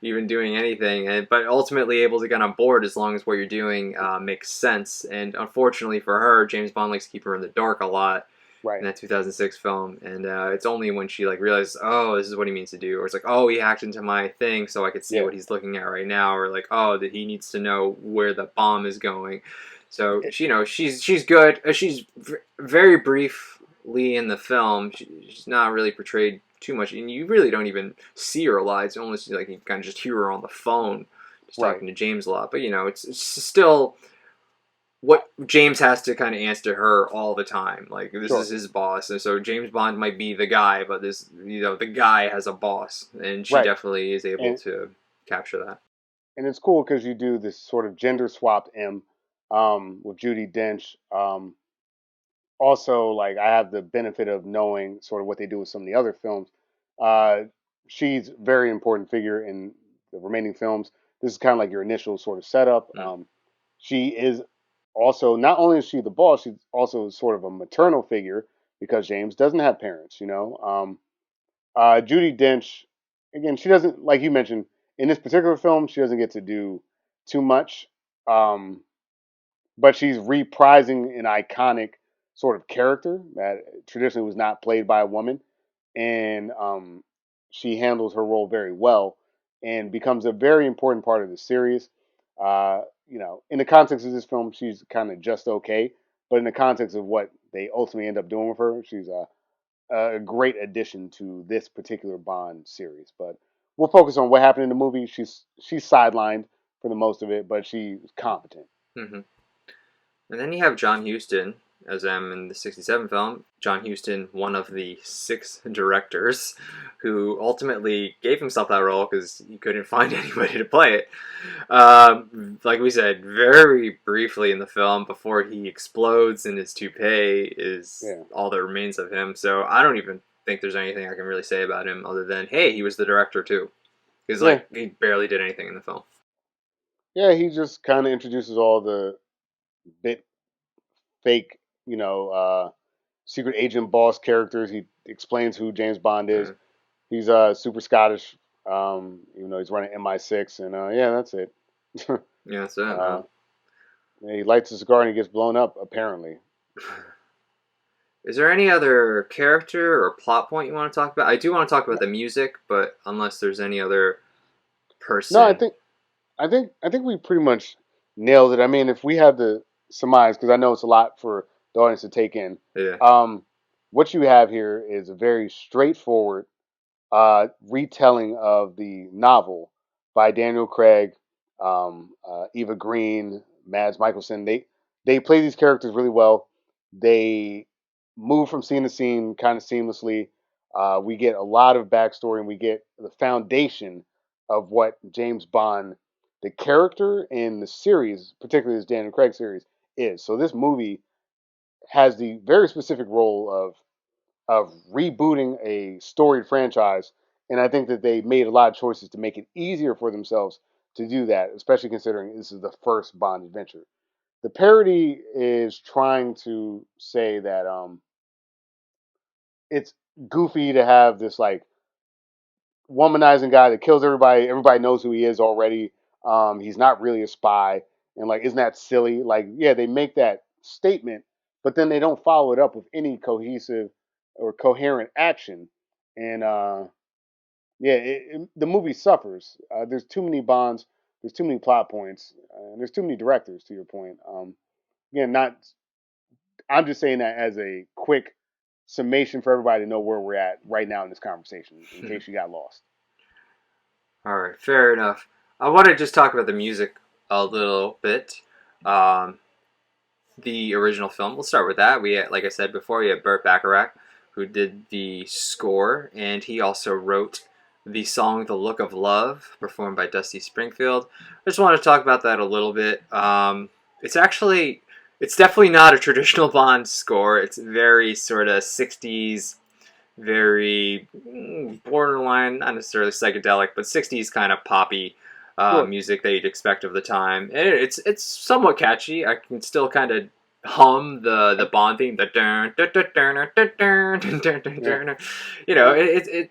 even doing anything. But ultimately able to get on board as long as what you're doing makes sense. And unfortunately for her, James Bond likes to keep her in the dark a lot. Right. In that 2006 film, and it's only when she like realizes, oh, this is what he means to do, or it's like, oh, he hacked into my thing, so I could see what he's looking at right now, or like, oh, that he needs to know where the bomb is going. So she's good. She's very briefly in the film. She's not really portrayed too much, and you really don't even see her a lot. It's almost like you kind of just hear her on the phone, just talking to James a lot. But it's still what James has to kind of answer to her all the time. Like, this is his boss. And so James Bond might be the guy, but the guy has a boss. And she definitely is able to capture that. And it's cool because you do this sort of gender swapped M with Judi Dench. Also, like, I have the benefit of knowing sort of what they do with some of the other films. She's a very important figure in the remaining films. This is kind of like your initial sort of setup. She is also, not only is she the boss, she's also sort of a maternal figure because James doesn't have parents, Judi Dench, again, she doesn't, like you mentioned, in this particular film, she doesn't get to do too much. But she's reprising an iconic sort of character that traditionally was not played by a woman. And she handles her role very well and becomes a very important part of the series. In the context of this film, she's kind of just okay. But in the context of what they ultimately end up doing with her, she's a great addition to this particular Bond series. But we'll focus on what happened in the movie. She's sidelined for the most of it, but she's competent. Mm-hmm. And then you have John Huston as M in the 67 film. John Huston, one of the 6 directors who ultimately gave himself that role because he couldn't find anybody to play it. Like we said, very briefly in the film before he explodes and his toupee is all that remains of him. So I don't even think there's anything I can really say about him other than, hey, he was the director too. Because like he barely did anything in the film. Yeah, he just kind of introduces all the bit fake, secret agent boss characters. He explains who James Bond is. He's super Scottish, even though he's running MI6, and yeah, that's it. Yeah, that's it. He lights a cigar and he gets blown up, apparently. Is there any other character or plot point you want to talk about? I do want to talk about the music, but unless there's any other person. No, I think we pretty much nailed it. I mean, if we had to surmise, because I know it's a lot for the audience to take in. Yeah. What you have here is a very straightforward retelling of the novel by Daniel Craig, Eva Green, Mads Mikkelsen. They play these characters really well. They move from scene to scene kind of seamlessly. We get a lot of backstory, and we get the foundation of what James Bond, the character in the series, particularly this Daniel Craig series, is. So this movie has the very specific role of rebooting a storied franchise, and I think that they made a lot of choices to make it easier for themselves to do that, especially considering this is the first Bond adventure. The parody is trying to say that it's goofy to have this like womanizing guy that kills everybody. Everybody knows who he is already. He's not really a spy, and like, isn't that silly? Like, yeah, they make that statement, but then they don't follow it up with any cohesive or coherent action. And yeah, the movie suffers. There's too many Bonds. There's too many plot points. And there's too many directors. To your point, again, not. I'm just saying that as a quick summation for everybody to know where we're at right now in this conversation, in case you got lost. All right, fair enough. I want to just talk about the music a little bit. The original film. We'll start with that. We had, like I said before, we had Burt Bacharach, who did the score, and he also wrote the song "The Look of Love," performed by Dusty Springfield. I just want to talk about that a little bit. It's definitely not a traditional Bond score. It's very sort of 60s, very borderline, not necessarily psychedelic, but 60s kind of poppy music that you'd expect of the time. And it's somewhat catchy. I can still kind of hum the Bond theme, the you know,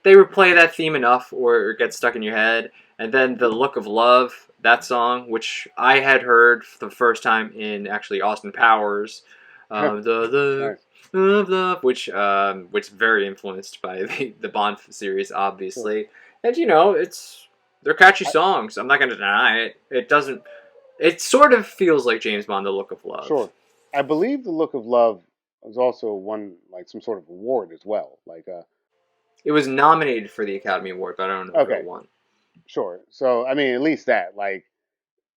they would play that theme enough or it gets stuck in your head. And then The Look of Love, that song, which I had heard for the first time in actually Austin Powers, the of Love, which very influenced by the Bond series, obviously. And you know, they're catchy songs. I'm not going to deny it. It doesn't. It sort of feels like James Bond: The Look of Love. Sure, I believe The Look of Love was also won like some sort of award as well. Like it was nominated for the Academy Award, but I don't know if it won. Sure. So I mean, at least that, like,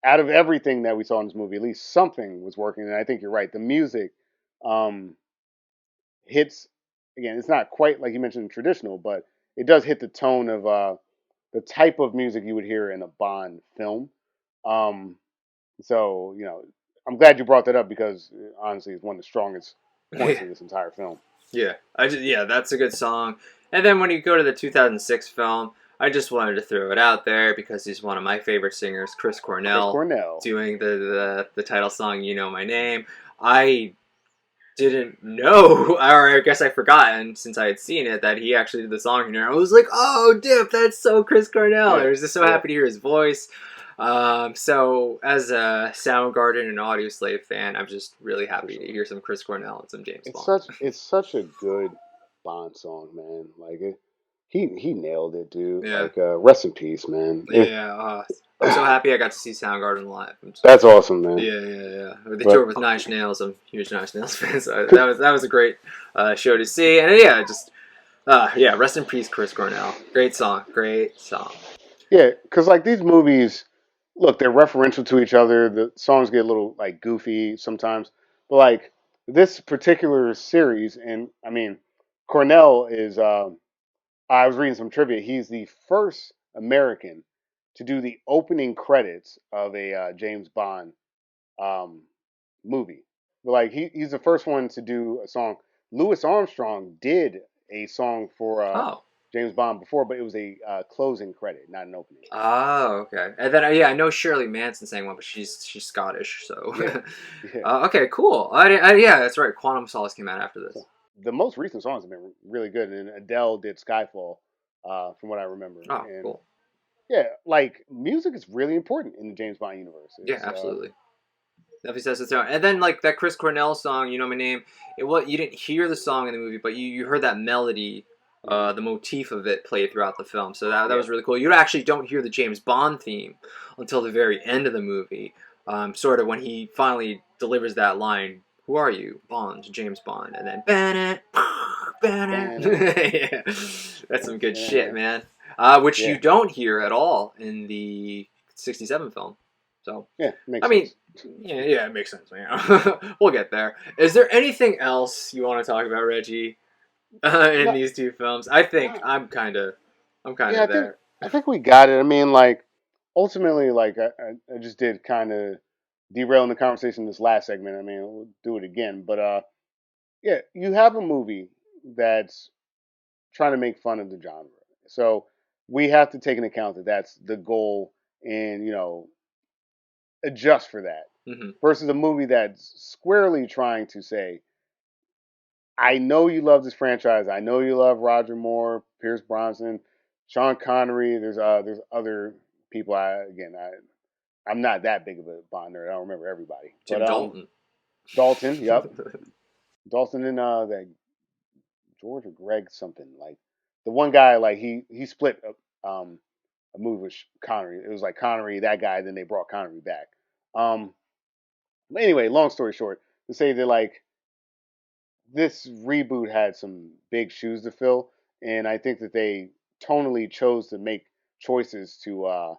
out of everything that we saw in this movie, at least something was working. And I think you're right. The music hits, again, it's not quite like you mentioned traditional, but it does hit the tone of the type of music you would hear in a Bond film. So, I'm glad you brought that up because honestly, it's one of the strongest points in this entire film. Yeah, that's a good song. And then when you go to the 2006 film, I just wanted to throw it out there because he's one of my favorite singers, Chris Cornell. Doing the title song, "You Know My Name." I didn't know, or I guess I forgotten since I had seen it, that he actually did the song. And I was like, oh, dip, that's so Chris Cornell. I was just so happy to hear his voice. So as a Soundgarden and Audio Slave fan, I'm just really happy to hear some Chris Cornell and some James Bond. It's such a good Bond song, man. Like he nailed it, dude. Yeah. Like rest in peace, man. Yeah. I'm so happy I got to see Soundgarden live. That's awesome, man. Yeah. They toured with Nine Inch Nails. I'm a huge Nine Inch Nails fan, so that was a great show to see. And rest in peace, Chris Cornell. Great song. Yeah, because like these movies, look, they're referential to each other. The songs get a little like goofy sometimes, But like this particular series, and I mean, Cornell is. I was reading some trivia. He's the first American to do the opening credits of a James Bond um, movie. But like he's the first one to do a song. Louis Armstrong did a song for Oh. James Bond before, but it was a closing credit, not an opening. Oh, okay. And then yeah, I know Shirley Manson sang one, but she's Scottish, so Yeah, yeah. okay, cool. Yeah, that's right. Quantum of Solace came out after this. So the most recent songs have been really good, and Adele did Skyfall, from what I remember. Oh, And cool. yeah, like music is really important in the James Bond universe. Yeah, absolutely. Definitely says its own. And then like that Chris Cornell song, "You Know My Name." You didn't hear the song in the movie, but you heard that melody, the motif of it played throughout the film. So that was really cool. You actually don't hear the James Bond theme until the very end of the movie, sort of when he finally delivers that line. Who are you? Bond, James Bond, and then Bennett, Bennett. Yeah, that's some good shit, man. Which you don't hear at all in the '67 film. So yeah, I mean, yeah, it makes sense, man. We'll get there. Is there anything else you want to talk about, Reggie, in these two films? I think I'm kind of there. I think we got it. I mean, like ultimately, like I just did kind of derailing the conversation this last segment. I mean, we'll do it again, but yeah, you have a movie that's trying to make fun of the genre, so we have to take into account that that's the goal, and adjust for that. Mm-hmm. Versus a movie that's squarely trying to say, I know you love this franchise. I know you love Roger Moore, Pierce Brosnan, Sean Connery. There's other people. I'm not that big of a Bond nerd. I don't remember everybody. Tim Dalton. Dalton, yep. Dalton and that George or Greg something, like the one guy, like he split a movie with Connery. It was like Connery, that guy, then they brought Connery back. But anyway, long story short, to say that like this reboot had some big shoes to fill, and I think that they tonally chose to make choices to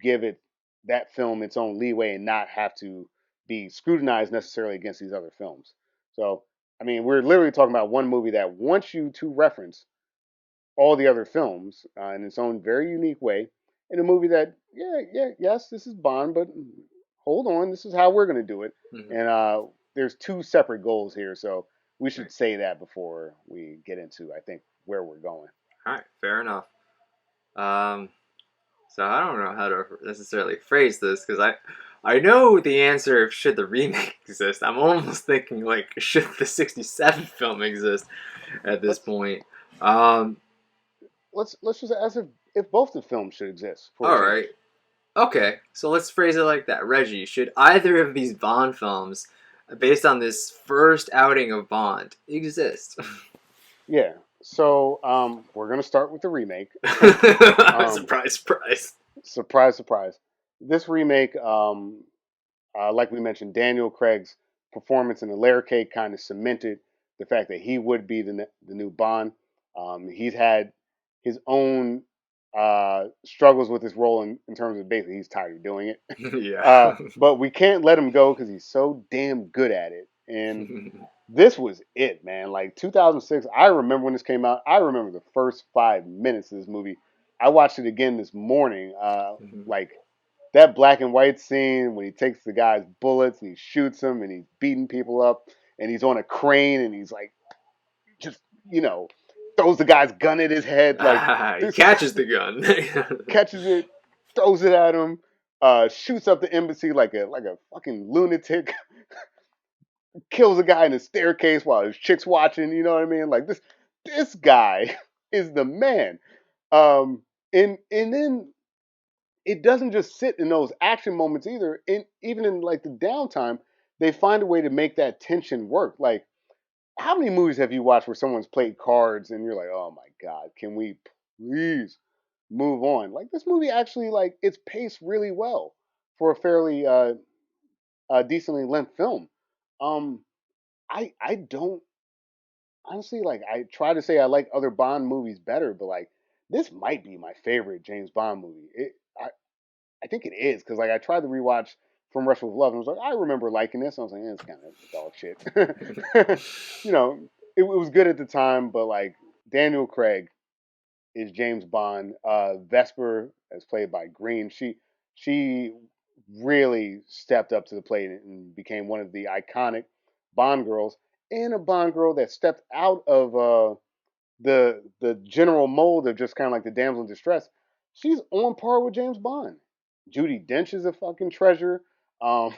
give it that film its own leeway and not have to be scrutinized necessarily against these other films. So I mean, we're literally talking about one movie that wants you to reference all the other films in its own very unique way, in a movie that yes, this is Bond, but hold on, this is how we're going to do it. Mm-hmm. And there's two separate goals here, so we should say that before we get into, I think, where we're going. All right, fair enough. So I don't know how to necessarily phrase this because I know the answer. Should the remake exist? I'm almost thinking like, should the '67 film exist at this point? Let's just ask if both the films should exist. All right. Okay, so let's phrase it like that. Reggie, should either of these Bond films, based on this first outing of Bond, exist? Yeah. So we're gonna start with the remake. Surprise, surprise. Surprise, surprise. This remake, like we mentioned, Daniel Craig's performance in the layer cake kind of cemented the fact that he would be the new Bond. He's had his own struggles with his role in terms of basically he's tired of doing it. Yeah. But we can't let him go because he's so damn good at it. And this was it, man. Like 2006, I remember when this came out. I remember the first 5 minutes of this movie. I watched it again this morning. Like that black and white scene when he takes the guy's bullets and he shoots them and he's beating people up and he's on a crane and he's like, just throws the guy's gun at his head. Like he catches the gun, catches it, throws it at him, shoots up the embassy like a fucking lunatic. Kills a guy in a staircase while his chick's watching. You know what I mean? Like this guy is the man. And then it doesn't just sit in those action moments either. Even in like the downtime, they find a way to make that tension work. Like, how many movies have you watched where someone's played cards and you're like, oh my god, can we please move on? Like this movie actually, like, it's paced really well for a fairly decently length film. I don't honestly, like, I try to say I like other Bond movies better, but like this might be my favorite James Bond movie. I think it is because like I tried to rewatch from Rush with Love and was like, I remember liking this. I was like, it's kind of dog shit. You know, it was good at the time, but like Daniel Craig is James Bond. Vesper, as played by Green, she really stepped up to the plate and became one of the iconic Bond girls, and a Bond girl that stepped out of the general mold of just kind of like the damsel in distress. She's on par with James Bond. Judi Dench is a fucking treasure. Um,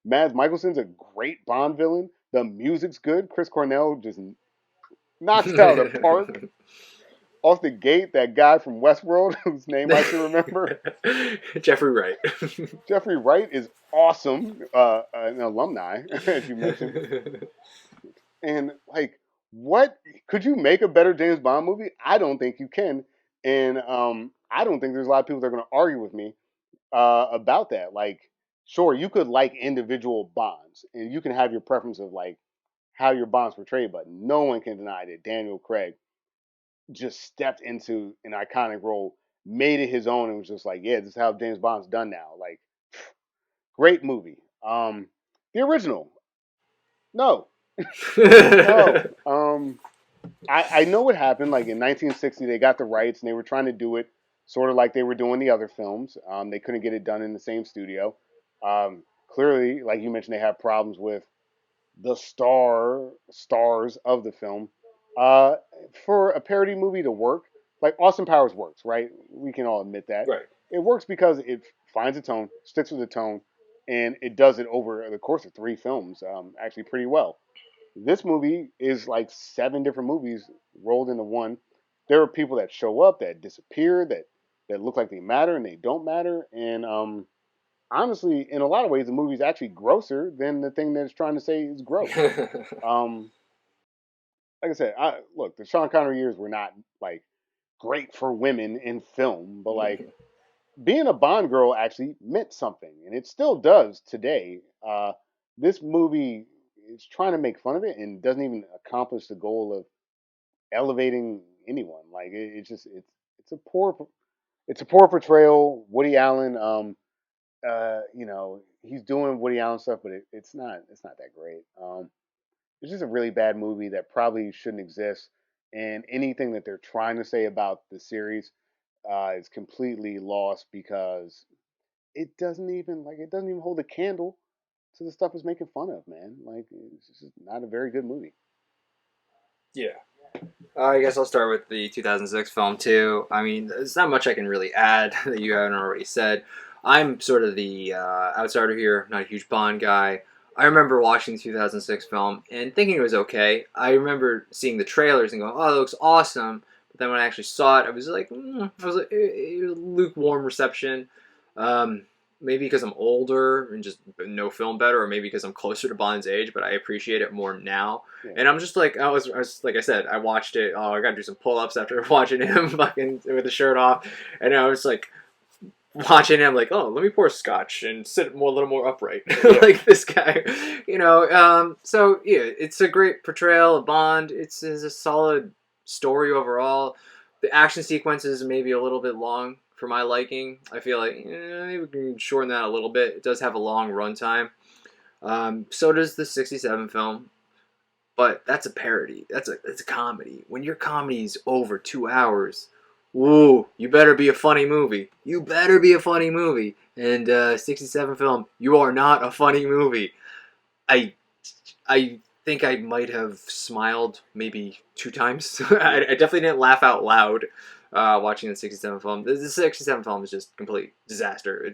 Mads Mikkelsen's a great Bond villain. The music's good. Chris Cornell just knocks it out of the park. Off the gate, that guy from Westworld, whose name I should remember. Jeffrey Wright. Jeffrey Wright is awesome. An alumni, as you mentioned. And like, what could you make a better James Bond movie? I don't think you can. And I don't think there's a lot of people that are going to argue with me about that. Like, sure, you could like individual Bonds, and you can have your preference of like how your Bonds portrayed, but no one can deny that Daniel Craig just stepped into an iconic role, made it his own, and was just like, yeah, this is how James Bond's done now. Like, great movie. The original, no, no. I know what happened. Like in 1960, they got the rights and they were trying to do it sort of like they were doing the other films. They couldn't get it done in the same studio. Clearly, like you mentioned, they have problems with the stars of the film. Uh, for a parody movie to work, like Austin Powers works, right? We can all admit that. Right. It works because it finds a tone, sticks with the tone, and it does it over the course of 3 films, actually pretty well. This movie is like 7 different movies rolled into one. There are people that show up, that disappear, that look like they matter and they don't matter. And honestly, in a lot of ways, the movie's actually grosser than the thing that it's trying to say is gross. Like I said, look, the Sean Connery years were not like great for women in film, but like being a Bond girl actually meant something, and it still does today. This movie is trying to make fun of it and doesn't even accomplish the goal of elevating anyone. Like it's just it's a poor portrayal. Woody Allen, you know, he's doing Woody Allen stuff, but it's not that great. It's just a really bad movie that probably shouldn't exist. And anything that they're trying to say about the series is completely lost because it doesn't even hold a candle to the stuff it's making fun of, man. Like it's just not a very good movie. Yeah. I guess I'll start with the 2006 film too. I mean, there's not much I can really add that you haven't already said. I'm sort of the outsider here, not a huge Bond guy. I remember watching the 2006 film and thinking it was okay. I remember seeing the trailers and going, "Oh, it looks awesome." But then when I actually saw it, I was like, it was lukewarm reception. Maybe because I'm older and just know film better, or maybe because I'm closer to Bond's age, but I appreciate it more now. Yeah. And I'm just like, I was like I said, I watched it. Oh, I got to do some pull-ups after watching him fucking with the shirt off, and I was like watching him like, oh, let me pour scotch and sit a little more upright, like this guy, you know. So yeah, it's a great portrayal of Bond. It's a solid story overall. The action sequences may be a little bit long for my liking. I feel like maybe we can shorten that a little bit. It does have a long runtime. So does the 67 film. But that's a parody. It's a comedy. When your comedy's over 2 hours, ooh, you better be a funny movie. You better be a funny movie. And 67 film, you are not a funny movie. I think I might have smiled maybe 2 times. I definitely didn't laugh out loud watching the 67 film. The 67 film is just complete disaster.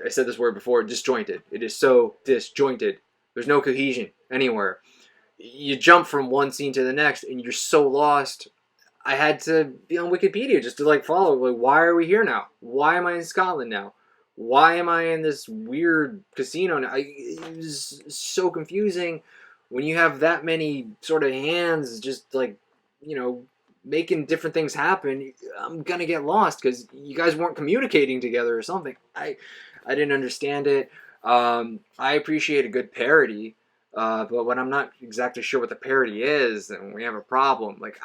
I said this word before, disjointed. It is so disjointed. There's no cohesion anywhere. You jump from one scene to the next and you're so lost. I had to be on Wikipedia just to like follow. Like, why are we here now? Why am I in Scotland now? Why am I in this weird casino now? It was so confusing when you have that many sort of hands just like, you know, making different things happen. I'm gonna get lost because you guys weren't communicating together or something. I didn't understand it. I appreciate a good parody, but when I'm not exactly sure what the parody is, then we have a problem. Like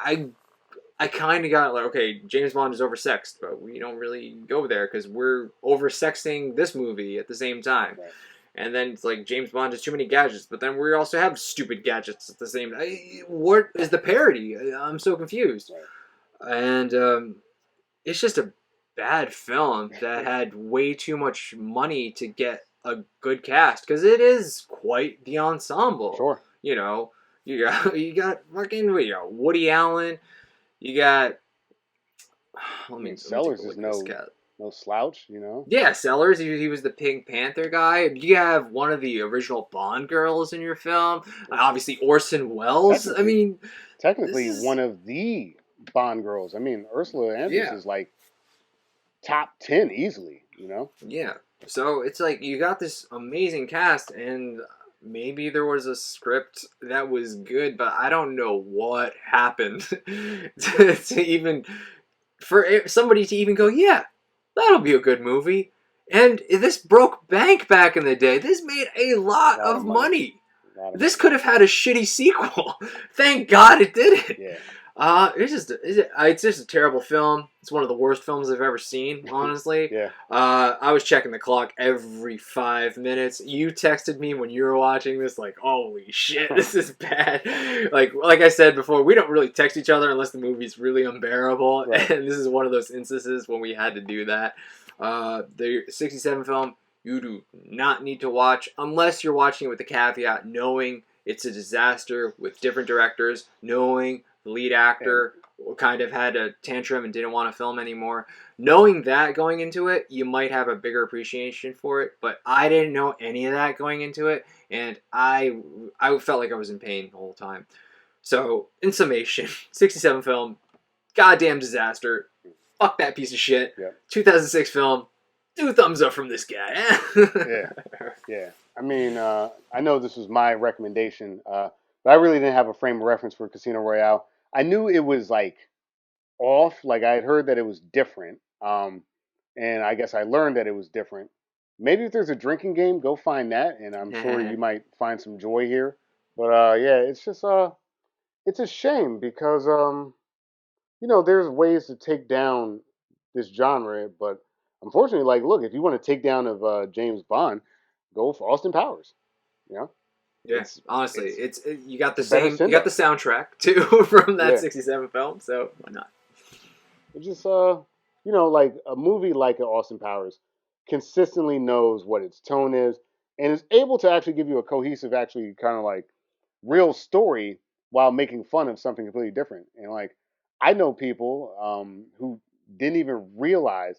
I kind of got like, okay, James Bond is oversexed, but we don't really go there because we're oversexing this movie at the same time. Right. And then it's like James Bond has too many gadgets, but then we also have stupid gadgets at the same time. What is the parody? I'm so confused. Right. And it's just a bad film that had way too much money to get a good cast because it is quite the ensemble. Sure. You know, you got fucking Woody Allen. You got. Let me Sellers take a is look at this cat. no slouch, you know. Yeah, Sellers. He was the Pink Panther guy. You have one of the original Bond girls in your film. Obviously, Orson Welles. I mean, technically one of the Bond girls. I mean, Ursula Andress is like top 10 easily, you know. Yeah. So it's like you got this amazing cast, and maybe there was a script that was good, but I don't know what happened to even for somebody to even go, yeah, that'll be a good movie. And this broke bank back in the day. This made a lot of money. This could have had a shitty sequel. Thank God it didn't. Yeah. It's just a terrible film. It's one of the worst films I've ever seen, honestly. Yeah. I was checking the clock every 5 minutes. You texted me when you were watching this, like, holy shit, this is bad. Like I said before, we don't really text each other unless the movie's really unbearable. Right. And this is one of those instances when we had to do that. The 67 film, you do not need to watch unless you're watching it with the caveat knowing it's a disaster with different directors, knowing the lead actor kind of had a tantrum and didn't want to film anymore. Knowing that going into it, you might have a bigger appreciation for it, but I didn't know any of that going into it, and I felt like I was in pain the whole time. So, in summation, 67 film, goddamn disaster. Fuck that piece of shit. Yeah. 2006 film, 2 thumbs up from this guy. Yeah. I mean, I know this was my recommendation, but I really didn't have a frame of reference for Casino Royale. I knew it was like off, like I had heard that it was different, and I guess I learned that it was different. Maybe if there's a drinking game, go find that, and I'm sure you might find some joy here. But yeah, it's just it's a shame because there's ways to take down this genre, but unfortunately, like, look, if you want to take down of James Bond, go for Austin Powers. You know. Yeah, honestly, you got the it's better same. You got the soundtrack too from that 67 film, so why not? It just like a movie like Austin Powers consistently knows what its tone is and is able to actually give you a cohesive, actually kind of like real story while making fun of something completely different. And like I know people who didn't even realize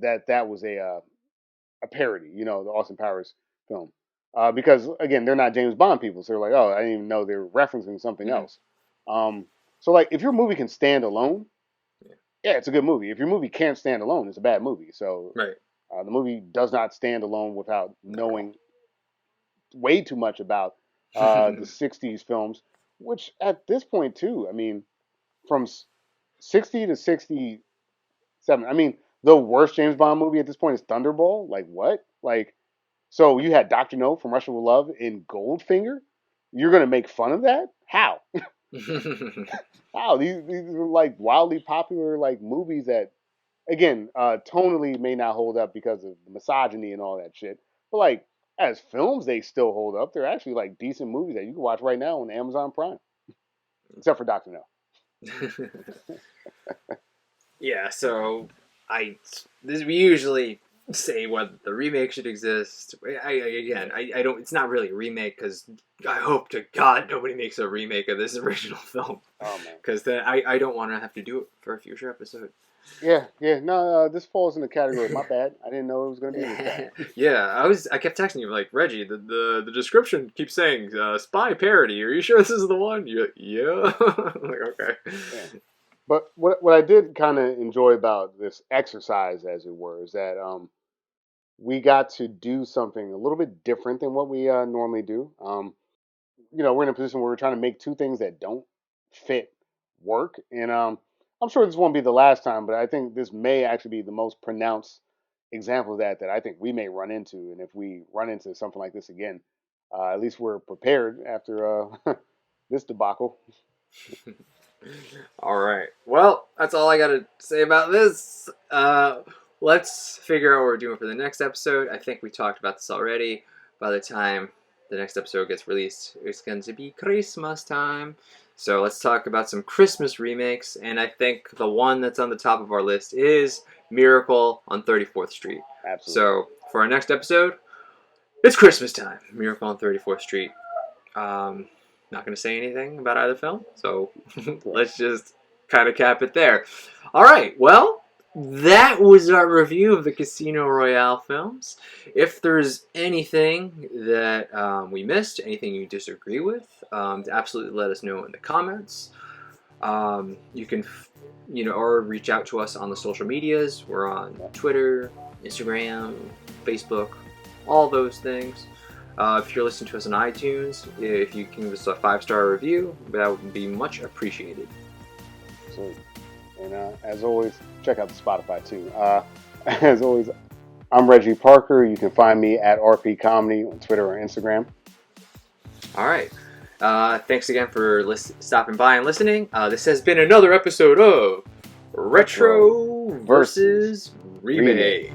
that was a parody, the Austin Powers film. Because again, they're not James Bond people, so they're like, oh, I didn't even know they were referencing something else. So like, if your movie can stand alone, yeah, it's a good movie. If your movie can't stand alone, it's a bad movie. So right. The movie does not stand alone without knowing way too much about the '60s films, which at this point too, I mean, from '60 to '67, I mean, the worst James Bond movie at this point is Thunderball. Like what? Like. So you had Dr. No from Russia with Love in Goldfinger? You're going to make fun of that? How? How? These are like wildly popular like movies that, again, tonally may not hold up because of the misogyny and all that shit. But like as films, they still hold up. They're actually like decent movies that you can watch right now on Amazon Prime. Except for Dr. No. Yeah, so we usually say whether the remake should exist. I don't. It's not really a remake because I hope to God nobody makes a remake of this original film. Oh man, because then I don't want to have to do it for a future episode. Yeah. No, this falls in the category. My bad. I didn't know it was going to be this bad. Yeah, I kept texting you like, Reggie, the description keeps saying spy parody. Are you sure this is the one? Yeah. I'm like, okay. Yeah. But what I did kind of enjoy about this exercise, as it were, is that we got to do something a little bit different than what we normally do. We're in a position where we're trying to make two things that don't fit work, and I'm sure this won't be the last time, but I think this may actually be the most pronounced example of that I think we may run into. And if we run into something like this again, at least we're prepared after this debacle. All right. Well, that's all I got to say about this. Let's figure out what we're doing for the next episode. I think we talked about this already. By the time the next episode gets released, it's going to be Christmas time. So let's talk about some Christmas remakes. And I think the one that's on the top of our list is Miracle on 34th Street. Absolutely. So for our next episode, it's Christmas time. Miracle on 34th Street. Not going to say anything about either film, so let's just kind of cap it there. All right, well, that was our review of the Casino Royale films. If there's anything that we missed, anything you disagree with, absolutely let us know in the comments. You can, or reach out to us on the social medias. We're on Twitter, Instagram, Facebook, all those things. If you're listening to us on iTunes, if you can give us a 5-star review, that would be much appreciated. Absolutely. And as always, check out the Spotify too. As always, I'm Reggie Parker. You can find me at RP Comedy on Twitter or Instagram. All right. Thanks again for stopping by and listening. This has been another episode of Retro versus Remake.